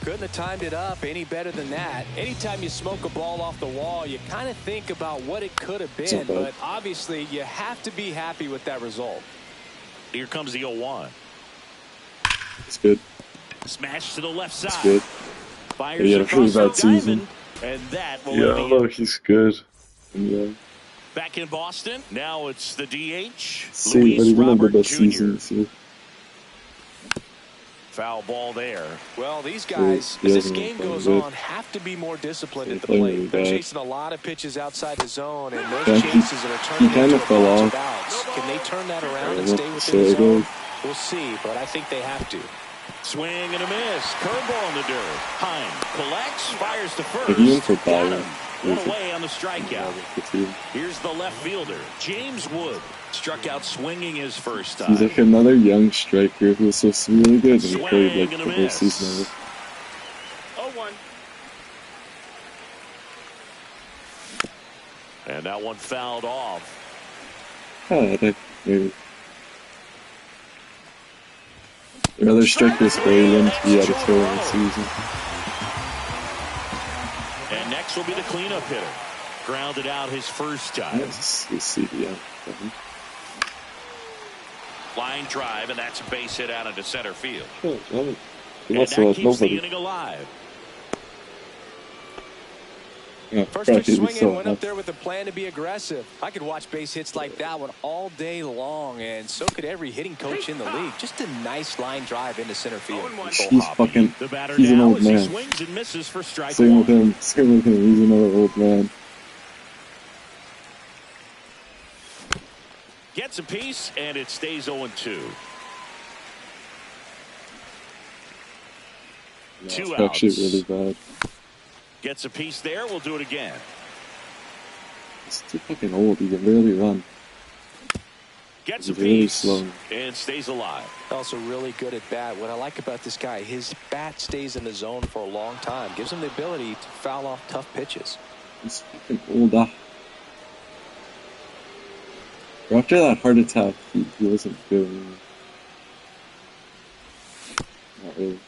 Couldn't have timed it up any better than that. Anytime you smoke a ball off the wall, you kind of think about what it could have been. But obviously, you have to be happy with that result. Here comes the 0-1. It's good. Smash to the left side. It's good. Fires he had a really bad season. And that will look, he's good. Yeah. Back in Boston, now it's the DH. See, but he didn't have the best season this year. Foul ball there. Well, these guys, as this game goes on, have to be more disciplined at the plate. They're chasing a lot of pitches outside the zone, and those chases are turning into a bunch of outs. Can they turn that around and stay within the zone? We'll see, but I think they have to. Swing and a miss. Curveball in the dirt. Heim collects, fires to first. Got him. One away on the strikeout. Here's the left fielder, James Wood. Struck out swinging his first time. He's like another young striker who was supposed to be really good, and he played like the whole season. 0-1. And that one fouled off. I think maybe. The other striker was Hoyland. He had a terrible season. And next will be the cleanup hitter. Grounded out his first time. Yes, yeah. Line drive, and that's a base hit out into center field. And that keeps the inning alive. Yeah, first pitch swinging, went up there with a plan to be aggressive. I could watch base hits like that one all day long, and so could every hitting coach in the league. Just a nice line drive into center field. He's an old man. Swings and misses for strike Same with him. He's another old man. Gets a piece, and it stays 0-2. Two outs. Actually really bad. Gets a piece there. We'll do it again. He's too fucking old. He can barely run. Gets He's a really piece slow. and stays alive. Also really good at bat. What I like about this guy, his bat stays in the zone for a long time. Gives him the ability to foul off tough pitches. He's fucking old. After that heart attack, he wasn't good anymore. Not really.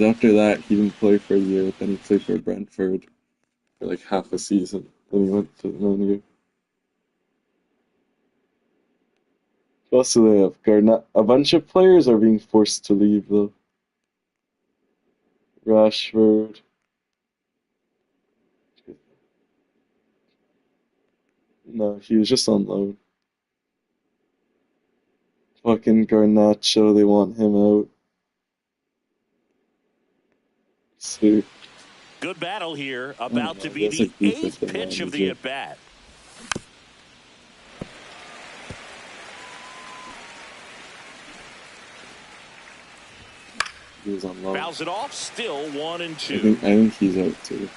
After that, he didn't play for a year, then he played for Brentford for like half a season. Then he went to the Manu. Also, they have Garnett. A bunch of players are being forced to leave, though. Rashford. No, he was just on loan. Fucking Garnacho, they want him out. See. Good battle here. About to be that's the like beef with 8th the pitch of the manager. at-bat. He was on loan. Fouls it off. Still 1-2. I think he's out too.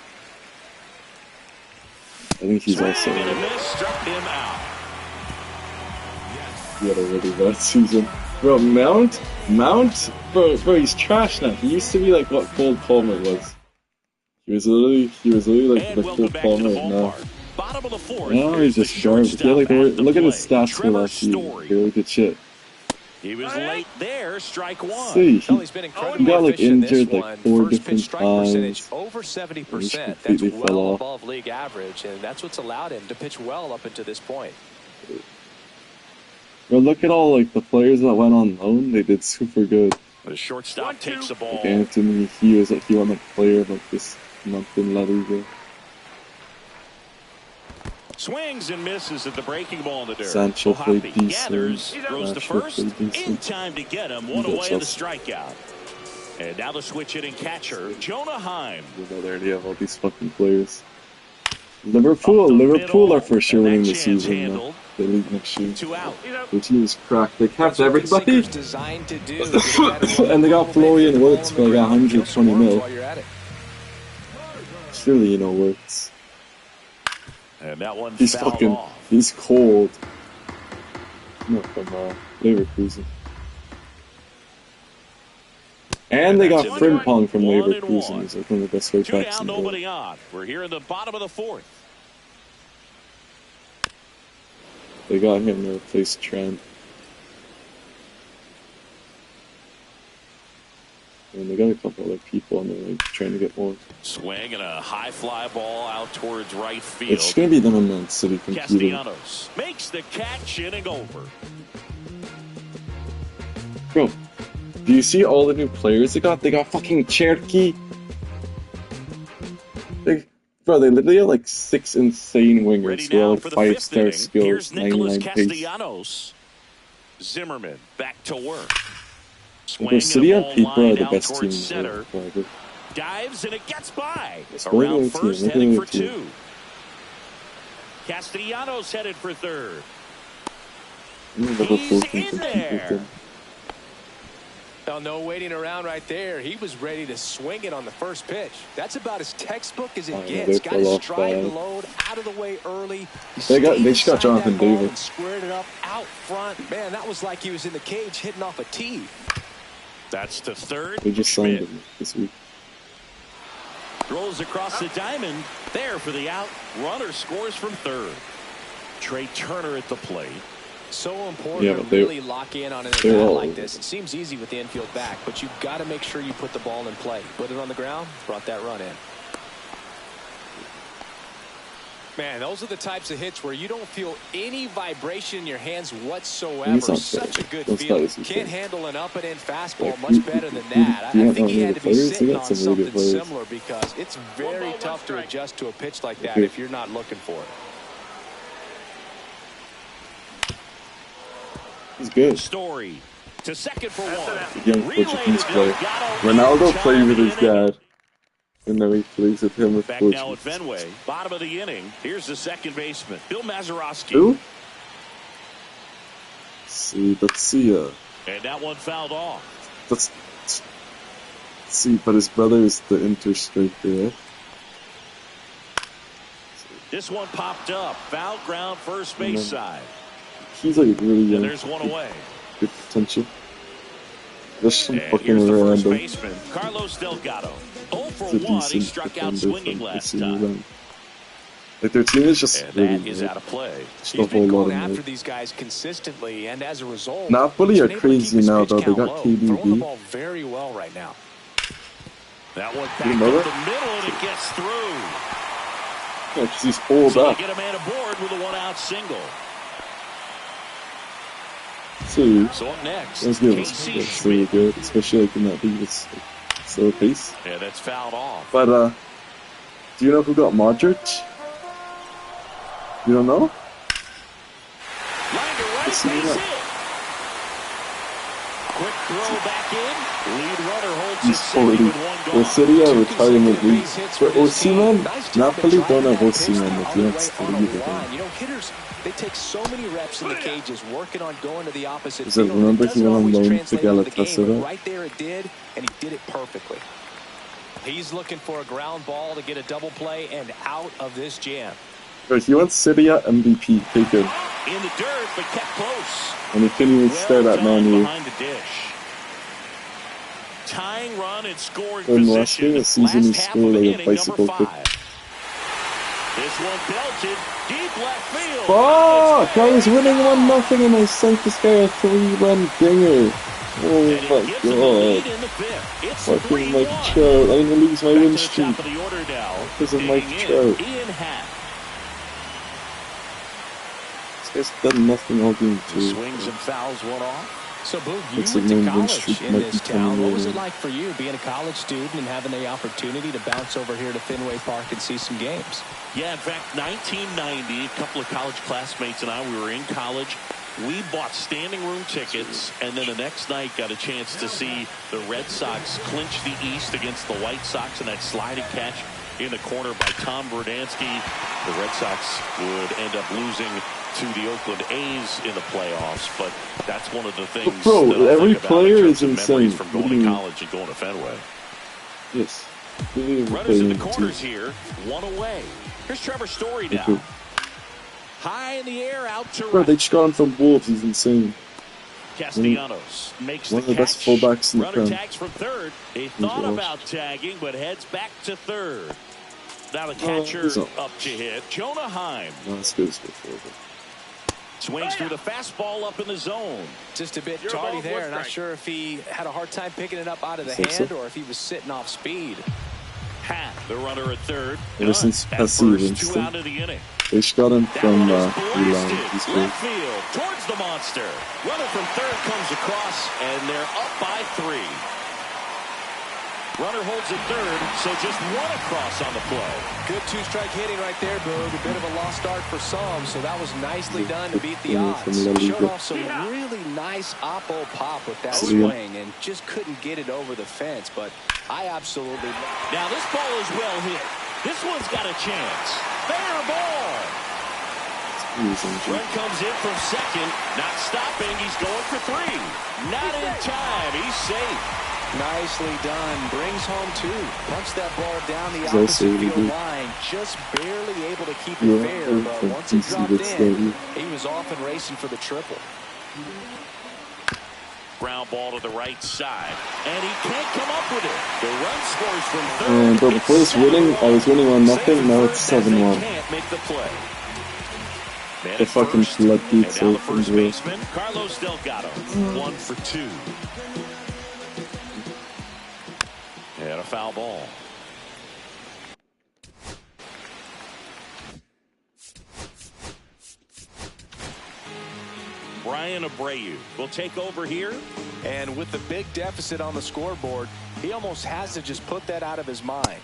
I think he's Swing also and a out. miss. Struck him out. He had a really bad season. Bro, Mount, bro, he's trash now. He used to be like what Cole Palmer was. He was literally like And the welcome Cole back to Palmer the of now. ballpark. Bottom of the fourth. Now he's Here's just the garbage. He had, like, shortstop at the look at his plate. stats for Trevor last season. Story. Really good shit. He was late there. Strike one. See, Well, he's been he incredibly got like efficient in this injured like one. 4 First pitch different strike percentage times. over And he 70%. That's completely fell well off. above league average, and that's what's allowed him to pitch well up until this point. Bro, look at all like the players that went on loan. They did super good. The shortstop takes the ball. Like Anthony, he won like player of like this month in La Liga. Swings and misses at the breaking ball in the dirt. Sancho played Hoppy decent. gathers, throws to Rashford first, played in decent. time to get him. One He got away on the Chelsea. strikeout. And now the switch hitting catcher, Jonah Heim. There they have all these fucking players. Liverpool are for sure winning the season. Though. The league next year. 2 out. The team is cracked. They kept That's what everybody, Consinger's designed to do. Get that and they got Florian Wirtz for like 120 mil. while you're at it. Surely Wirtz. And that one He's fouled fucking. off. He's cold. No, from Leverkusen. And they got That's it. Frimpong from 1-1. Leverkusen. He's like one of the best right 2 backs down, in the world. nobody on. We're here in the bottom of the fourth. They got him to replace Trent. And they got a couple other people, and they're like trying to get more. Swing and a high fly ball out towards right field. It's gonna be them and Man City competing. Castellanos makes the catch, inning over. Bro, do you see all the new players they got? They got fucking Cherky. Bro, they literally have like 6 insane Ready wingers who are now like for the 5-star inning. skills, Here's Nicholas 99 pace. Castellanos. Zimmerman back to work. Swing Bro, and City a and ball People are lined the out best team towards in the center. world. Bro. Dives and it gets by. Let's go to Around the first, team. heading for Look at the 2. Castellanos headed for third. Liverpool He's can in compete with there. them. Well, no waiting around right there. He was ready to swing it on the first pitch. That's about as textbook as it Oh, yeah, gets. they Got his fell off stride bad. and load out of the way early. They just Stayed got inside Jonathan that ball David. and squared it up out front. Man, that was like he was in the cage hitting off a tee. That's to third. They just signed Schmidt him this week. throws across the diamond. There for the out. Runner scores from third. Trey Turner at the plate. So important Yeah, to but they- really lock in on an they're at-bat all- like this. It seems easy with the infield back, but you've got to make sure you put the ball in play. Put it on the ground, brought that run in. Man, those are the types of hits where you don't feel any vibration in your hands whatsoever. He's not Such a fair. good Those feel. guys are Can't fair. handle an up and in fastball Like, much better than that. you I have think he one had of to the be players, they sitting got on some really something good players. similar because it's very tough to adjust to a pitch like that Okay. if you're not looking for it. He's good. Story to second for one. Young Relay Portuguese to player. Delgado. Ronaldo Time played with in his the inning. dad. And now he plays with him with Back now at Portuguese. Fenway. Bottom of the inning. Here's the second baseman, Bill Mazeroski. Who? Let's see. And that one fouled off. Let's see, but his brother is the interstriker, right? This one popped up. Foul ground, first base side. He's like really young. And there's one away. Good potential. Just some And fucking here's the first random. baseman, Carlos Delgado. 0 for 1. He struck out swinging last time. Like their team is just and really that is out of play. He's been going after these guys consistently, and as a result, Napoli are crazy now, though. They got throwing the KDB. ball very well right now. That one back up the middle, and it gets through. Yeah, because he's pulled so up. They get a man aboard with a one-out single. So up next, that's good. That's really good, especially like in that league. It's slow pace. Yeah, that's fouled off. But do you know who got Modric? You don't know? Line to right, base hit. Quick throw back in. Lead runner holds it steady with one goal. City are retirement league. For Osimhen, Napoli don't have Osimhen if he wants to leave again. You know, hitters, they take so many reps in the cages working on going to the opposite field. It remember he went on loan to Galatasaray? Right there it did, and he did it perfectly. He's looking for a ground ball to get a double play and out of this jam. But he wants Syria MVP, take him. In the dirt, but kept close. And he couldn't even stare at Manu. Behind the dish. Tying run and scoring in position. Last season he scored like a bicycle kick. This one belted deep left field. Fuck! I was winning 1-0 and I sent this guy a 3-run dinger. Oh my god. Fucking Mike Trout. I'm gonna lose my win streak because of Mike Trout. This guy's done nothing all game too. Swings and fouls one off. So, Boog, you went to college in this town. What was it like for you being a college student and having the opportunity to bounce over here to Fenway Park and see some games? Yeah, in fact, 1990, a couple of college classmates and I, we were in college. We bought standing room tickets, and then the next night got a chance to see the Red Sox clinch the East against the White Sox in that sliding catch in the corner by Tom Verdansky. The Red Sox would end up losing to the Oakland A's in the playoffs, but that's one of the things. Bro, that every player is insane. From going to college and going to Fenway. Yes. Runners in the corners here, one away. Here's Trevor Story now. High in the air, out to Bro, right. they just got him from Wolves. He's insane. Castellanos makes one of the best fullbacks in the Runner town. tags from third. He thought about tagging, but heads back to third. Now the catcher up to hit. Jonah Heim. No, that's good. It's good forward. Swings through the fastball up in the zone. Just a bit tardy there. Not sure if he had a hard time picking it up out of the hand or if he was sitting off speed. Hat, the runner at third. Ever since Passy, 2 out of the inning. They just got him from Milan. He's left field towards the monster. Runner from third comes across, and they're up by 3. Runner holds at third, so just 1 across on the play. Good 2-strike hitting right there, Boog. A bit of a lost start for some, so that was nicely done to beat the odds. Showed off some really nice oppo pop with that swing and just couldn't get it over the fence, but I absolutely... Now this ball is well hit. This one's got a chance. Fair ball. Run comes in from second. Not stopping. He's going for 3. Not in time. He's safe. Nicely done. Brings home 2. Punched that ball down the opposite field line. Just barely able to keep it fair, but once he dropped in, he was off and racing for the triple. Ground ball to the right side, and he can't come up with it. The run scores from third. But before this winning, I was winning 1-0. Now it's 7-1. Can't make the play. The fucking floodgates open. First baseman, Carlos Delgado, 1 for 2. And a foul ball. Brian Abreu will take over here. And with the big deficit on the scoreboard, he almost has to just put that out of his mind.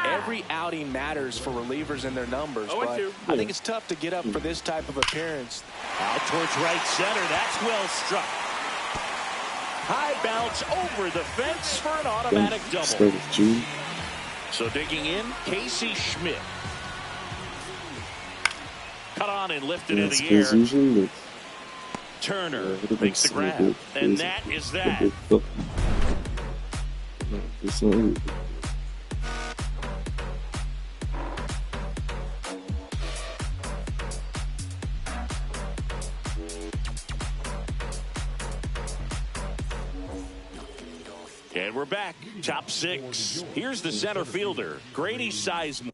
Every outing matters for relievers and their numbers, but I think it's tough to get up for this type of appearance. Out towards right center. That's well struck. High bounce over the fence for an automatic double. So digging in, Casey Schmidt. Cut on and lifted in the air. Turner makes the grab, and that is that. And we're back. Top six. Here's the center fielder, Grady Sizemore.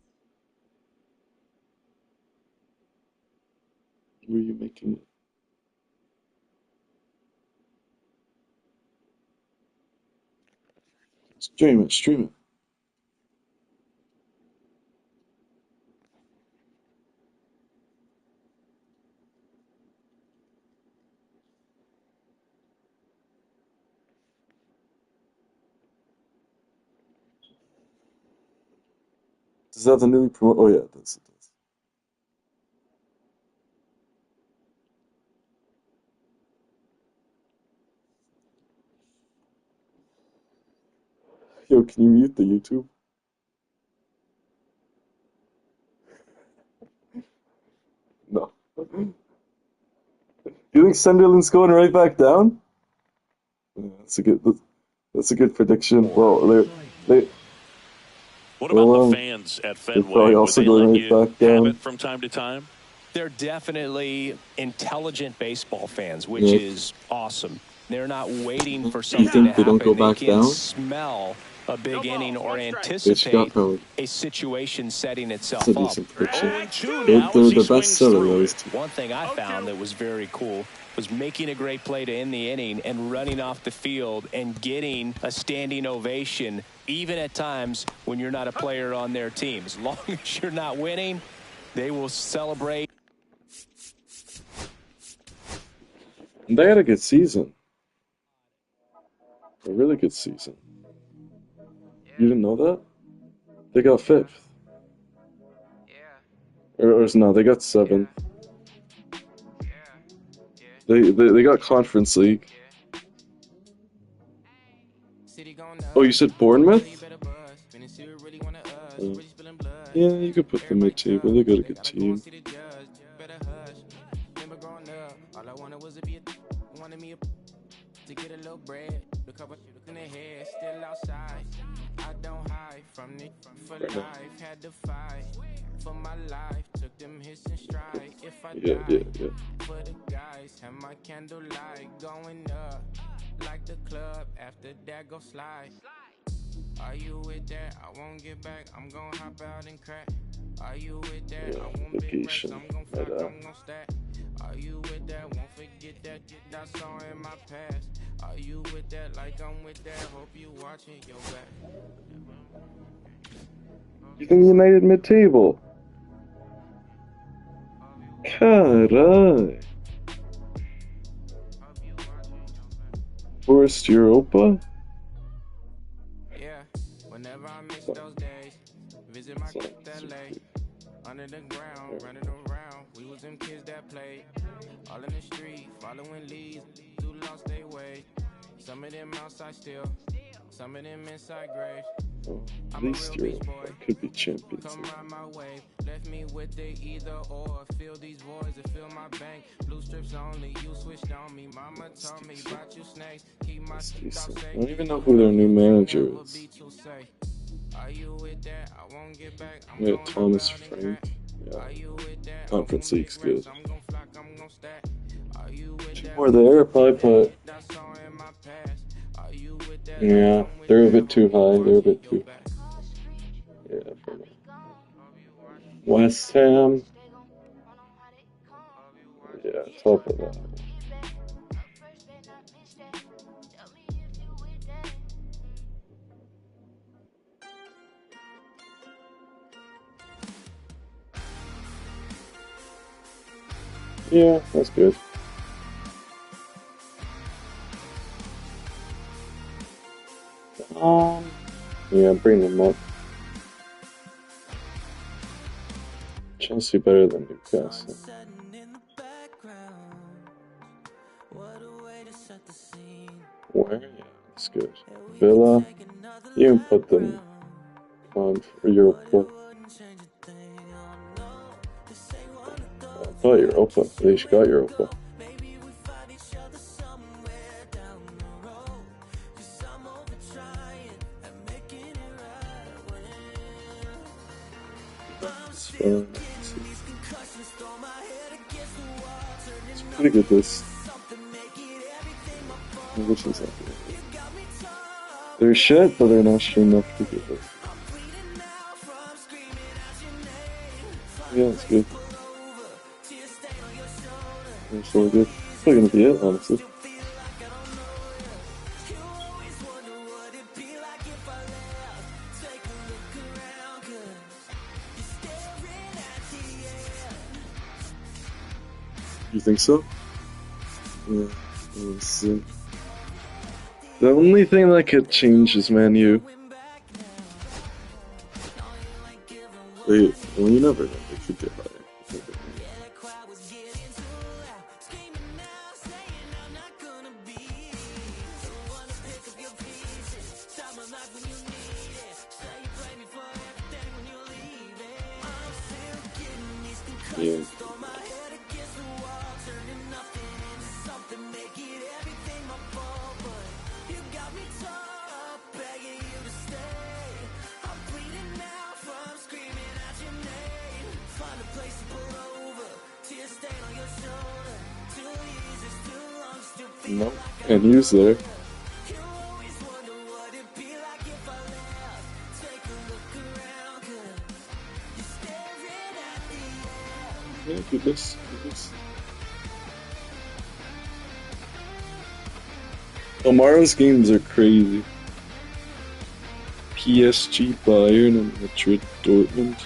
Were you making it? Stream it, stream it. Is that the newly promoted? Oh yeah, that's it. Yo, can you mute the YouTube? No. You think Sunderland's going right back down? Yeah, that's a good prediction. Well, they What about the fans at Fenway? They're probably also going right back down from time to time. They're definitely intelligent baseball fans, which is awesome. They're not waiting for something to happen. They don't go back they can down? smell a big inning or anticipate a situation setting itself up. That's a decent prediction. They're the best seller, those two. One thing I found that was very cool was making a great play to end the inning and running off the field and getting a standing ovation, even at times when you're not a player on their team. As long as you're not winning, they will celebrate. They had a good season. A really good season. You didn't know that? They got 5th. Or no, they got 7th. They got Conference League. Oh, you said Bournemouth? Yeah, you could put them mid-table. They got a good team. To get a little bread, the couple in the head, still outside. I don't hide from it for life, had to fight for my life, took them hits and stride. If I die for the guys, have my candlelight going up like the club. After that, go slide. Are you with that? I won't get back. I'm gonna hop out and crack. Are you with that? I won't be racks. I'm gonna flock. I'm gonna stack. Are you with that? Won't forget that I saw in my past. Are you with that? Like I'm with that. Hope you watching your back. You think United mid-table? Caray. Worst Europa? Yeah, whenever I miss those days, visit my LA. Under the ground, running around, we was them kids that played. All in the street, following leads, who lost their way. Some of them outside still, some of them inside graves. At least could be champions. Come around my way, left me with the either or. Fill these voids and fill my bank. Blue strips only, you switched on me. Mama told me about you snakes. Keep my I don't even know who their new manager is. Are you with that? I won't get back. Yeah, Thomas Frank. Yeah. Conference League's good. 2 more there, probably put. Yeah, they're a bit too high. They're a bit too. Yeah, for me. West Ham. Yeah, top of that. Yeah, that's good. Yeah, bring them up. Chelsea better than Newcastle. Where? Yeah, that's good. Villa, you can put them on for Europa. I thought Europa. They got Europa. It's fun. It's pretty good, this. Which is not good. They're shit, but they're not shit enough to get it. Yeah, it's good. It's really good. It's probably gonna be it, honestly. You think so? Yeah, we'll see. The only thing that could change is Man U. Well, you never know. They could get higher. Yeah. No, and use there. Yeah, good this. Tomorrow's games are crazy. PSG, Bayern, and Madrid, Dortmund.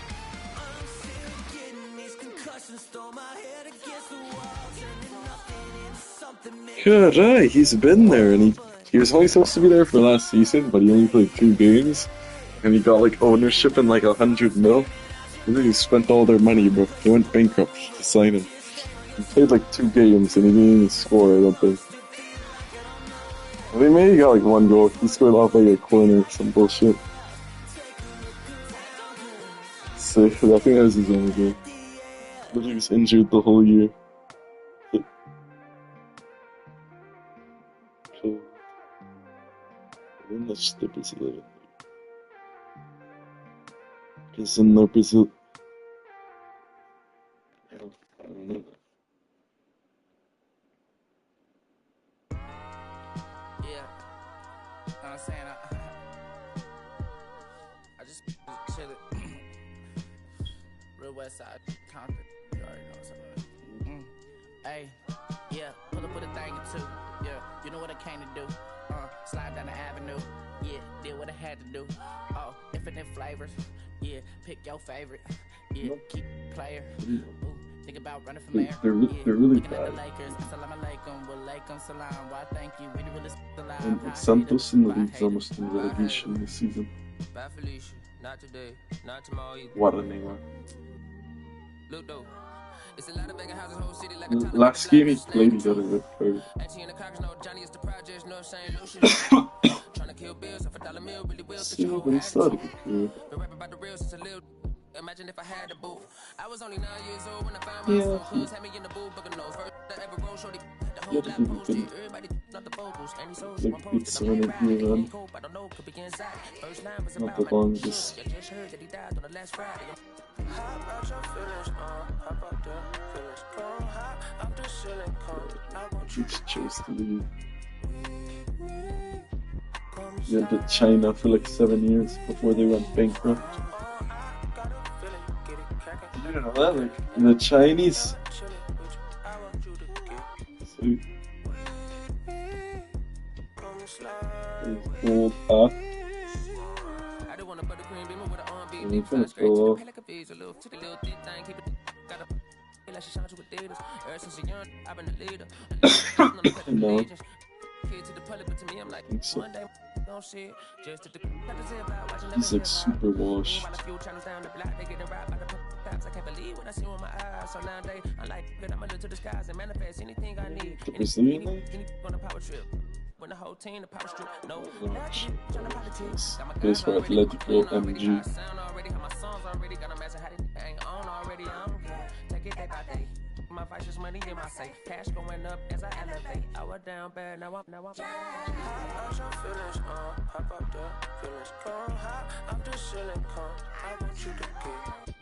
God, he's been there, and he was only supposed to be there for last season, but he only played 2 games, and he got like ownership in like 100 mil. And then he spent all their money, bro. They went bankrupt to sign him. He played like 2 games, and he didn't even score, I don't think. I think maybe he got like 1 goal. He scored off like a corner or some bullshit. Sick. I think that was his only goal. But he was injured the whole year. Cool. Then let's the Brazilian. Because in the Brazil. I don't know. I'm saying I just chill it. Real West Side Compton. You already know something. Hey, yeah, pull up with a thing or two. Yeah, you know what I came to do. Slide down the avenue. Yeah, did what I had to do. Oh, infinite flavors. Yeah, pick your favorite. Yeah, keep player. Ooh, think about running for mayor. They're really bad. And Santos in the league's almost in relegation this season. What a name. Last game he played, he got a red card. See, but he started a good career. Imagine if I had the booth. I was only 9 years old when I found myself. Hoods had me in the booth, but no first ever roll shorty. The whole black post, everybody not the vocals. And he's so like 800 run. Not the longest. Just heard that he died on the last Friday. How about your feelings, how about the feelings? Come high, I'm the ceiling, I want you to chose to leave. He had to China for like 7 years before they went bankrupt. You don't know that, like, the Chinese. So, old path. And you kind of fell off. No. I think so. He's like super washed. I can't believe what I see with my eyes. So nowadays, I like that I'm into the skies and manifest anything I need. The Brazilian on a power trip. When the whole team, the power strip. No, politics. This for Atletico MG. My songs already got a message how they ain't on already. Take it day by day. My vice is money in my safe. Cash going up as I elevate. I was down bad, now I'm How about your feelings, how about the feelings? Come high, I'm the ceiling, I want you to get.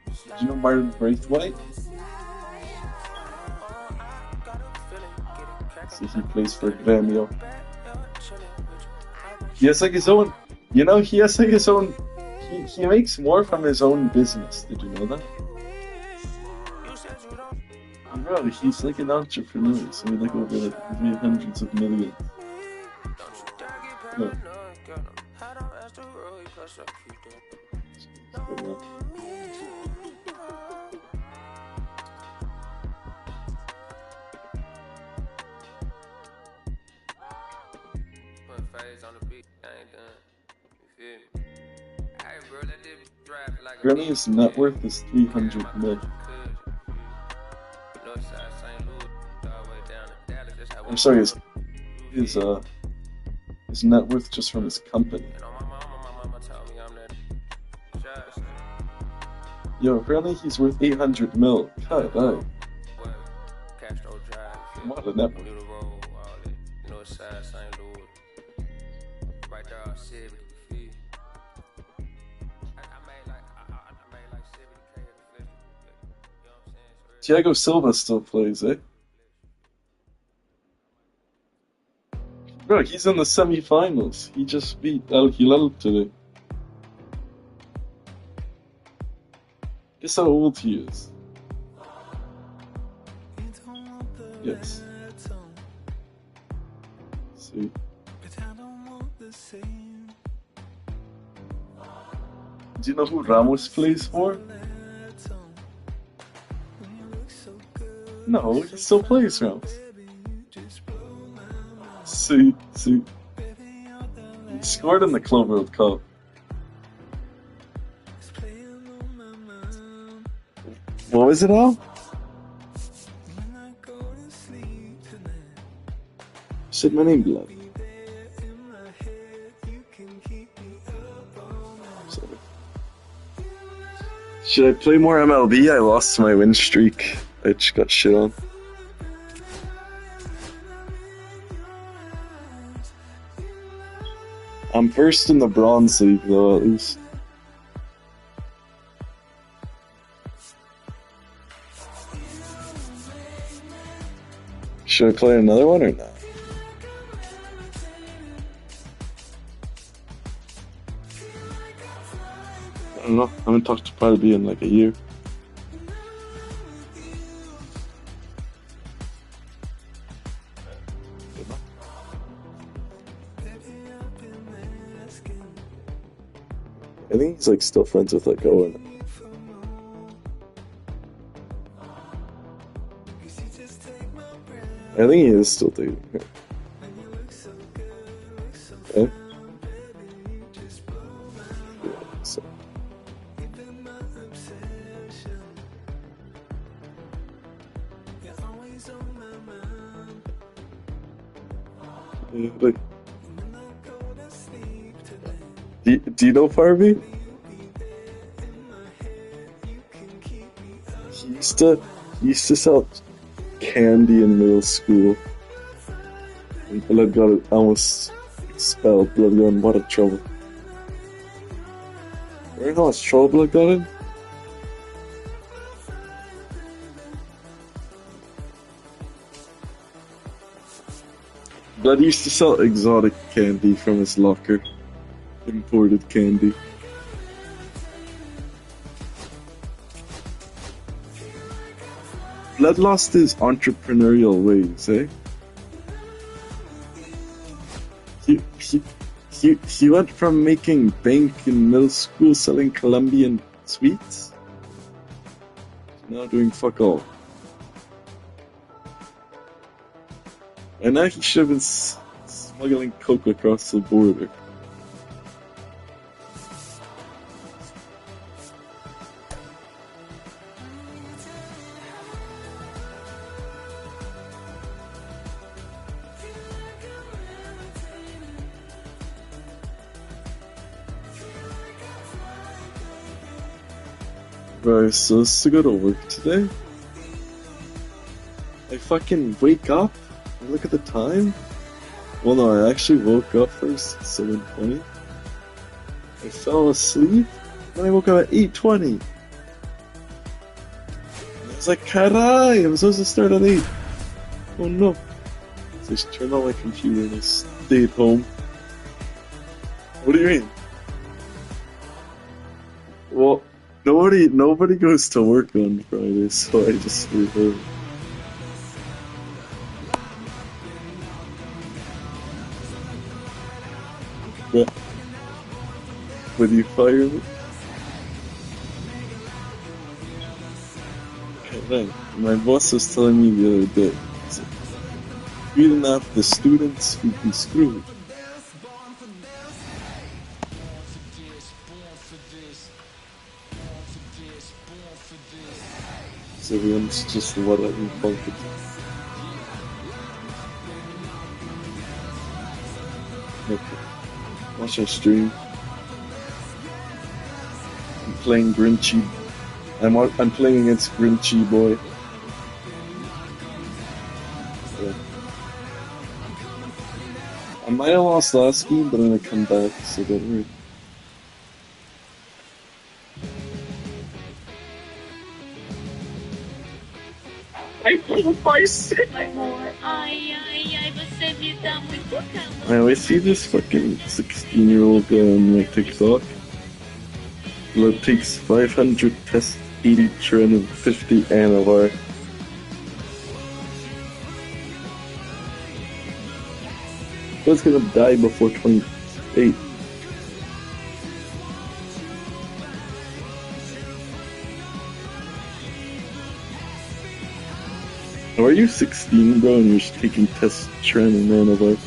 Did you know Martin Braithwaite? See, he plays for Grêmio. He has like his own, he has like his own, he makes more from his own business. Did you know that? Bro, he's like an entrepreneur, so he like over like made hundreds of millions. No. Granny's net worth is 300 mil. I'm sorry, his net worth just from his company. Yo, apparently he's worth 800 mil. God, what a net worth. Thiago Silva still plays, eh? Bro, he's in the semi-finals. He just beat Al Hilal today. Guess how old he is. Yes. See. Do you know who Ramos plays for? No, he still plays Ramos. See. He scored in the Club World Cup. What was it all? Said my name, blood. Sorry. Should I play more MLB? I lost my win streak. I just got shit on. I'm first in the Bronze League, though, at least. Should I play another one or not? I don't know. I haven't talked to probably in like a year. I think he's like still friends with like Owen. I think he is still dating her. Okay. Yeah, so. Like, do you know Farby? He used to sell candy in middle school. And Blood got it almost expelled. Blood got in what a trouble. Where how much trouble Blood got in? Blood used to sell exotic candy from his locker. Imported candy. Blood lost his entrepreneurial ways, eh? He went from making bank in middle school selling Colombian sweets to now doing fuck all. And now he should have been smuggling coke across the border. Right, so let's go to work today. I fucking wake up and look at the time. Well, no, I actually woke up first at 7:20. I fell asleep Then I woke up at 8:20. I was like, caray, I'm supposed to start at 8. Oh no. So I just turned on my computer and I stayed home. What do you mean? Well, nobody goes to work on Friday, so I just stayed home. But would you fire me? Okay, then. My boss was telling me the other day, so, we didn't have the students who'd be screwed. So everyone's just whatever funky. Okay. Watch our stream. I'm playing Grinchy. I'm playing against Grinchy boy. Yeah. I might have lost last game, but I'm gonna come back, so don't worry. Ai, parceiro. Amor, ai, você me dá muito calor. I always see this fucking 16-year-old guy on my TikTok that takes 500 test, 80 trend, and 50 Anavar. But it's gonna die before 28. Or are you 16, bro, and you're just taking test, trend, and Anavar?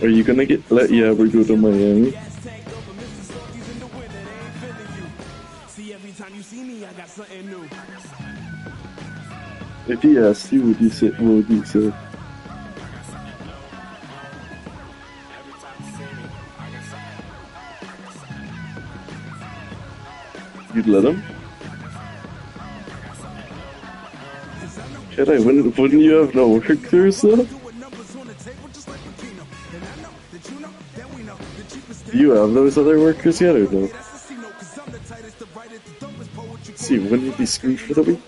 Are you gonna let Yabber go to Miami? If he asked you, what would you say? You'd let him? Wouldn't you have no work Thursday? Do you have those other workers yet, or no? See, wouldn't you be screwed for the week?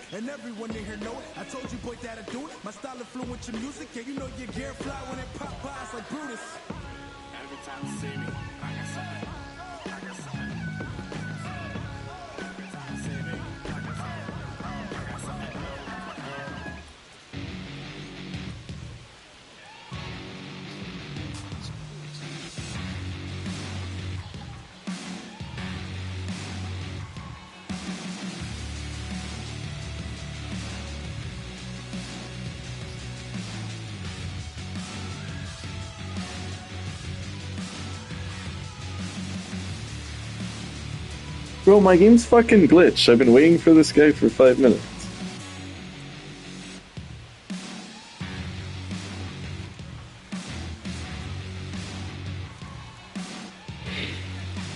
Bro, my game's fucking glitched. I've been waiting for this guy for 5 minutes.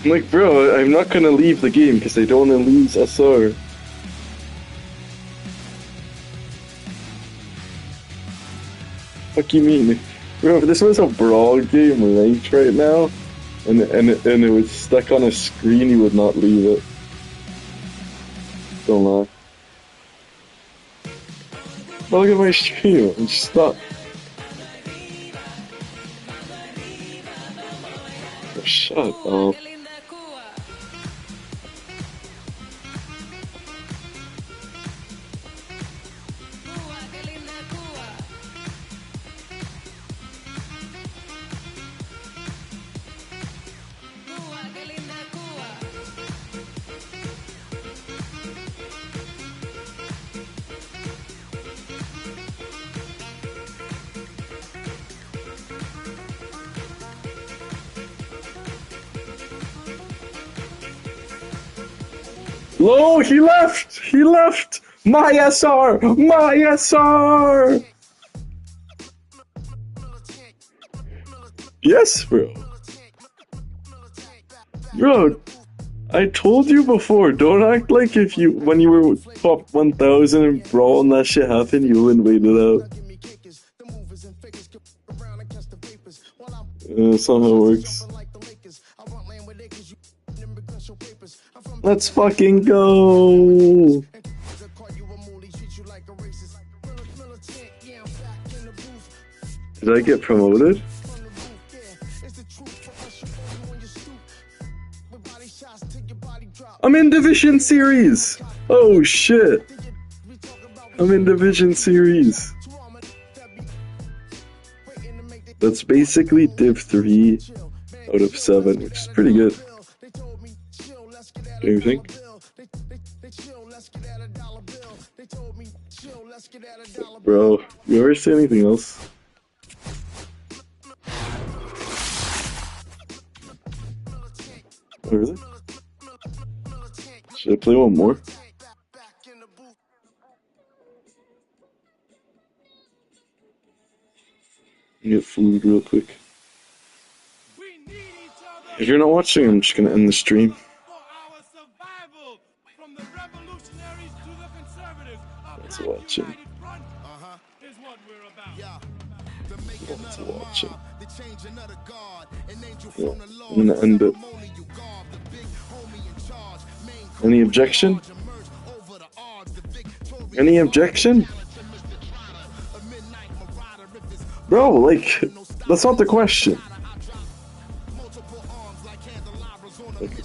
I'm like, bro, I'm not gonna leave the game because I don't want to lose SR. Fuck you mean? Bro, if this was a brawl game ranked right now, and it was stuck on a screen, you would not leave it. Don't lie. But look at my stream, I'm just not. Oh, shut up. No, he left! He left! My SR! My SR! Yes, bro. Bro, I told you before, don't act like when you were top 1000 and Brawl and that shit happened, you wouldn't wait it out. That's not how it works. Let's fucking go! Did I get promoted? I'm in Division Series! Oh shit! I'm in Division Series. That's basically Div 3 out of 7, which is pretty good. Don't you think? Bro, you ever say anything else? Oh, really? Should I play one more? Get food real quick. If you're not watching, I'm just gonna end the stream. That's watching. That's watching. Yeah, I'm gonna end it. Any objection? Any objection? Bro, like, that's not the question. Okay.